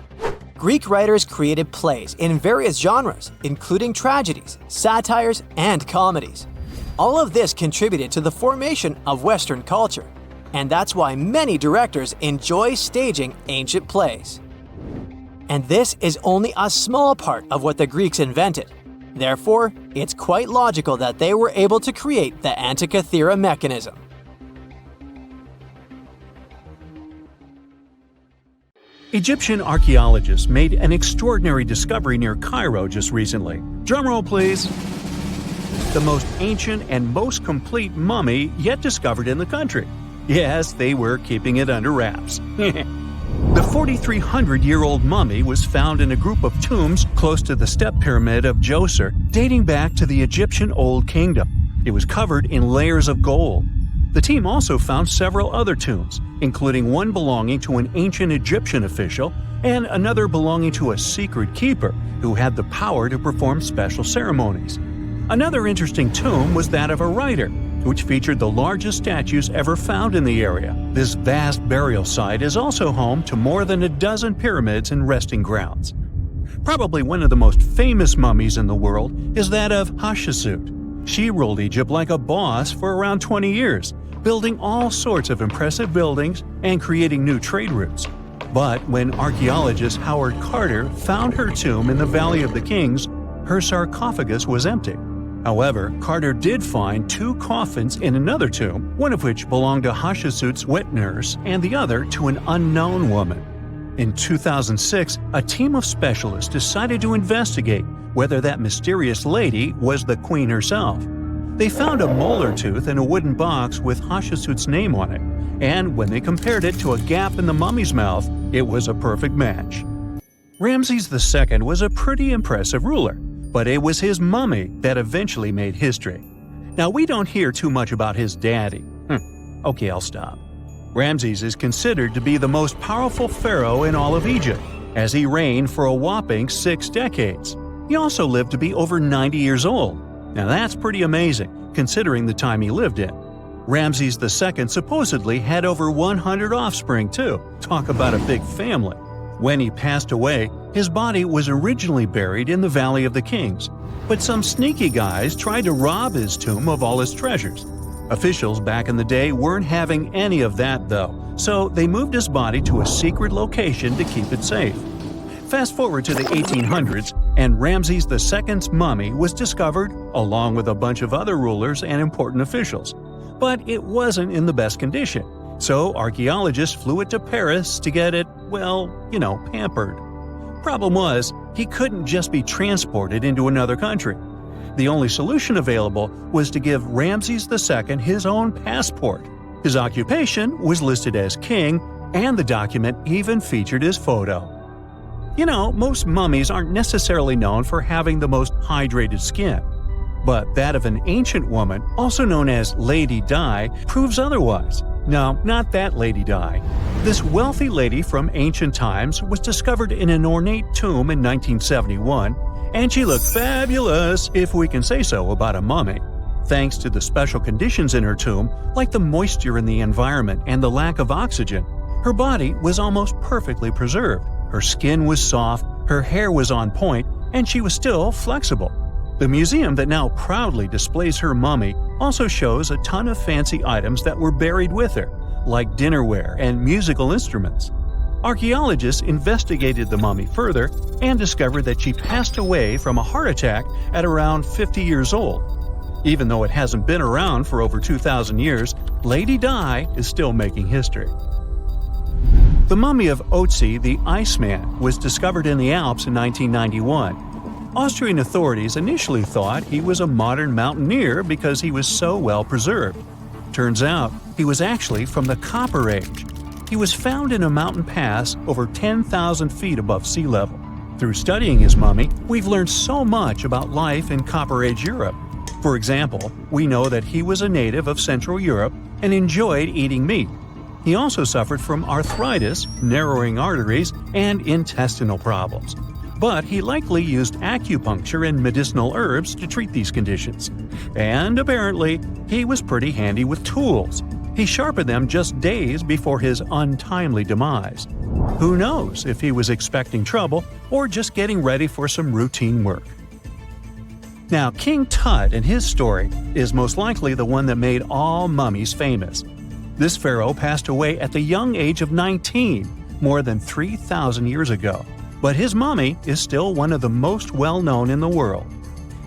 Greek writers created plays in various genres, including tragedies, satires, and comedies. All of this contributed to the formation of Western culture, and that's why many directors enjoy staging ancient plays. And this is only a small part of what the Greeks invented. Therefore, it's quite logical that they were able to create the Antikythera mechanism. Egyptian archaeologists made an extraordinary discovery near Cairo just recently. Drumroll, please. The most ancient and most complete mummy yet discovered in the country. Yes, they were keeping it under wraps. The 4,300-year-old mummy was found in a group of tombs close to the step pyramid of Djoser, dating back to the Egyptian Old Kingdom. It was covered in layers of gold. The team also found several other tombs, including one belonging to an ancient Egyptian official and another belonging to a secret keeper who had the power to perform special ceremonies. Another interesting tomb was that of a writer, which featured the largest statues ever found in the area. This vast burial site is also home to more than a dozen pyramids and resting grounds. Probably one of the most famous mummies in the world is that of Hatshepsut. She ruled Egypt like a boss for around 20 years, building all sorts of impressive buildings and creating new trade routes. But when archaeologist Howard Carter found her tomb in the Valley of the Kings, her sarcophagus was empty. However, Carter did find two coffins in another tomb, one of which belonged to Hatshepsut's wet nurse and the other to an unknown woman. In 2006, a team of specialists decided to investigate whether that mysterious lady was the queen herself. They found a molar tooth in a wooden box with Hatshepsut's name on it, and when they compared it to a gap in the mummy's mouth, it was a perfect match. Ramses II was a pretty impressive ruler, but it was his mummy that eventually made history. Now, we don't hear too much about his daddy. Okay, I'll stop. Ramses is considered to be the most powerful pharaoh in all of Egypt, as he reigned for a whopping 6 decades. He also lived to be over 90 years old. Now that's pretty amazing, considering the time he lived in. Ramses II supposedly had over 100 offspring too. Talk about a big family. When he passed away, his body was originally buried in the Valley of the Kings, but some sneaky guys tried to rob his tomb of all his treasures. Officials back in the day weren't having any of that though, so they moved his body to a secret location to keep it safe. Fast forward to the 1800s, and Ramses II's mummy was discovered along with a bunch of other rulers and important officials. But it wasn't in the best condition, so archaeologists flew it to Paris to get it, pampered. Problem was, he couldn't just be transported into another country. The only solution available was to give Ramses II his own passport. His occupation was listed as king, and the document even featured his photo. Most mummies aren't necessarily known for having the most hydrated skin. But that of an ancient woman, also known as Lady Di, proves otherwise. No, not that Lady Di. This wealthy lady from ancient times was discovered in an ornate tomb in 1971, and she looked fabulous, if we can say so about a mummy. Thanks to the special conditions in her tomb, like the moisture in the environment and the lack of oxygen, her body was almost perfectly preserved. Her skin was soft, her hair was on point, and she was still flexible. The museum that now proudly displays her mummy also shows a ton of fancy items that were buried with her, like dinnerware and musical instruments. Archaeologists investigated the mummy further and discovered that she passed away from a heart attack at around 50 years old. Even though it hasn't been around for over 2,000 years, Lady Di is still making history. The mummy of Otzi the Iceman was discovered in the Alps in 1991. Austrian authorities initially thought he was a modern mountaineer because he was so well preserved. Turns out, he was actually from the Copper Age. He was found in a mountain pass over 10,000 feet above sea level. Through studying his mummy, we've learned so much about life in Copper Age Europe. For example, we know that he was a native of Central Europe and enjoyed eating meat. He also suffered from arthritis, narrowing arteries, and intestinal problems. But he likely used acupuncture and medicinal herbs to treat these conditions. And apparently, he was pretty handy with tools. He sharpened them just days before his untimely demise. Who knows if he was expecting trouble or just getting ready for some routine work. Now, King Tut and his story is most likely the one that made all mummies famous. This pharaoh passed away at the young age of 19, more than 3,000 years ago. But his mummy is still one of the most well-known in the world.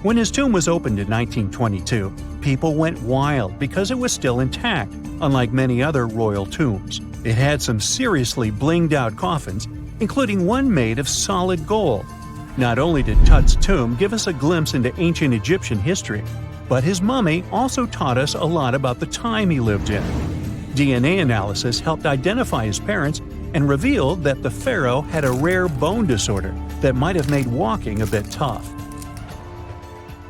When his tomb was opened in 1922, people went wild because it was still intact, unlike many other royal tombs. It had some seriously blinged-out coffins, including one made of solid gold. Not only did Tut's tomb give us a glimpse into ancient Egyptian history, but his mummy also taught us a lot about the time he lived in. DNA analysis helped identify his parents and revealed that the pharaoh had a rare bone disorder that might have made walking a bit tough.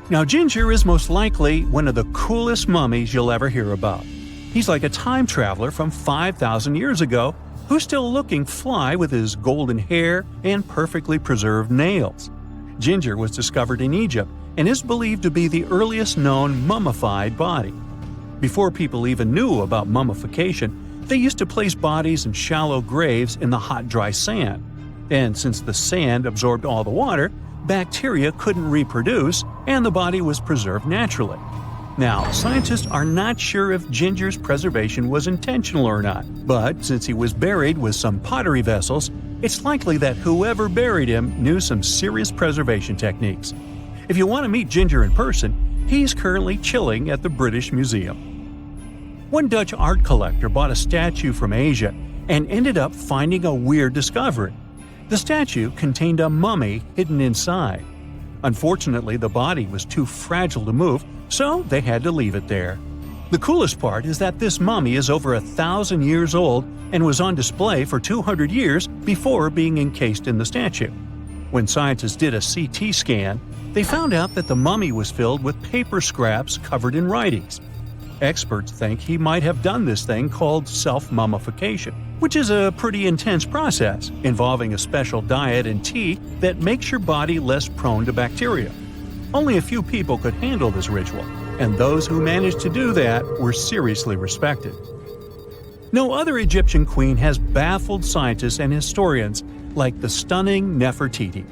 Now, Ginger is most likely one of the coolest mummies you'll ever hear about. He's like a time traveler from 5,000 years ago who's still looking fly with his golden hair and perfectly preserved nails. Ginger was discovered in Egypt and is believed to be the earliest known mummified body. Before people even knew about mummification, they used to place bodies in shallow graves in the hot, dry sand. And since the sand absorbed all the water, bacteria couldn't reproduce and the body was preserved naturally. Now, scientists are not sure if Ginger's preservation was intentional or not, but since he was buried with some pottery vessels, it's likely that whoever buried him knew some serious preservation techniques. If you want to meet Ginger in person, he's currently chilling at the British Museum. One Dutch art collector bought a statue from Asia and ended up finding a weird discovery. The statue contained a mummy hidden inside. Unfortunately, the body was too fragile to move, so they had to leave it there. The coolest part is that this mummy is over 1,000 years old and was on display for 200 years before being encased in the statue. When scientists did a CT scan, they found out that the mummy was filled with paper scraps covered in writings. Experts think he might have done this thing called self-mummification, which is a pretty intense process involving a special diet and tea that makes your body less prone to bacteria. Only a few people could handle this ritual, and those who managed to do that were seriously respected. No other Egyptian queen has baffled scientists and historians like the stunning Nefertiti.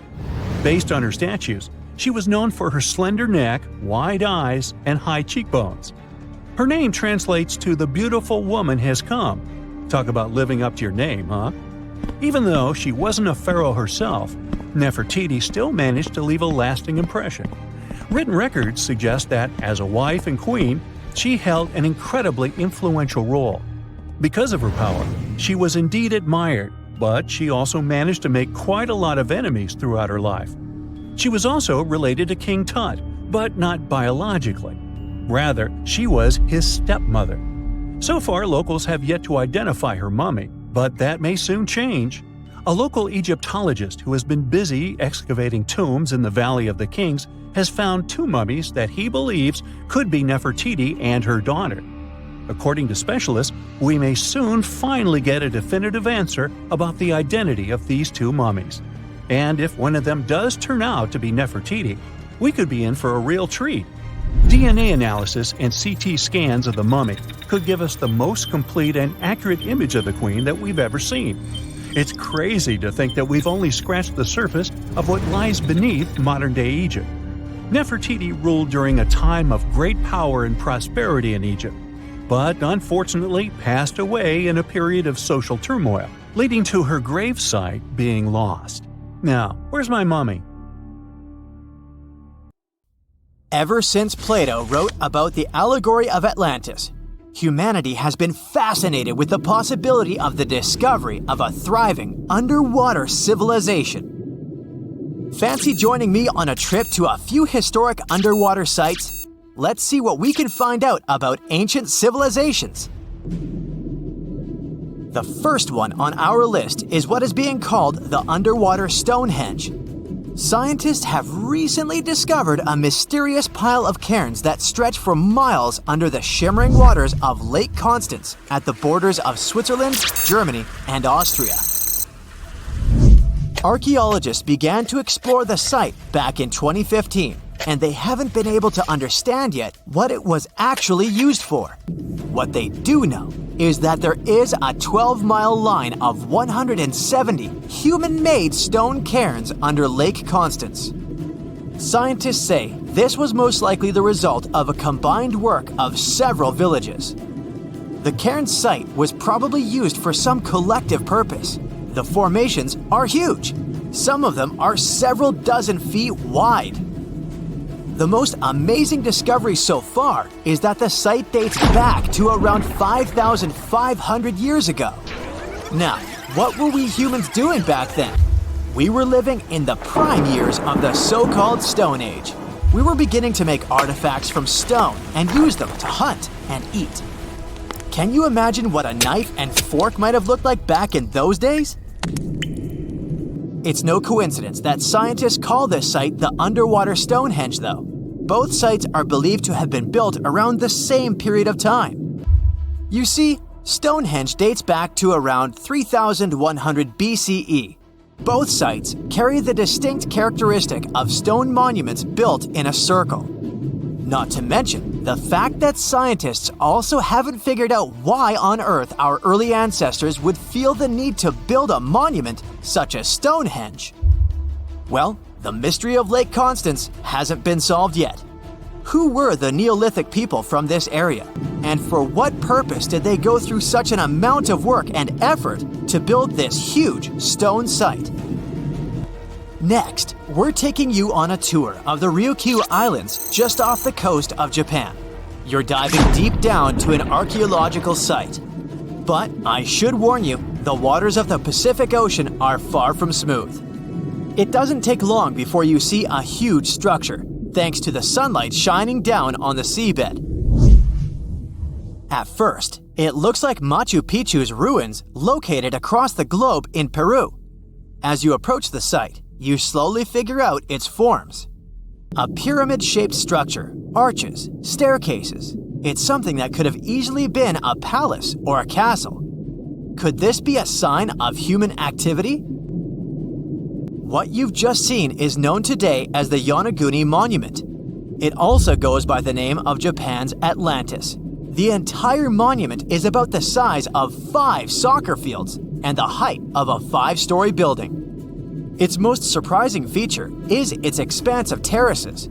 Based on her statues, she was known for her slender neck, wide eyes, and high cheekbones. Her name translates to "the beautiful woman has come," Talk about living up to your name, huh? Even though she wasn't a pharaoh herself, Nefertiti still managed to leave a lasting impression. Written records suggest that, as a wife and queen, she held an incredibly influential role. Because of her power, she was indeed admired, but she also managed to make quite a lot of enemies throughout her life. She was also related to King Tut, but not biologically. Rather, she was his stepmother. So far, locals have yet to identify her mummy, but that may soon change. A local Egyptologist who has been busy excavating tombs in the Valley of the Kings has found 2 mummies that he believes could be Nefertiti and her daughter. According to specialists, we may soon finally get a definitive answer about the identity of these 2 mummies. And if one of them does turn out to be Nefertiti, we could be in for a real treat. DNA analysis and CT scans of the mummy could give us the most complete and accurate image of the queen that we've ever seen. It's crazy to think that we've only scratched the surface of what lies beneath modern-day Egypt. Nefertiti ruled during a time of great power and prosperity in Egypt, but unfortunately passed away in a period of social turmoil, leading to her gravesite being lost. Now, where's my mummy? Ever since Plato wrote about the allegory of Atlantis, humanity has been fascinated with the possibility of the discovery of a thriving underwater civilization. Fancy joining me on a trip to a few historic underwater sites? Let's see what we can find out about ancient civilizations. The first one on our list is what is being called the underwater Stonehenge. Scientists have recently discovered a mysterious pile of cairns that stretch for miles under the shimmering waters of Lake Constance at the borders of Switzerland, Germany, and Austria. Archaeologists began to explore the site back in 2015, and they haven't been able to understand yet what it was actually used for. What they do know is that there is a 12-mile line of 170 human-made stone cairns under Lake Constance. Scientists say this was most likely the result of a combined work of several villages. The cairn site was probably used for some collective purpose. The formations are huge. Some of them are several dozen feet wide. The most amazing discovery so far is that the site dates back to around 5,500 years ago. Now, what were we humans doing back then? We were living in the prime years of the so-called Stone Age. We were beginning to make artifacts from stone and use them to hunt and eat. Can you imagine what a knife and fork might have looked like back in those days? It's no coincidence that scientists call this site the underwater Stonehenge, though. Both sites are believed to have been built around the same period of time. You see, Stonehenge dates back to around 3100 BCE. Both sites carry the distinct characteristic of stone monuments built in a circle. Not to mention the fact that scientists also haven't figured out why on earth our early ancestors would feel the need to build a monument such as Stonehenge. Well, the mystery of Lake Constance hasn't been solved yet. Who were the Neolithic people from this area? And for what purpose did they go through such an amount of work and effort to build this huge stone site? Next, we're taking you on a tour of the Ryukyu Islands just off the coast of Japan. You're diving deep down to an archaeological site. But I should warn you, the waters of the Pacific Ocean are far from smooth. It doesn't take long before you see a huge structure, thanks to the sunlight shining down on the seabed. At first, it looks like Machu Picchu's ruins located across the globe in Peru. As you approach the site, you slowly figure out its forms. A pyramid-shaped structure, arches, staircases. It's something that could have easily been a palace or a castle. Could this be a sign of human activity? What you've just seen is known today as the Yonaguni Monument. It also goes by the name of Japan's Atlantis. The entire monument is about the size of 5 soccer fields and the height of a 5-story building. Its most surprising feature is its expanse of terraces.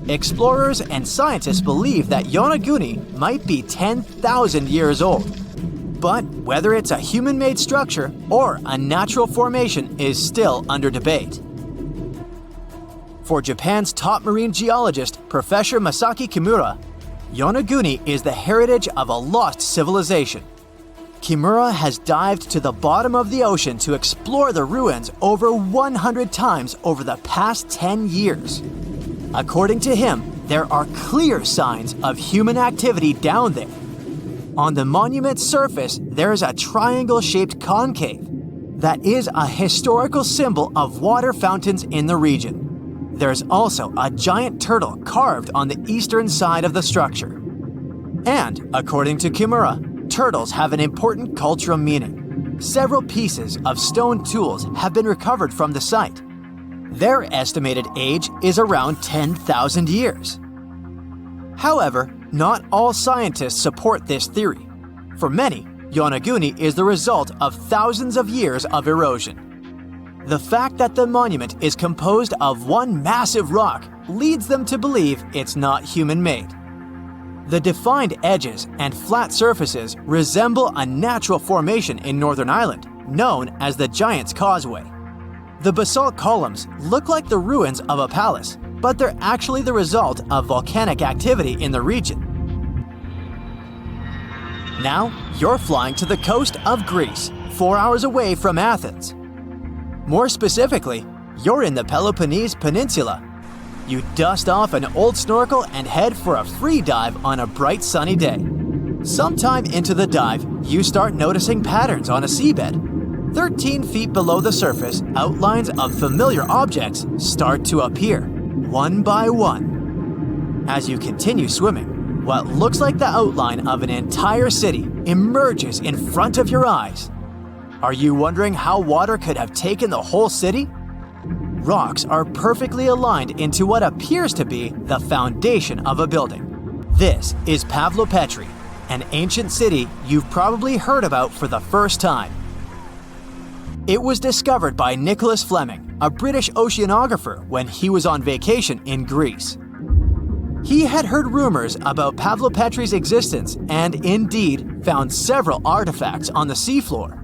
Explorers and scientists believe that Yonaguni might be 10,000 years old. But whether it's a human-made structure or a natural formation is still under debate. For Japan's top marine geologist, Professor Masaki Kimura, Yonaguni is the heritage of a lost civilization. Kimura has dived to the bottom of the ocean to explore the ruins over 100 times over the past 10 years. According to him, there are clear signs of human activity down there. On the monument's surface, there is a triangle-shaped concave that is a historical symbol of water fountains in the region. There's also a giant turtle carved on the eastern side of the structure. And, according to Kimura, turtles have an important cultural meaning. Several pieces of stone tools have been recovered from the site. Their estimated age is around 10,000 years. However, not all scientists support this theory. For many, Yonaguni is the result of thousands of years of erosion. The fact that the monument is composed of one massive rock leads them to believe it's not human-made. The defined edges and flat surfaces resemble a natural formation in Northern Ireland, known as the Giant's Causeway. The basalt columns look like the ruins of a palace, but they're actually the result of volcanic activity in the region. Now, you're flying to the coast of Greece, 4 hours away from Athens. More specifically, you're in the Peloponnese Peninsula. You dust off an old snorkel and head for a free dive on a bright sunny day. Sometime into the dive, you start noticing patterns on a seabed. 13 feet below the surface, outlines of familiar objects start to appear, one by one. As you continue swimming, what looks like the outline of an entire city emerges in front of your eyes. Are you wondering how water could have taken the whole city? Rocks are perfectly aligned into what appears to be the foundation of a building. This is Pavlopetri, an ancient city you've probably heard about for the first time. It was discovered by Nicholas Fleming, a British oceanographer, when he was on vacation in Greece. He had heard rumors about Pavlopetri's existence and indeed found several artifacts on the seafloor.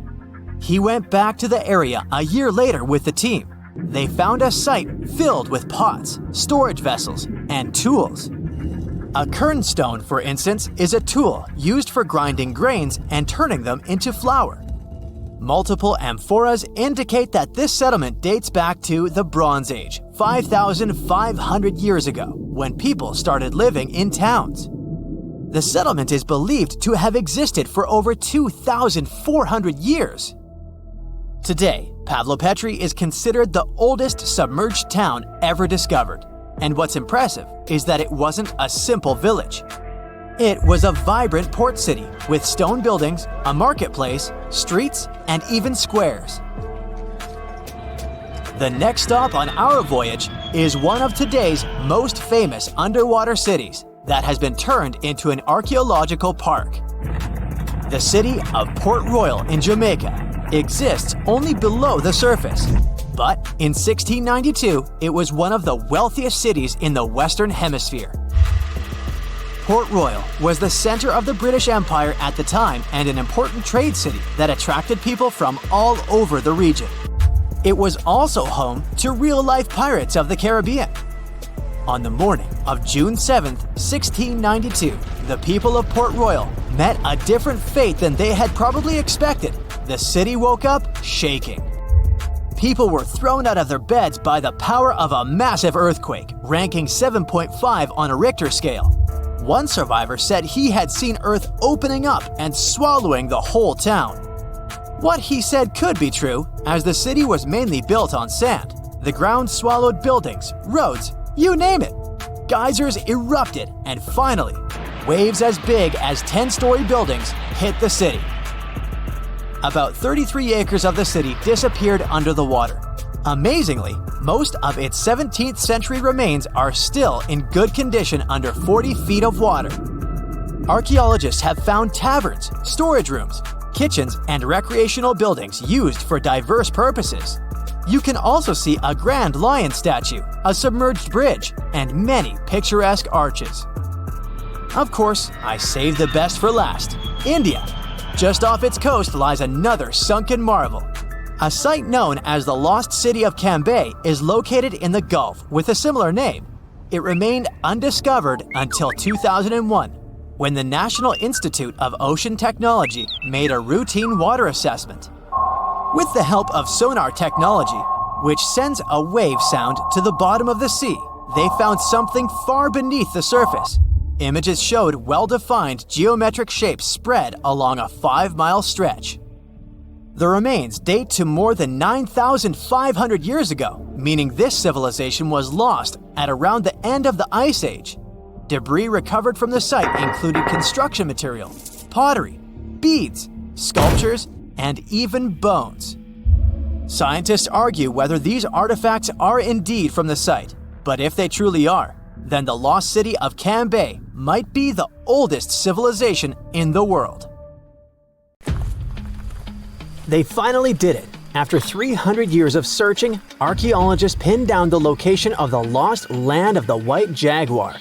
He went back to the area a year later with the team. They found a site filled with pots, storage vessels, and tools. A kernstone, for instance, is a tool used for grinding grains and turning them into flour. Multiple amphoras indicate that this settlement dates back to the Bronze Age, 5,500 years ago, when people started living in towns. The settlement is believed to have existed for over 2,400 years. Today, Pavlopetri is considered the oldest submerged town ever discovered, and what's impressive is that it wasn't a simple village. It was a vibrant port city with stone buildings, a marketplace, streets, and even squares. The next stop on our voyage is one of today's most famous underwater cities that has been turned into an archaeological park. The city of Port Royal in Jamaica exists only below the surface, but in 1692 it was one of the wealthiest cities in the Western Hemisphere. Port Royal was the center of the British Empire at the time and an important trade city that attracted people from all over the region. It was also home to real-life pirates of the Caribbean. On the morning of June 7, 1692, the people of Port Royal met a different fate than they had probably expected. The city woke up shaking. People were thrown out of their beds by the power of a massive earthquake, ranking 7.5 on a Richter scale. One survivor said he had seen Earth opening up and swallowing the whole town. What he said could be true, as the city was mainly built on sand. The ground swallowed buildings, roads, you name it. Geysers erupted, and finally, waves as big as 10-story buildings hit the city. About 33 acres of the city disappeared under the water. Amazingly, most of its 17th century remains are still in good condition under 40 feet of water. Archaeologists have found taverns, storage rooms, kitchens, and recreational buildings used for diverse purposes. You can also see a grand lion statue, a submerged bridge, and many picturesque arches. Of course, I saved the best for last, India. Just off its coast lies another sunken marvel. A site known as the Lost City of Cambay is located in the Gulf with a similar name. It remained undiscovered until 2001, when the National Institute of Ocean Technology made a routine water assessment. With the help of sonar technology, which sends a wave sound to the bottom of the sea, they found something far beneath the surface. Images showed well-defined geometric shapes spread along a 5-mile stretch. The remains date to more than 9,500 years ago, meaning this civilization was lost at around the end of the Ice Age. Debris recovered from the site included construction material, pottery, beads, sculptures, and even bones. Scientists argue whether these artifacts are indeed from the site, but if they truly are, then the lost city of Cambay might be the oldest civilization in the world. They finally did it. After 300 years of searching, archaeologists pinned down the location of the lost land of the White Jaguar,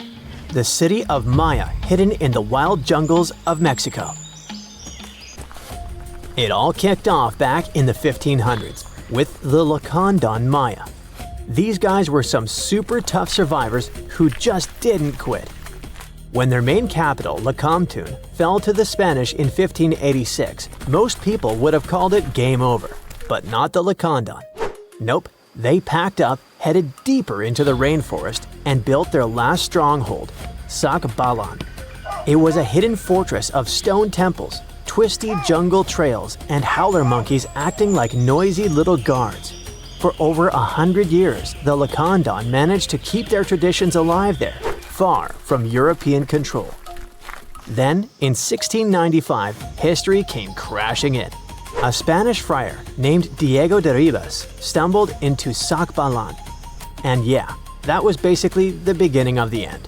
the city of Maya hidden in the wild jungles of Mexico. It all kicked off back in the 1500s with the Lacandon Maya. These guys were some super tough survivors who just didn't quit. When their main capital, Lacamtun, fell to the Spanish in 1586, most people would have called it game over, but not the Lacandon. Nope, they packed up, headed deeper into the rainforest, and built their last stronghold, Sakbalan. It was a hidden fortress of stone temples, twisty jungle trails, and howler monkeys acting like noisy little guards. For over 100 years, the Lacandon managed to keep their traditions alive there, far from European control. Then, in 1695, history came crashing in. A Spanish friar named Diego de Ribas stumbled into Sakbalan. And yeah, that was basically the beginning of the end.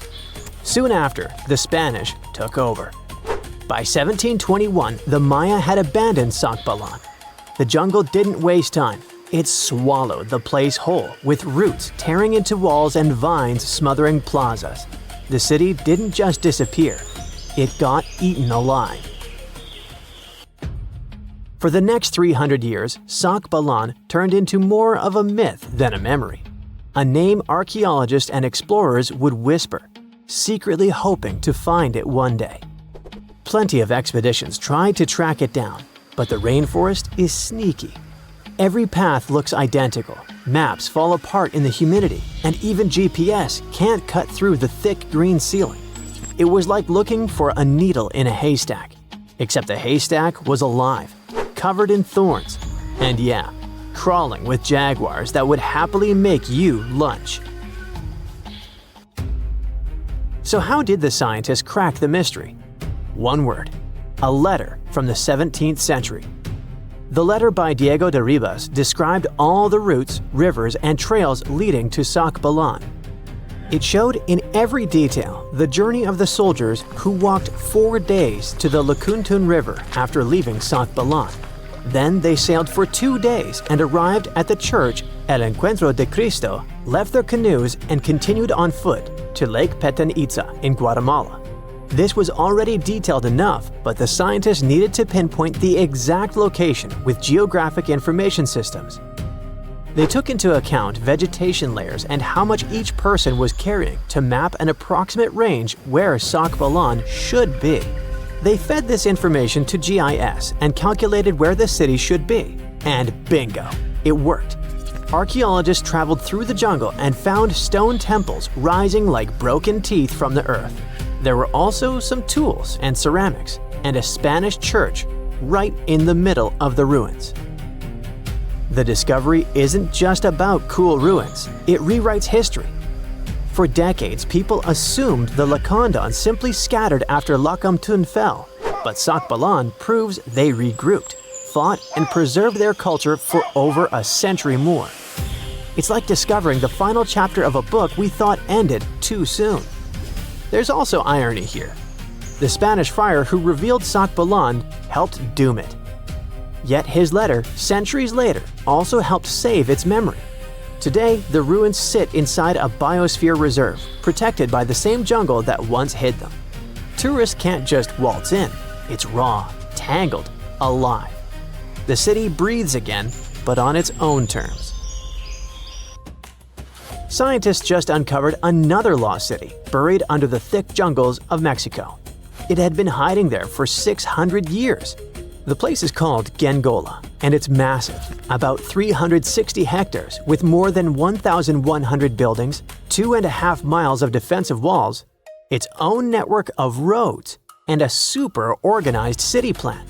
Soon after, the Spanish took over. By 1721, the Maya had abandoned Sakbalan. The jungle didn't waste time. It swallowed the place whole, with roots tearing into walls and vines smothering plazas. The city didn't just disappear, it got eaten alive. For the next 300 years, Sakbalan turned into more of a myth than a memory. A name archaeologists and explorers would whisper, secretly hoping to find it one day. Plenty of expeditions tried to track it down, but the rainforest is sneaky. Every path looks identical, maps fall apart in the humidity, and even GPS can't cut through the thick green ceiling. It was like looking for a needle in a haystack, except the haystack was alive, covered in thorns, and yeah, crawling with jaguars that would happily make you lunch. So how did the scientists crack the mystery? One word: a letter from the 17th century. The letter by Diego de Ribas described all the routes, rivers, and trails leading to Sakbalan. It showed in every detail the journey of the soldiers who walked 4 days to the Lacandon River after leaving Sakbalan. Then they sailed for 2 days and arrived at the church El Encuentro de Cristo, left their canoes, and continued on foot to Lake Petén Itzá in Guatemala. This was already detailed enough, but the scientists needed to pinpoint the exact location with geographic information systems. They took into account vegetation layers and how much each person was carrying to map an approximate range where Sakbalan should be. They fed this information to GIS and calculated where the city should be. And bingo, it worked. Archaeologists traveled through the jungle and found stone temples rising like broken teeth from the earth. There were also some tools and ceramics, and a Spanish church right in the middle of the ruins. The discovery isn't just about cool ruins, it rewrites history. For decades, people assumed the Lacandon simply scattered after Lacamtun fell, but Sakbalan proves they regrouped, fought, and preserved their culture for over a century more. It's like discovering the final chapter of a book we thought ended too soon. There's also irony here. The Spanish friar who revealed Sakbalan helped doom it. Yet his letter, centuries later, also helped save its memory. Today, the ruins sit inside a biosphere reserve, protected by the same jungle that once hid them. Tourists can't just waltz in. It's raw, tangled, alive. The city breathes again, but on its own terms. Scientists just uncovered another lost city buried under the thick jungles of Mexico. It had been hiding there for 600 years. The place is called Gengola, and it's massive, about 360 hectares with more than 1,100 buildings, 2.5 miles of defensive walls, its own network of roads, and a super organized city plan.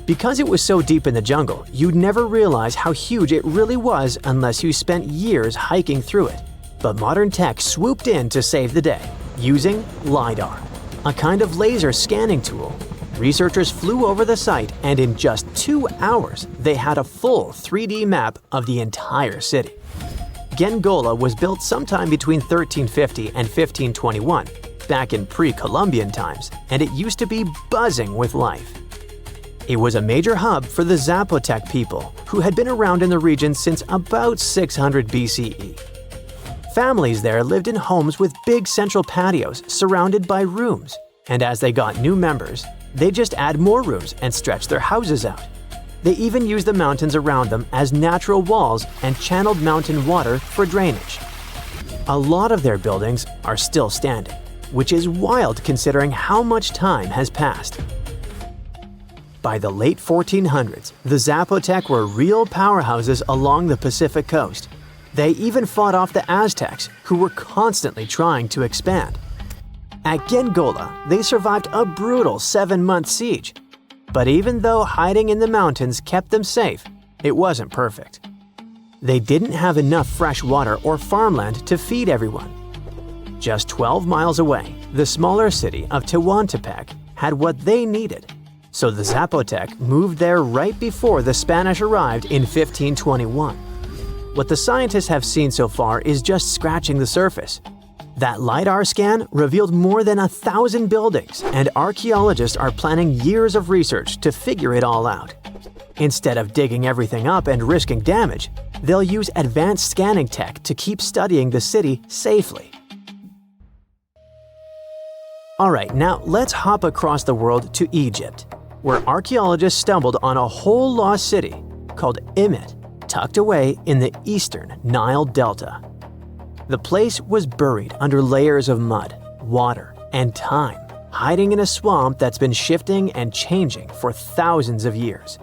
Because it was so deep in the jungle, you'd never realize how huge it really was unless you spent years hiking through it. But modern tech swooped in to save the day, using LiDAR, a kind of laser scanning tool. Researchers flew over the site, and in just 2 hours, they had a full 3D map of the entire city. Gengola was built sometime between 1350 and 1521, back in pre-Columbian times, and it used to be buzzing with life. It was a major hub for the Zapotec people, who had been around in the region since about 600 BCE. Families there lived in homes with big central patios surrounded by rooms, and as they got new members, they just add more rooms and stretch their houses out. They even used the mountains around them as natural walls and channeled mountain water for drainage. A lot of their buildings are still standing, which is wild considering how much time has passed. By the late 1400s, the Zapotec were real powerhouses along the Pacific coast. They even fought off the Aztecs, who were constantly trying to expand. At Gengola, they survived a brutal 7-month siege. But even though hiding in the mountains kept them safe, it wasn't perfect. They didn't have enough fresh water or farmland to feed everyone. Just 12 miles away, the smaller city of Tehuantepec had what they needed. So the Zapotec moved there right before the Spanish arrived in 1521. What the scientists have seen so far is just scratching the surface. That LiDAR scan revealed more than 1,000 buildings, and archaeologists are planning years of research to figure it all out. Instead of digging everything up and risking damage, they'll use advanced scanning tech to keep studying the city safely. Alright, now let's hop across the world to Egypt, where archaeologists stumbled on a whole lost city called Imet, tucked away in the eastern Nile Delta. The place was buried under layers of mud, water, and time, hiding in a swamp that's been shifting and changing for thousands of years.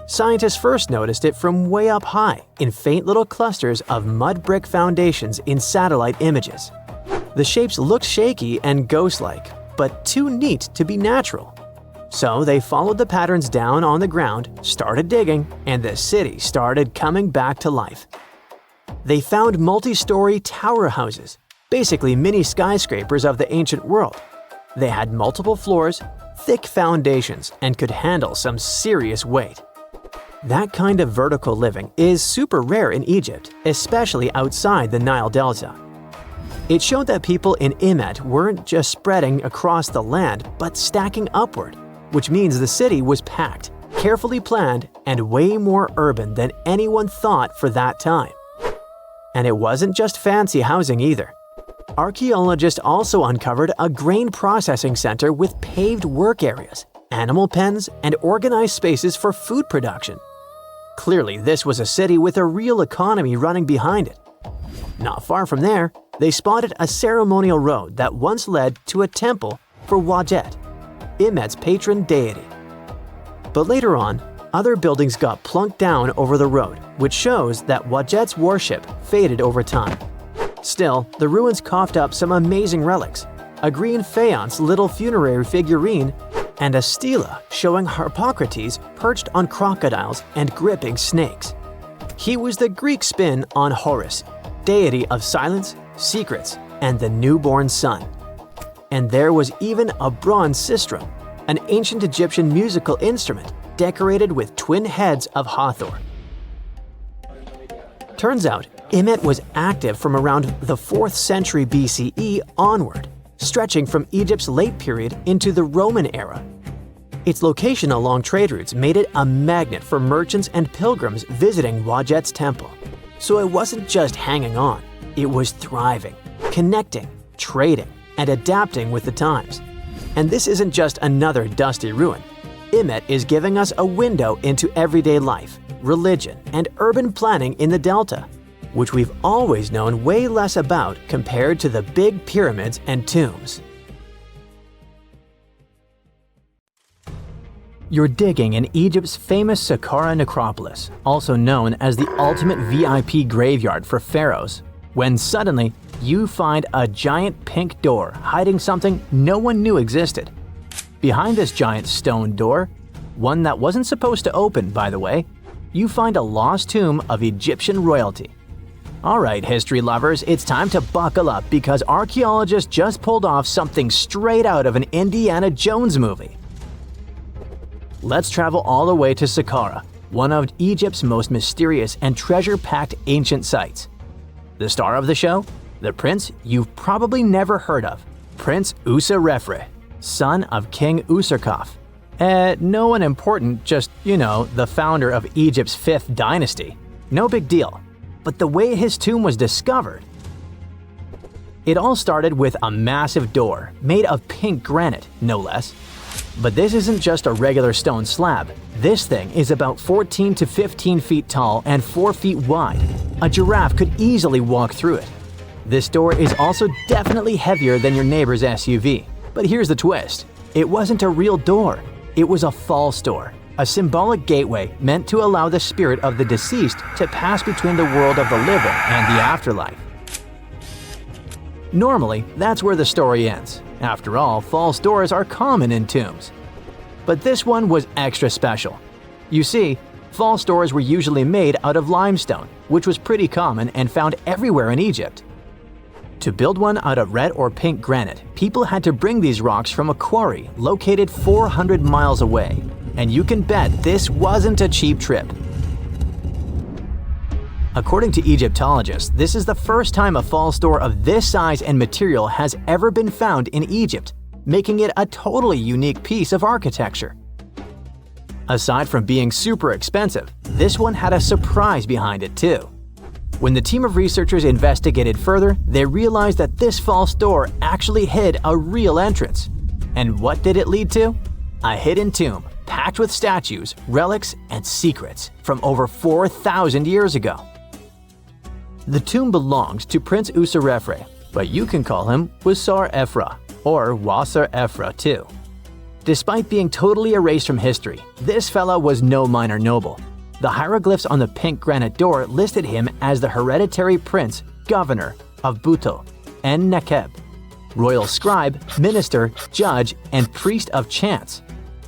Scientists first noticed it from way up high in faint little clusters of mud brick foundations in satellite images. The shapes looked shaky and ghost-like, but too neat to be natural. So they followed the patterns down on the ground, started digging, and the city started coming back to life. They found multi-story tower houses, basically mini skyscrapers of the ancient world. They had multiple floors, thick foundations, and could handle some serious weight. That kind of vertical living is super rare in Egypt, especially outside the Nile Delta. It showed that people in Imet weren't just spreading across the land, but stacking upward, which means the city was packed, carefully planned, and way more urban than anyone thought for that time. And it wasn't just fancy housing either. Archaeologists also uncovered a grain processing center with paved work areas, animal pens, and organized spaces for food production. Clearly, this was a city with a real economy running behind it. Not far from there, they spotted a ceremonial road that once led to a temple for Wadjet, Imet's patron deity. But later on, other buildings got plunked down over the road, which shows that Wadjet's worship faded over time. Still, the ruins coughed up some amazing relics, a green faience little funerary figurine, and a stela showing Harpocrates perched on crocodiles and gripping snakes. He was the Greek spin on Horus, deity of silence, secrets, and the newborn sun. And there was even a bronze sistrum, an ancient Egyptian musical instrument decorated with twin heads of Hathor. Turns out, Imet was active from around the 4th century BCE onward, stretching from Egypt's late period into the Roman era. Its location along trade routes made it a magnet for merchants and pilgrims visiting Wadjet's temple. So it wasn't just hanging on, it was thriving, connecting, trading, and adapting with the times. And this isn't just another dusty ruin. IMET is giving us a window into everyday life, religion, and urban planning in the Delta, which we've always known way less about compared to the big pyramids and tombs. You're digging in Egypt's famous Sakara necropolis, also known as the ultimate VIP graveyard for pharaohs, when suddenly you find a giant pink door hiding something no one knew existed. Behind this giant stone door, one that wasn't supposed to open, by the way, you find a lost tomb of Egyptian royalty. Alright, history lovers, it's time to buckle up because archaeologists just pulled off something straight out of an Indiana Jones movie. Let's travel all the way to Sakara, one of Egypt's most mysterious and treasure-packed ancient sites. The star of the show? The prince you've probably never heard of, Prince Userefre, son of King Userkaf. No one important, just, the founder of Egypt's 5th dynasty. No big deal. But the way his tomb was discovered… It all started with a massive door, made of pink granite, no less. But this isn't just a regular stone slab. This thing is about 14 to 15 feet tall and 4 feet wide. A giraffe could easily walk through it. This door is also definitely heavier than your neighbor's SUV. But here's the twist. It wasn't a real door. It was a false door, a symbolic gateway meant to allow the spirit of the deceased to pass between the world of the living and the afterlife. Normally, that's where the story ends. After all, false doors are common in tombs. But this one was extra special. You see, false doors were usually made out of limestone, which was pretty common and found everywhere in Egypt. To build one out of red or pink granite, people had to bring these rocks from a quarry located 400 miles away. And you can bet this wasn't a cheap trip. According to Egyptologists, this is the first time a false door of this size and material has ever been found in Egypt, making it a totally unique piece of architecture. Aside from being super expensive, this one had a surprise behind it too. When the team of researchers investigated further, they realized that this false door actually hid a real entrance. And what did it lead to? A hidden tomb, packed with statues, relics, and secrets from over 4,000 years ago. The tomb belongs to Prince Userefre, but you can call him Wasar Efra, or Wasar Efra too. Despite being totally erased from history, this fella was no minor noble. The hieroglyphs on the pink granite door listed him as the hereditary prince, governor of Buto and Nekeb, royal scribe, minister, judge, and priest of chance.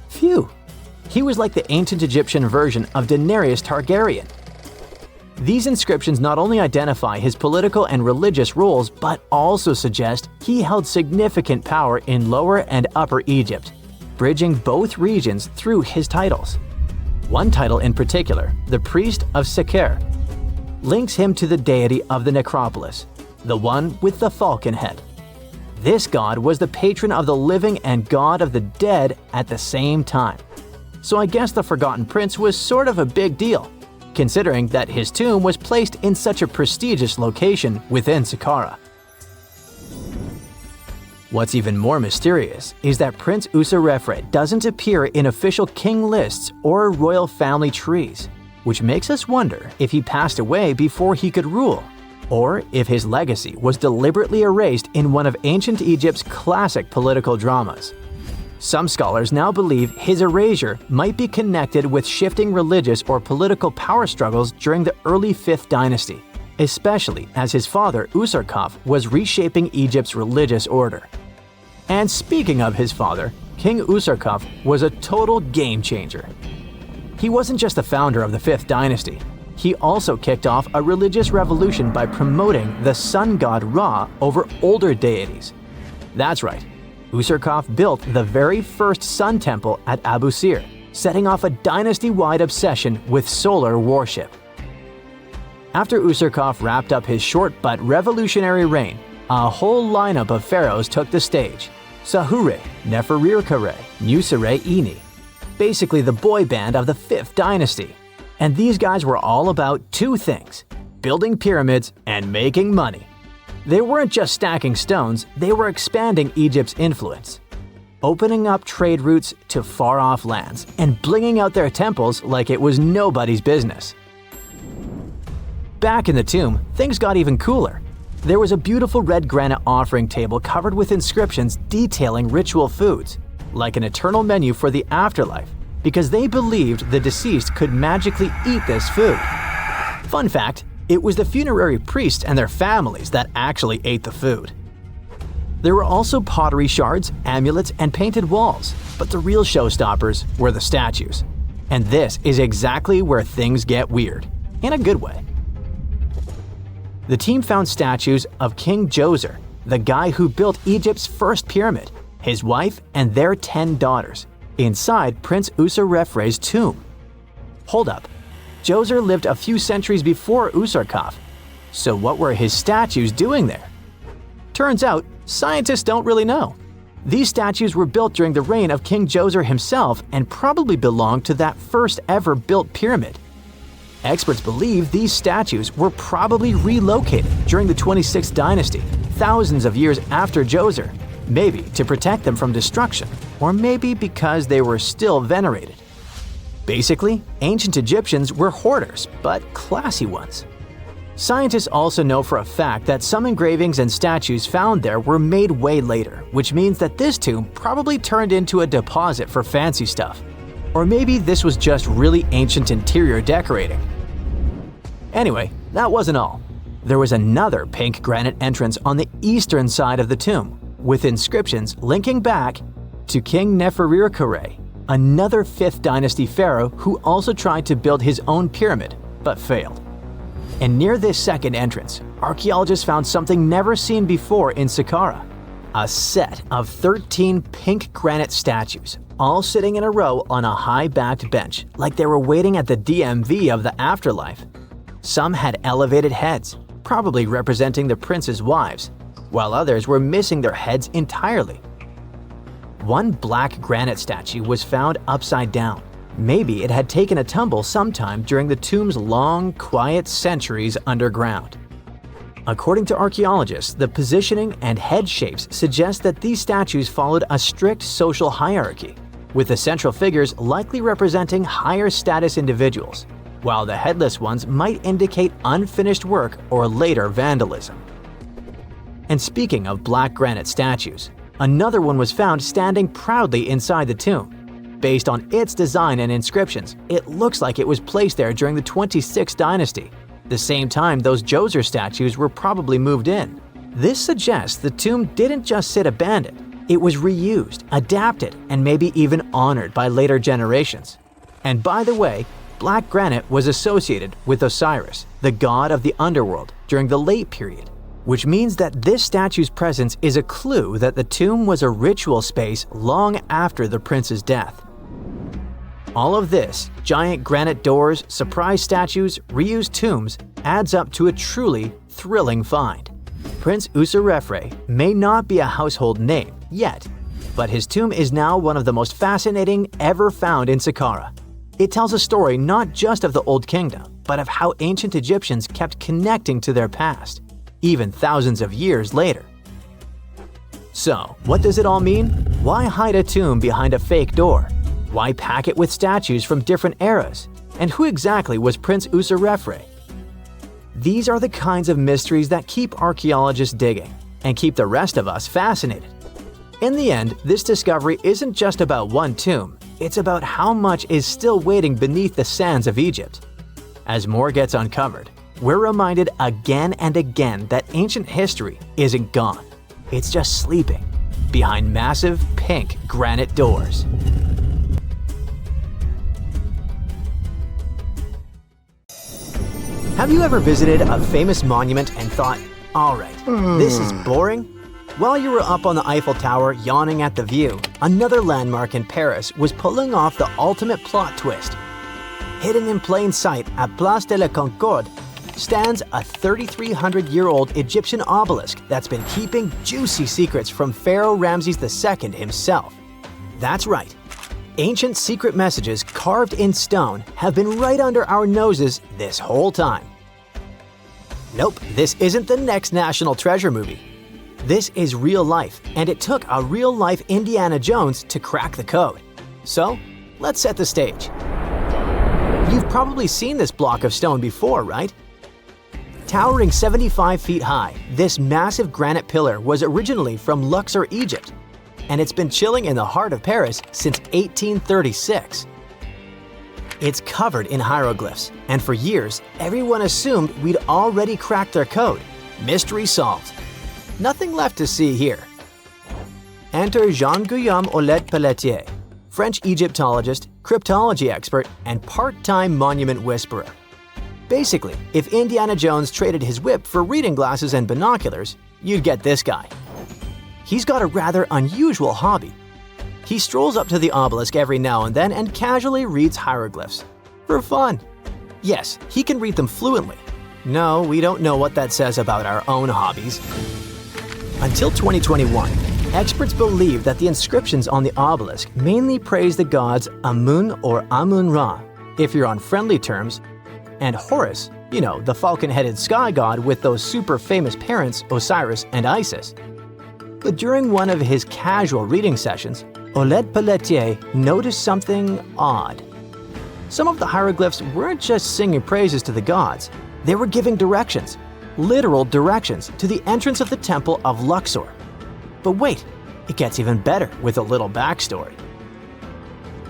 Phew! He was like the ancient Egyptian version of Daenerys Targaryen. These inscriptions not only identify his political and religious roles, but also suggest he held significant power in Lower and Upper Egypt, bridging both regions through his titles. One title in particular, the priest of Sakara, links him to the deity of the necropolis, the one with the falcon head. This god was the patron of the living and god of the dead at the same time. So I guess the Forgotten Prince was sort of a big deal, considering that his tomb was placed in such a prestigious location within Sakara. What's even more mysterious is that Prince Userefre doesn't appear in official king lists or royal family trees, which makes us wonder if he passed away before he could rule, or if his legacy was deliberately erased in one of ancient Egypt's classic political dramas. Some scholars now believe his erasure might be connected with shifting religious or political power struggles during the early 5th dynasty, especially as his father Userkaf was reshaping Egypt's religious order. And speaking of his father, King Userkaf was a total game changer. He wasn't just the founder of the 5th dynasty, he also kicked off a religious revolution by promoting the sun god Ra over older deities. That's right, Userkaf built the very first sun temple at Abu Sir, setting off a dynasty-wide obsession with solar worship. After Userkaf wrapped up his short but revolutionary reign, a whole lineup of pharaohs took the stage. Sahure, Neferirkare, Nusere-Ini, basically the boy band of the 5th dynasty. And these guys were all about two things: building pyramids and making money. They weren't just stacking stones, they were expanding Egypt's influence. opening up trade routes to far-off lands and blinging out their temples like it was nobody's business. Back in the tomb, things got even cooler. There was a beautiful red granite offering table covered with inscriptions detailing ritual foods, like an eternal menu for the afterlife, because they believed the deceased could magically eat this food. Fun fact, it was the funerary priests and their families that actually ate the food. There were also pottery shards, amulets, and painted walls, but the real showstoppers were the statues. And this is exactly where things get weird, in a good way. The team found statues of King Djoser, the guy who built Egypt's first pyramid, his wife, and their 10 daughters, inside Prince Userefre's tomb. Hold up, Djoser lived a few centuries before Usarkaf, so what were his statues doing there? Turns out, scientists don't really know. These statues were built during the reign of King Djoser himself and probably belonged to that first ever built pyramid. Experts believe these statues were probably relocated during the 26th dynasty, thousands of years after Djoser, maybe to protect them from destruction, or maybe because they were still venerated. Basically, ancient Egyptians were hoarders, but classy ones. Scientists also know for a fact that some engravings and statues found there were made way later, which means that this tomb probably turned into a deposit for fancy stuff. Or maybe this was just really ancient interior decorating. Anyway, that wasn't all. There was another pink granite entrance on the eastern side of the tomb, with inscriptions linking back to King Neferirkare, another 5th dynasty pharaoh who also tried to build his own pyramid, but failed. And near this second entrance, archaeologists found something never seen before in Sakara: a set of 13 pink granite statues, all sitting in a row on a high-backed bench, like they were waiting at the DMV of the afterlife. Some had elevated heads, probably representing the prince's wives, while others were missing their heads entirely. One black granite statue was found upside down. Maybe it had taken a tumble sometime during the tomb's long, quiet centuries underground. According to archaeologists, the positioning and head shapes suggest that these statues followed a strict social hierarchy, with the central figures likely representing higher status individuals, while the headless ones might indicate unfinished work or later vandalism. And speaking of black granite statues, another one was found standing proudly inside the tomb. Based on its design and inscriptions, it looks like it was placed there during the 26th dynasty, the same time those Djoser statues were probably moved in. This suggests the tomb didn't just sit abandoned. It was reused, adapted, and maybe even honored by later generations. And by the way, black granite was associated with Osiris, the god of the underworld, during the late period, which means that this statue's presence is a clue that the tomb was a ritual space long after the prince's death. All of this, giant granite doors, surprise statues, reused tombs, adds up to a truly thrilling find. Prince Userefre may not be a household name yet, but his tomb is now one of the most fascinating ever found in Sakara. It tells a story not just of the Old Kingdom, but of how ancient Egyptians kept connecting to their past, even thousands of years later. So, what does it all mean? Why hide a tomb behind a fake door? Why pack it with statues from different eras? And who exactly was Prince Userefre? These are the kinds of mysteries that keep archaeologists digging and keep the rest of us fascinated. In the end, this discovery isn't just about one tomb, it's about how much is still waiting beneath the sands of Egypt. As more gets uncovered, we're reminded again and again that ancient history isn't gone. It's just sleeping behind massive pink granite doors. Have you ever visited a famous monument and thought, alright, this is boring? While you were up on the Eiffel Tower yawning at the view, another landmark in Paris was pulling off the ultimate plot twist. Hidden in plain sight at Place de la Concorde stands a 3,300-year-old Egyptian obelisk that's been keeping juicy secrets from Pharaoh Ramses II himself. That's right. Ancient secret messages carved in stone have been right under our noses this whole time. Nope, this isn't the next National Treasure movie. This is real life, and it took a real-life Indiana Jones to crack the code. So, let's set the stage. You've probably seen this block of stone before, right? Towering 75 feet high, this massive granite pillar was originally from Luxor, Egypt, and it's been chilling in the heart of Paris since 1836. It's covered in hieroglyphs, and for years, everyone assumed we'd already cracked their code. Mystery solved. Nothing left to see here. Enter Jean-Guillaume Olet-Pelletier, French Egyptologist, cryptology expert, and part-time monument whisperer. Basically, if Indiana Jones traded his whip for reading glasses and binoculars, you'd get this guy. He's got a rather unusual hobby. He strolls up to the obelisk every now and then and casually reads hieroglyphs. For fun. Yes, he can read them fluently. No, we don't know what that says about our own hobbies. Until 2021, experts believe that the inscriptions on the obelisk mainly praise the gods Amun or Amun-Ra, if you're on friendly terms, and Horus, you know, the falcon-headed sky god with those super famous parents Osiris and Isis. But during one of his casual reading sessions, Olet-Pelletier noticed something odd. Some of the hieroglyphs weren't just singing praises to the gods, they were giving directions, literal directions, to the entrance of the temple of Luxor. But wait, it gets even better with a little backstory.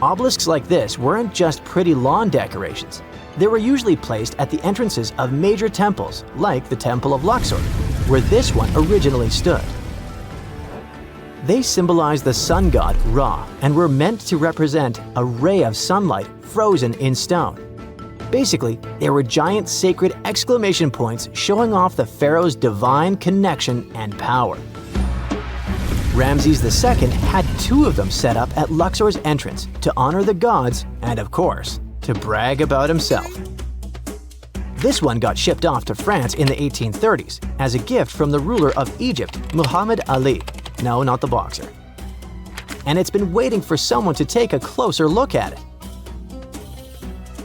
Obelisks like this weren't just pretty lawn decorations. They were usually placed at the entrances of major temples, like the Temple of Luxor, where this one originally stood. They symbolize the sun god Ra and were meant to represent a ray of sunlight frozen in stone. Basically, they were giant sacred exclamation points showing off the pharaoh's divine connection and power. Ramses II had two of them set up at Luxor's entrance to honor the gods and, of course, to brag about himself. This one got shipped off to France in the 1830s as a gift from the ruler of Egypt, Muhammad Ali. No, not the boxer. And it's been waiting for someone to take a closer look at it.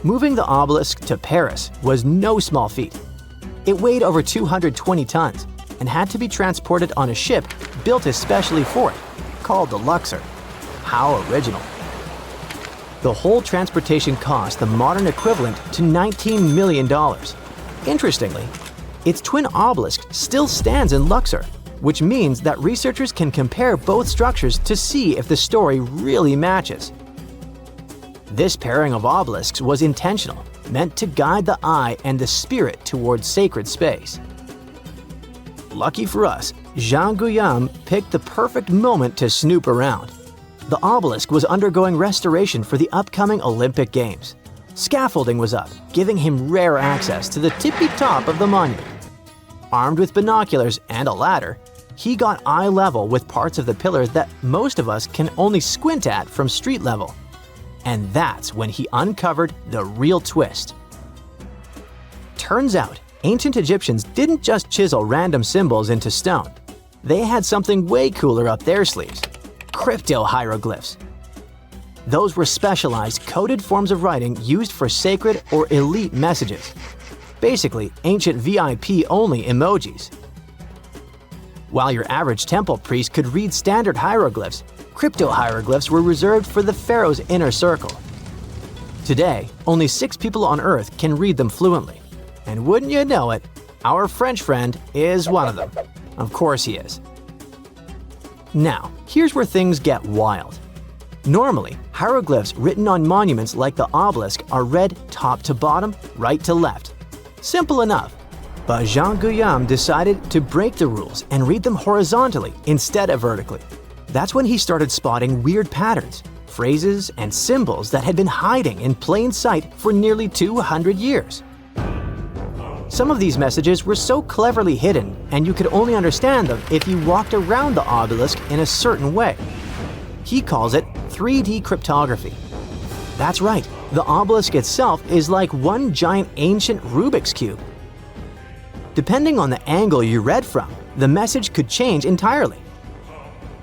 Moving the obelisk to Paris was no small feat. It weighed over 220 tons and had to be transported on a ship built especially for it, called the Luxor. How original. The whole transportation cost the modern equivalent to $19 million. Interestingly, its twin obelisk still stands in Luxor, which means that researchers can compare both structures to see if the story really matches. This pairing of obelisks was intentional, meant to guide the eye and the spirit towards sacred space. Lucky for us, Jean-Guillaume picked the perfect moment to snoop around. The obelisk was undergoing restoration for the upcoming Olympic Games. Scaffolding was up, giving him rare access to the tippy top of the monument. Armed with binoculars and a ladder, he got eye level with parts of the pillar that most of us can only squint at from street level. And that's when he uncovered the real twist. Turns out, ancient Egyptians didn't just chisel random symbols into stone. They had something way cooler up their sleeves: crypto-hieroglyphs. Those were specialized, coded forms of writing used for sacred or elite messages. Basically, ancient VIP-only emojis. While your average temple priest could read standard hieroglyphs, crypto-hieroglyphs were reserved for the pharaoh's inner circle. Today, only 6 people on Earth can read them fluently. And wouldn't you know it, our French friend is one of them. Of course he is. Now, here's where things get wild. Normally, hieroglyphs written on monuments like the obelisk are read top to bottom, right to left. Simple enough. But Jean-Guillaume decided to break the rules and read them horizontally instead of vertically. That's when he started spotting weird patterns, phrases, and symbols that had been hiding in plain sight for nearly 200 years. Some of these messages were so cleverly hidden, and you could only understand them if you walked around the obelisk in a certain way. He calls it 3D cryptography. That's right, the obelisk itself is like one giant ancient Rubik's Cube. Depending on the angle you read from, the message could change entirely.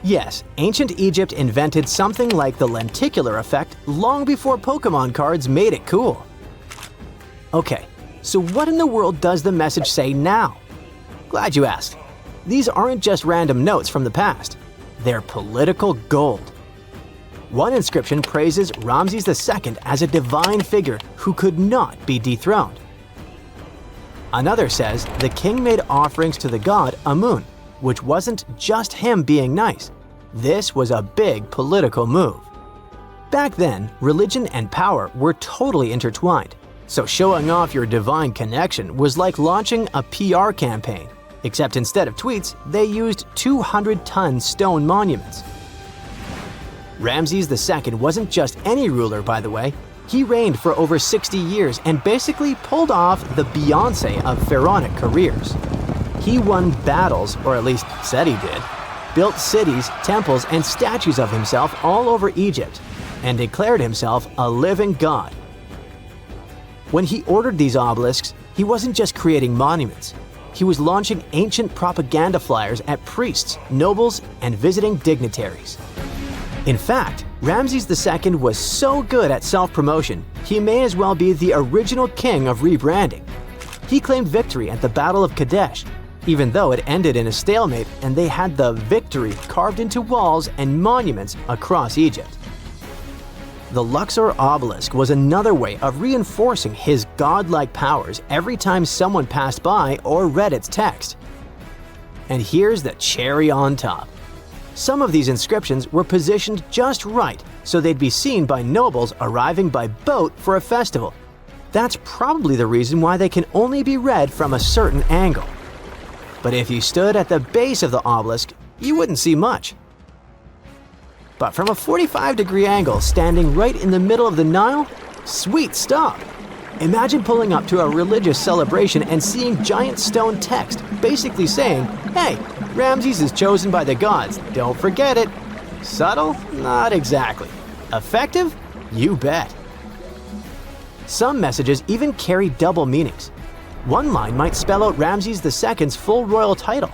Yes, ancient Egypt invented something like the lenticular effect long before Pokemon cards made it cool. Okay, so what in the world does the message say now? Glad you asked. These aren't just random notes from the past. They're political gold. One inscription praises Ramses II as a divine figure who could not be dethroned. Another says the king made offerings to the god Amun, which wasn't just him being nice. This was a big political move. Back then, religion and power were totally intertwined, so showing off your divine connection was like launching a PR campaign, except instead of tweets, they used 200-ton stone monuments. Ramses II wasn't just any ruler, by the way. He reigned for over 60 years and basically pulled off the Beyoncé of pharaonic careers. He won battles, or at least said he did, built cities, temples, and statues of himself all over Egypt, and declared himself a living god. When he ordered these obelisks, he wasn't just creating monuments. He was launching ancient propaganda flyers at priests, nobles, and visiting dignitaries. In fact, Ramses II was so good at self-promotion, he may as well be the original king of rebranding. He claimed victory at the Battle of Kadesh, even though it ended in a stalemate and they had the victory carved into walls and monuments across Egypt. The Luxor obelisk was another way of reinforcing his godlike powers every time someone passed by or read its text. And here's the cherry on top. Some of these inscriptions were positioned just right so they'd be seen by nobles arriving by boat for a festival. That's probably the reason why they can only be read from a certain angle. But if you stood at the base of the obelisk, you wouldn't see much. But from a 45-degree angle standing right in the middle of the Nile, sweet stuff! Imagine pulling up to a religious celebration and seeing giant stone text basically saying, "Hey, Ramses is chosen by the gods, don't forget it." Subtle? Not exactly. Effective? You bet. Some messages even carry double meanings. One line might spell out Ramses II's full royal title.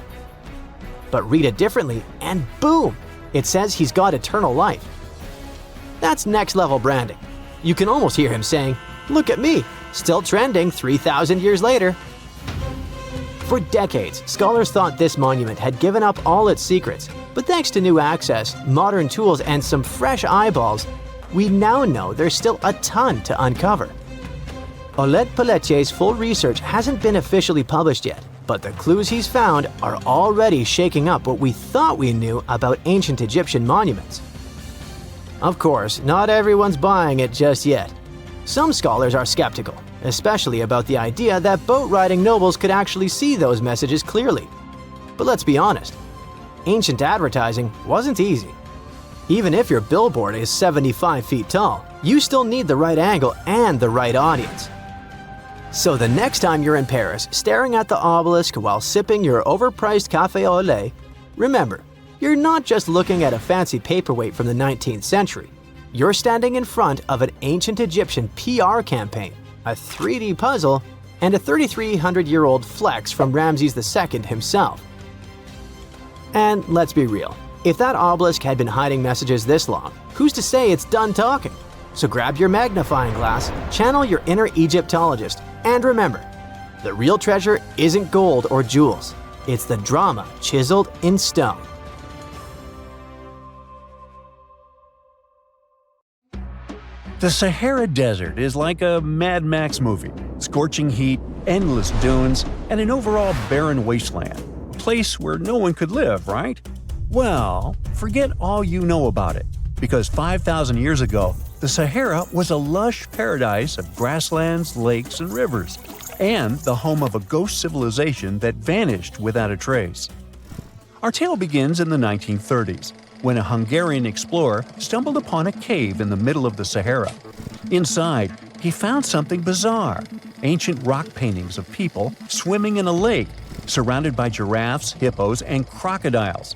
But read it differently and boom! It says he's got eternal life. That's next-level branding. You can almost hear him saying, "Look at me, still trending 3,000 years later." For decades, scholars thought this monument had given up all its secrets, but thanks to new access, modern tools, and some fresh eyeballs, we now know there's still a ton to uncover. Oleg Pelletier's full research hasn't been officially published yet, but the clues he's found are already shaking up what we thought we knew about ancient Egyptian monuments. Of course, not everyone's buying it just yet. Some scholars are skeptical, especially about the idea that boat-riding nobles could actually see those messages clearly. But let's be honest, ancient advertising wasn't easy. Even if your billboard is 75 feet tall, you still need the right angle and the right audience. So the next time you're in Paris staring at the obelisk while sipping your overpriced café au lait, remember, you're not just looking at a fancy paperweight from the 19th century. You're standing in front of an ancient Egyptian PR campaign, a 3D puzzle, and a 3,300-year-old flex from Ramses II himself. And let's be real, if that obelisk had been hiding messages this long, who's to say it's done talking? So grab your magnifying glass, channel your inner Egyptologist, and remember, the real treasure isn't gold or jewels, it's the drama chiseled in stone. The Sahara Desert is like a Mad Max movie. Scorching heat, endless dunes, and an overall barren wasteland. A place where no one could live, right? Well, forget all you know about it, because 5,000 years ago, the Sahara was a lush paradise of grasslands, lakes, and rivers, and the home of a ghost civilization that vanished without a trace. Our tale begins in the 1930s, when a Hungarian explorer stumbled upon a cave in the middle of the Sahara. Inside, he found something bizarre: ancient rock paintings of people swimming in a lake, surrounded by giraffes, hippos, and crocodiles.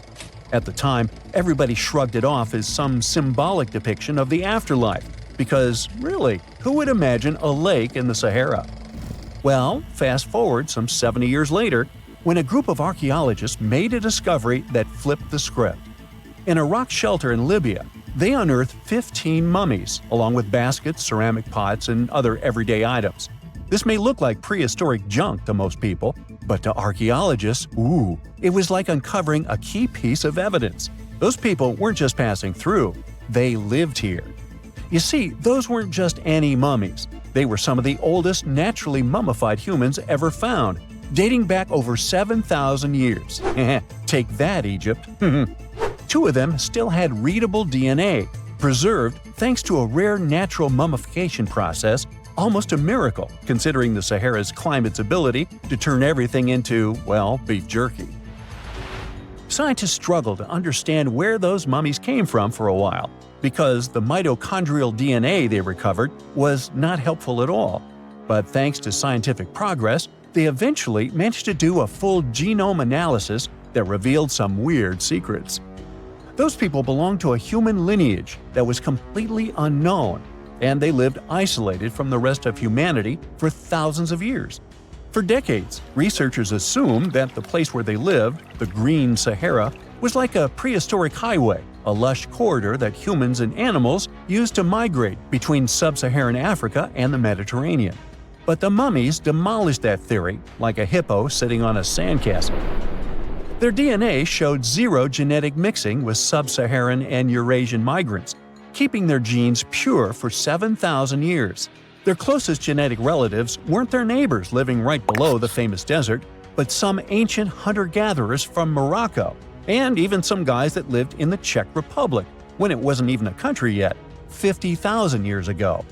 At the time, everybody shrugged it off as some symbolic depiction of the afterlife, because, really, who would imagine a lake in the Sahara? Well, fast forward some 70 years later, when a group of archaeologists made a discovery that flipped the script. In a rock shelter in Libya, they unearthed 15 mummies, along with baskets, ceramic pots, and other everyday items. This may look like prehistoric junk to most people, but to archaeologists, it was like uncovering a key piece of evidence. Those people weren't just passing through, they lived here. You see, those weren't just any mummies. They were some of the oldest naturally mummified humans ever found, dating back over 7,000 years. Take that, Egypt. 2 of them still had readable DNA, preserved thanks to a rare natural mummification process, almost a miracle considering the Sahara's climate's ability to turn everything into, well, beef jerky. Scientists struggled to understand where those mummies came from for a while, because the mitochondrial DNA they recovered was not helpful at all. But thanks to scientific progress, they eventually managed to do a full genome analysis that revealed some weird secrets. Those people belonged to a human lineage that was completely unknown, and they lived isolated from the rest of humanity for thousands of years. For decades, researchers assumed that the place where they lived, the Green Sahara, was like a prehistoric highway, a lush corridor that humans and animals used to migrate between sub-Saharan Africa and the Mediterranean. But the mummies demolished that theory, like a hippo sitting on a sandcastle. Their DNA showed 0 genetic mixing with sub-Saharan and Eurasian migrants, keeping their genes pure for 7,000 years. Their closest genetic relatives weren't their neighbors living right below the famous desert, but some ancient hunter-gatherers from Morocco, and even some guys that lived in the Czech Republic, when it wasn't even a country yet, 50,000 years ago.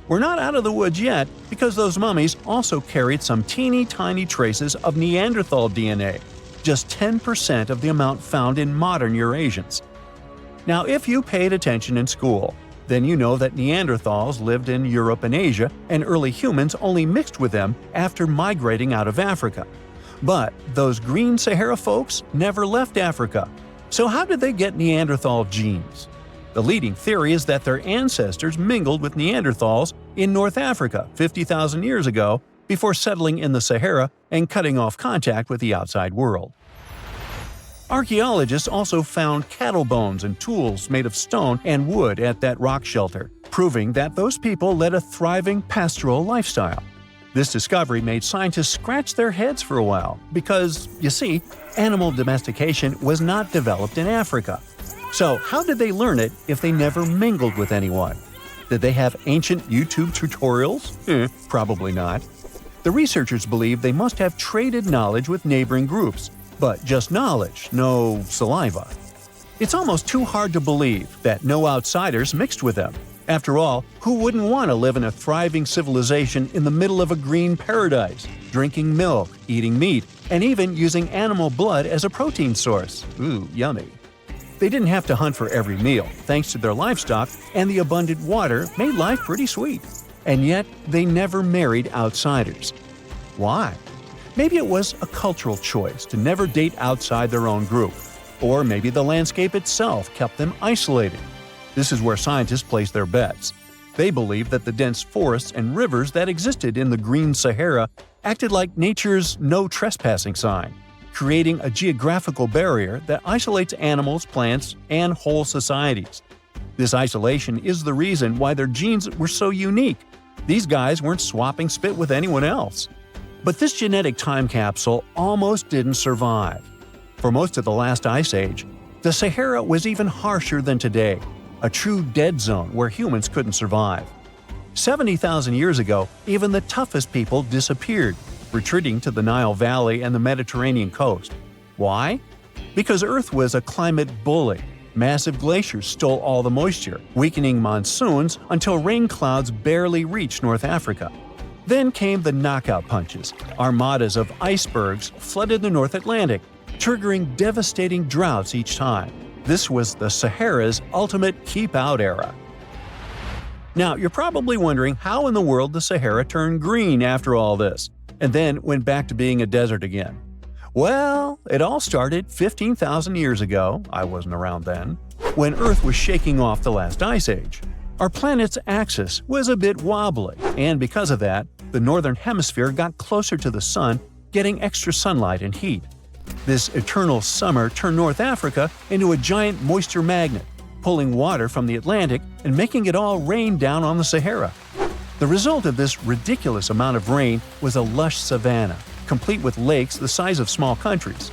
We're not out of the woods yet, because those mummies also carried some teeny-tiny traces of Neanderthal DNA, just 10% of the amount found in modern Eurasians. Now, if you paid attention in school, then you know that Neanderthals lived in Europe and Asia, and early humans only mixed with them after migrating out of Africa. But those Green Sahara folks never left Africa. So how did they get Neanderthal genes? The leading theory is that their ancestors mingled with Neanderthals in North Africa 50,000 years ago before settling in the Sahara and cutting off contact with the outside world. Archaeologists also found cattle bones and tools made of stone and wood at that rock shelter, proving that those people led a thriving pastoral lifestyle. This discovery made scientists scratch their heads for a while because, you see, animal domestication was not developed in Africa. So how did they learn it if they never mingled with anyone? Did they have ancient YouTube tutorials? Probably not. The researchers believe they must have traded knowledge with neighboring groups, but just knowledge, no saliva. It's almost too hard to believe that no outsiders mixed with them. After all, who wouldn't want to live in a thriving civilization in the middle of a green paradise, drinking milk, eating meat, and even using animal blood as a protein source? Ooh, yummy. They didn't have to hunt for every meal, thanks to their livestock, and the abundant water made life pretty sweet. And yet, they never married outsiders. Why? Maybe it was a cultural choice to never date outside their own group. Or maybe the landscape itself kept them isolated. This is where scientists place their bets. They believe that the dense forests and rivers that existed in the Green Sahara acted like nature's no trespassing sign, creating a geographical barrier that isolates animals, plants, and whole societies. This isolation is the reason why their genes were so unique. These guys weren't swapping spit with anyone else. But this genetic time capsule almost didn't survive. For most of the last ice age, the Sahara was even harsher than today, a true dead zone where humans couldn't survive. 70,000 years ago, even the toughest people disappeared, retreating to the Nile Valley and the Mediterranean coast. Why? Because Earth was a climate bully. Massive glaciers stole all the moisture, weakening monsoons until rain clouds barely reached North Africa. Then came the knockout punches. Armadas of icebergs flooded the North Atlantic, triggering devastating droughts each time. This was the Sahara's ultimate keep-out era. Now, you're probably wondering how in the world the Sahara turned green after all this, and then went back to being a desert again. Well, it all started 15,000 years ago, I wasn't around then, when Earth was shaking off the last ice age. Our planet's axis was a bit wobbly, and because of that, the northern hemisphere got closer to the sun, getting extra sunlight and heat. This eternal summer turned North Africa into a giant moisture magnet, pulling water from the Atlantic and making it all rain down on the Sahara. The result of this ridiculous amount of rain was a lush savanna, complete with lakes the size of small countries.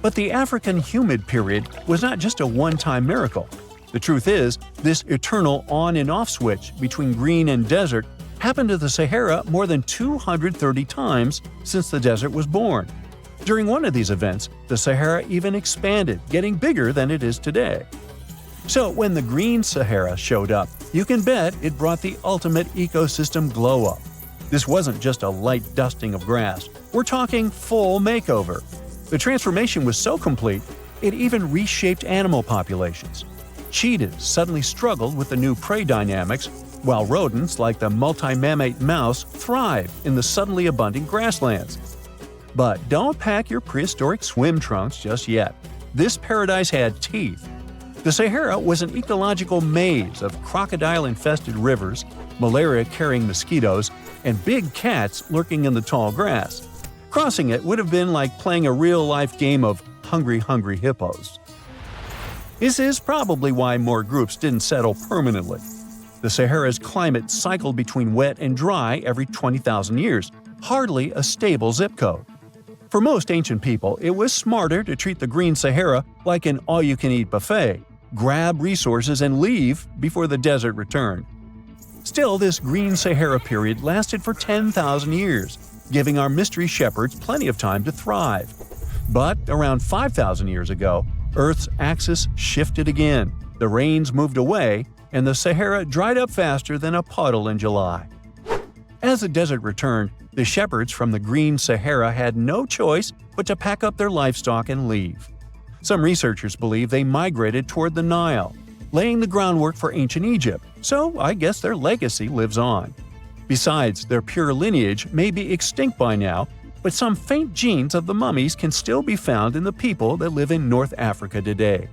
But the African humid period was not just a one-time miracle. The truth is, this eternal on and off switch between green and desert happened to the Sahara more than 230 times since the desert was born. During one of these events, the Sahara even expanded, getting bigger than it is today. So when the green Sahara showed up, you can bet it brought the ultimate ecosystem glow-up. This wasn't just a light dusting of grass. We're talking full makeover. The transformation was so complete, it even reshaped animal populations. Cheetahs suddenly struggled with the new prey dynamics, while rodents like the multi-mammate mouse thrived in the suddenly abundant grasslands. But don't pack your prehistoric swim trunks just yet. This paradise had teeth. The Sahara was an ecological maze of crocodile-infested rivers, malaria-carrying mosquitoes, and big cats lurking in the tall grass. Crossing it would have been like playing a real-life game of Hungry Hungry Hippos. This is probably why more groups didn't settle permanently. The Sahara's climate cycled between wet and dry every 20,000 years, hardly a stable zip code. For most ancient people, it was smarter to treat the green Sahara like an all-you-can-eat buffet, grab resources and leave before the desert returned. Still, this green Sahara period lasted for 10,000 years, giving our mystery shepherds plenty of time to thrive. But around 5,000 years ago, Earth's axis shifted again, the rains moved away, and the Sahara dried up faster than a puddle in July. As the desert returned, the shepherds from the green Sahara had no choice but to pack up their livestock and leave. Some researchers believe they migrated toward the Nile, laying the groundwork for ancient Egypt, so I guess their legacy lives on. Besides, their pure lineage may be extinct by now, but some faint genes of the mummies can still be found in the people that live in North Africa today.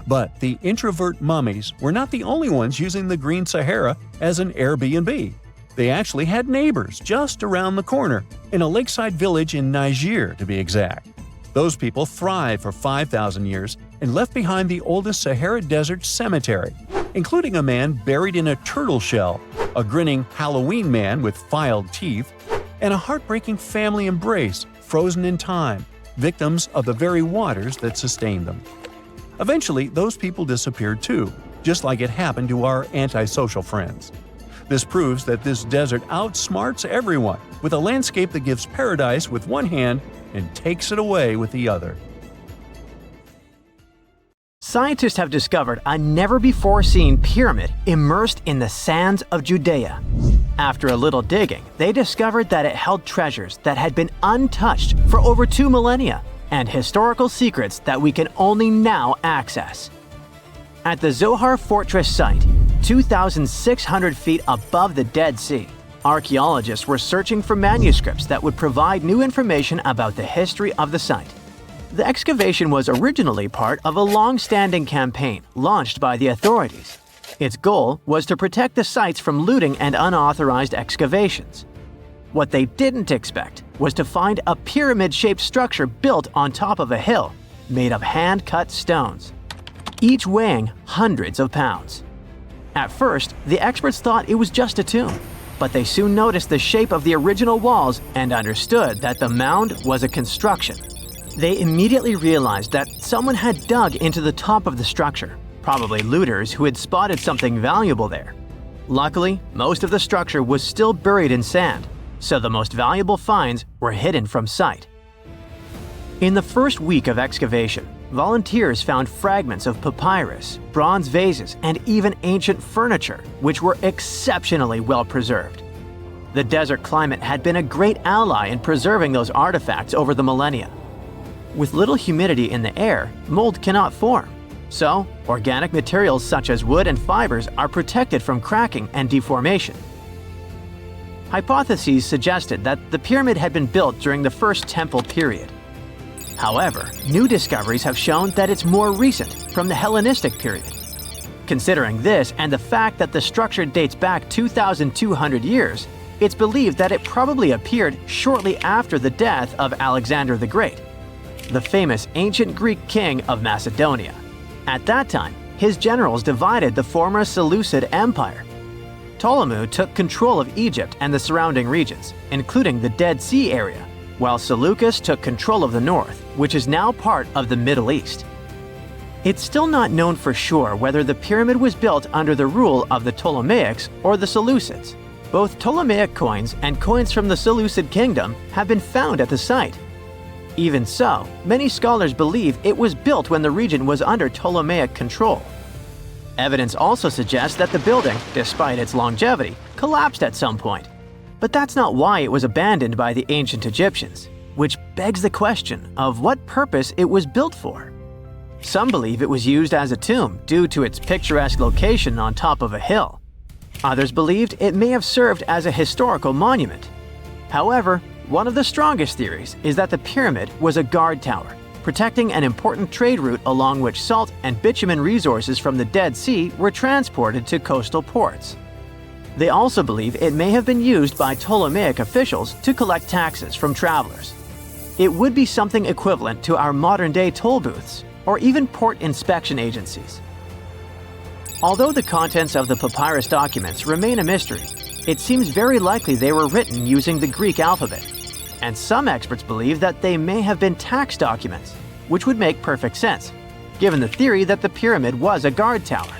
But the introvert mummies were not the only ones using the green Sahara as an Airbnb. They actually had neighbors just around the corner, in a lakeside village in Niger to be exact. Those people thrived for 5,000 years and left behind the oldest Sahara Desert cemetery, including a man buried in a turtle shell, a grinning Halloween man with filed teeth, and a heartbreaking family embrace frozen in time, victims of the very waters that sustained them. Eventually, those people disappeared too, just like it happened to our antisocial friends. This proves that this desert outsmarts everyone, with a landscape that gives paradise with one hand and takes it away with the other. Scientists have discovered a never-before-seen pyramid immersed in the sands of Judea. After a little digging, they discovered that it held treasures that had been untouched for over 2 millennia and historical secrets that we can only now access. At the Zohar Fortress site, 2,600 feet above the Dead Sea, archaeologists were searching for manuscripts that would provide new information about the history of the site. The excavation was originally part of a long-standing campaign launched by the authorities. Its goal was to protect the sites from looting and unauthorized excavations. What they didn't expect was to find a pyramid-shaped structure built on top of a hill, made of hand-cut stones, each weighing hundreds of pounds. At first, the experts thought it was just a tomb, but they soon noticed the shape of the original walls and understood that the mound was a construction. They immediately realized that someone had dug into the top of the structure, probably looters who had spotted something valuable there. Luckily, most of the structure was still buried in sand, so the most valuable finds were hidden from sight. In the first week of excavation, volunteers found fragments of papyrus, bronze vases, and even ancient furniture, which were exceptionally well preserved. The desert climate had been a great ally in preserving those artifacts over the millennia. With little humidity in the air, mold cannot form, so organic materials such as wood and fibers are protected from cracking and deformation. Hypotheses suggested that the pyramid had been built during the First Temple period. However, new discoveries have shown that it's more recent, from the Hellenistic period. Considering this and the fact that the structure dates back 2,200 years, it's believed that it probably appeared shortly after the death of Alexander the Great, the famous ancient Greek king of Macedonia. At that time, his generals divided the former Seleucid Empire. Ptolemy took control of Egypt and the surrounding regions, including the Dead Sea area, while Seleucus took control of the north, which is now part of the Middle East. It's still not known for sure whether the pyramid was built under the rule of the Ptolemaics or the Seleucids. Both Ptolemaic coins and coins from the Seleucid kingdom have been found at the site. Even so, many scholars believe it was built when the region was under Ptolemaic control. Evidence also suggests that the building, despite its longevity, collapsed at some point. But that's not why it was abandoned by the ancient Egyptians, which begs the question of what purpose it was built for. Some believe it was used as a tomb due to its picturesque location on top of a hill. Others believed it may have served as a historical monument. However, one of the strongest theories is that the pyramid was a guard tower, protecting an important trade route along which salt and bitumen resources from the Dead Sea were transported to coastal ports. They also believe it may have been used by Ptolemaic officials to collect taxes from travelers. It would be something equivalent to our modern-day toll booths, or even port inspection agencies. Although the contents of the papyrus documents remain a mystery, it seems very likely they were written using the Greek alphabet, and some experts believe that they may have been tax documents, which would make perfect sense, given the theory that the pyramid was a guard tower.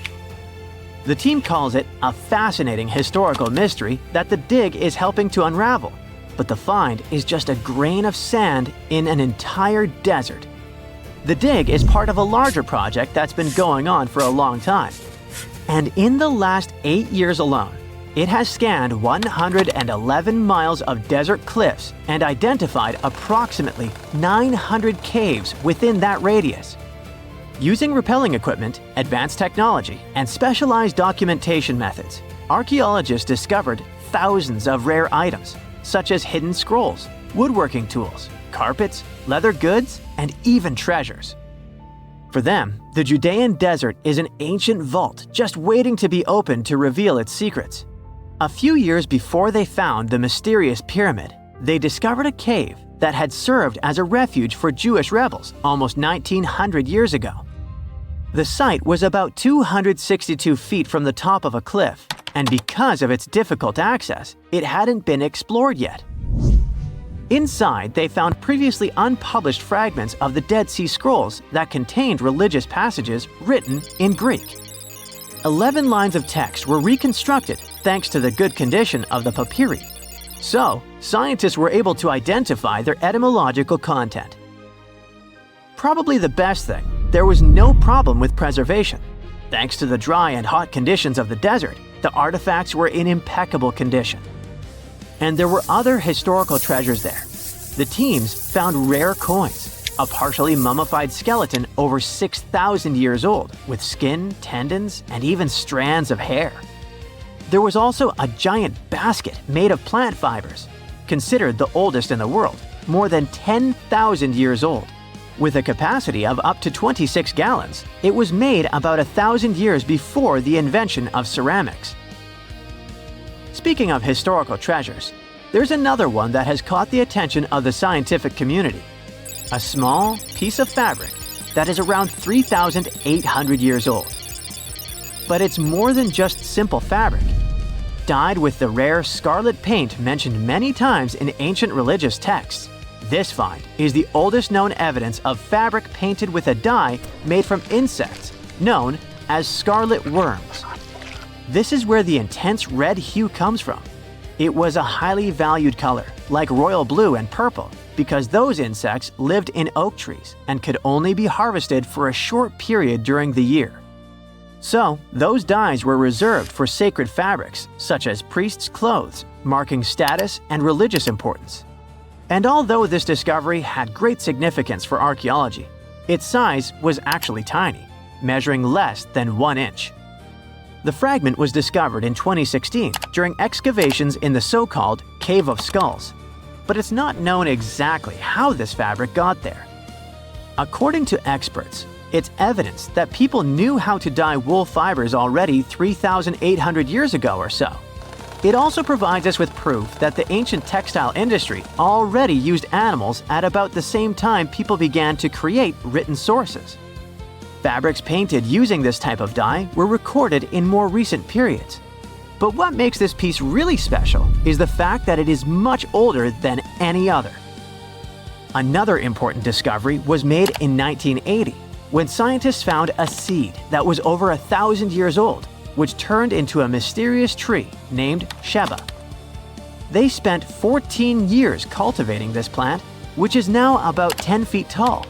The team calls it a fascinating historical mystery that the dig is helping to unravel, but the find is just a grain of sand in an entire desert. The dig is part of a larger project that's been going on for a long time. And in the last 8 years alone, it has scanned 111 miles of desert cliffs and identified approximately 900 caves within that radius. Using rappelling equipment, advanced technology, and specialized documentation methods, archaeologists discovered thousands of rare items, such as hidden scrolls, woodworking tools, carpets, leather goods, and even treasures. For them, the Judean desert is an ancient vault just waiting to be opened to reveal its secrets. A few years before they found the mysterious pyramid, they discovered a cave that had served as a refuge for Jewish rebels almost 1900 years ago. The site was about 262 feet from the top of a cliff, and because of its difficult access, it hadn't been explored yet. Inside, they found previously unpublished fragments of the Dead Sea Scrolls that contained religious passages written in Greek. 11 lines of text were reconstructed thanks to the good condition of the papyri. So, scientists were able to identify their etymological content. Probably the best thing, there was no problem with preservation. Thanks to the dry and hot conditions of the desert, the artifacts were in impeccable condition. And there were other historical treasures there. The teams found rare coins, a partially mummified skeleton over 6,000 years old, with skin, tendons, and even strands of hair. There was also a giant basket made of plant fibers, considered the oldest in the world, more than 10,000 years old. With a capacity of up to 26 gallons, it was made about 1,000 years before the invention of ceramics. Speaking of historical treasures, there's another one that has caught the attention of the scientific community. A small piece of fabric that is around 3,800 years old. But it's more than just simple fabric. Dyed with the rare scarlet paint mentioned many times in ancient religious texts, this find is the oldest known evidence of fabric painted with a dye made from insects, known as scarlet worms. This is where the intense red hue comes from. It was a highly valued color, like royal blue and purple, because those insects lived in oak trees and could only be harvested for a short period during the year. So, those dyes were reserved for sacred fabrics, such as priests' clothes, marking status and religious importance. And although this discovery had great significance for archaeology, its size was actually tiny, measuring less than 1 inch. The fragment was discovered in 2016 during excavations in the so-called Cave of Skulls, but it's not known exactly how this fabric got there. According to experts, it's evidence that people knew how to dye wool fibers already 3,800 years ago or so. It also provides us with proof that the ancient textile industry already used animals at about the same time people began to create written sources. Fabrics painted using this type of dye were recorded in more recent periods. But what makes this piece really special is the fact that it is much older than any other. Another important discovery was made in 1980, when scientists found a seed that was over 1,000 years old, which turned into a mysterious tree named Sheba. They spent 14 years cultivating this plant, which is now about 10 feet tall,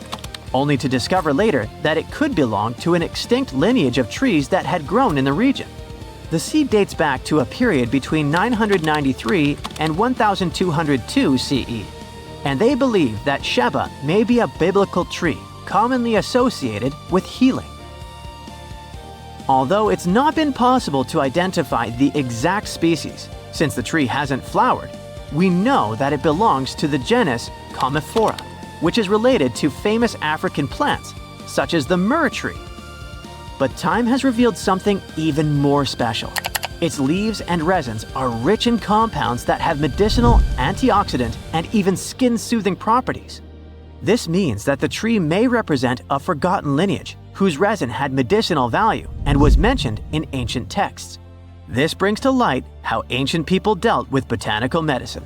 only to discover later that it could belong to an extinct lineage of trees that had grown in the region. The seed dates back to a period between 993 and 1202 CE, and they believe that Sheba may be a biblical tree commonly associated with healing. Although it's not been possible to identify the exact species, since the tree hasn't flowered, we know that it belongs to the genus Commiphora, which is related to famous African plants, such as the myrrh tree. But time has revealed something even more special. Its leaves and resins are rich in compounds that have medicinal, antioxidant, and even skin-soothing properties. This means that the tree may represent a forgotten lineage whose resin had medicinal value and was mentioned in ancient texts. This brings to light how ancient people dealt with botanical medicine.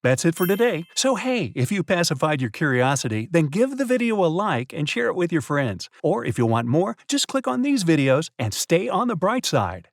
That's it for today. So hey, if you pacified your curiosity, then give the video a like and share it with your friends. Or if you want more, just click on these videos and stay on the bright side.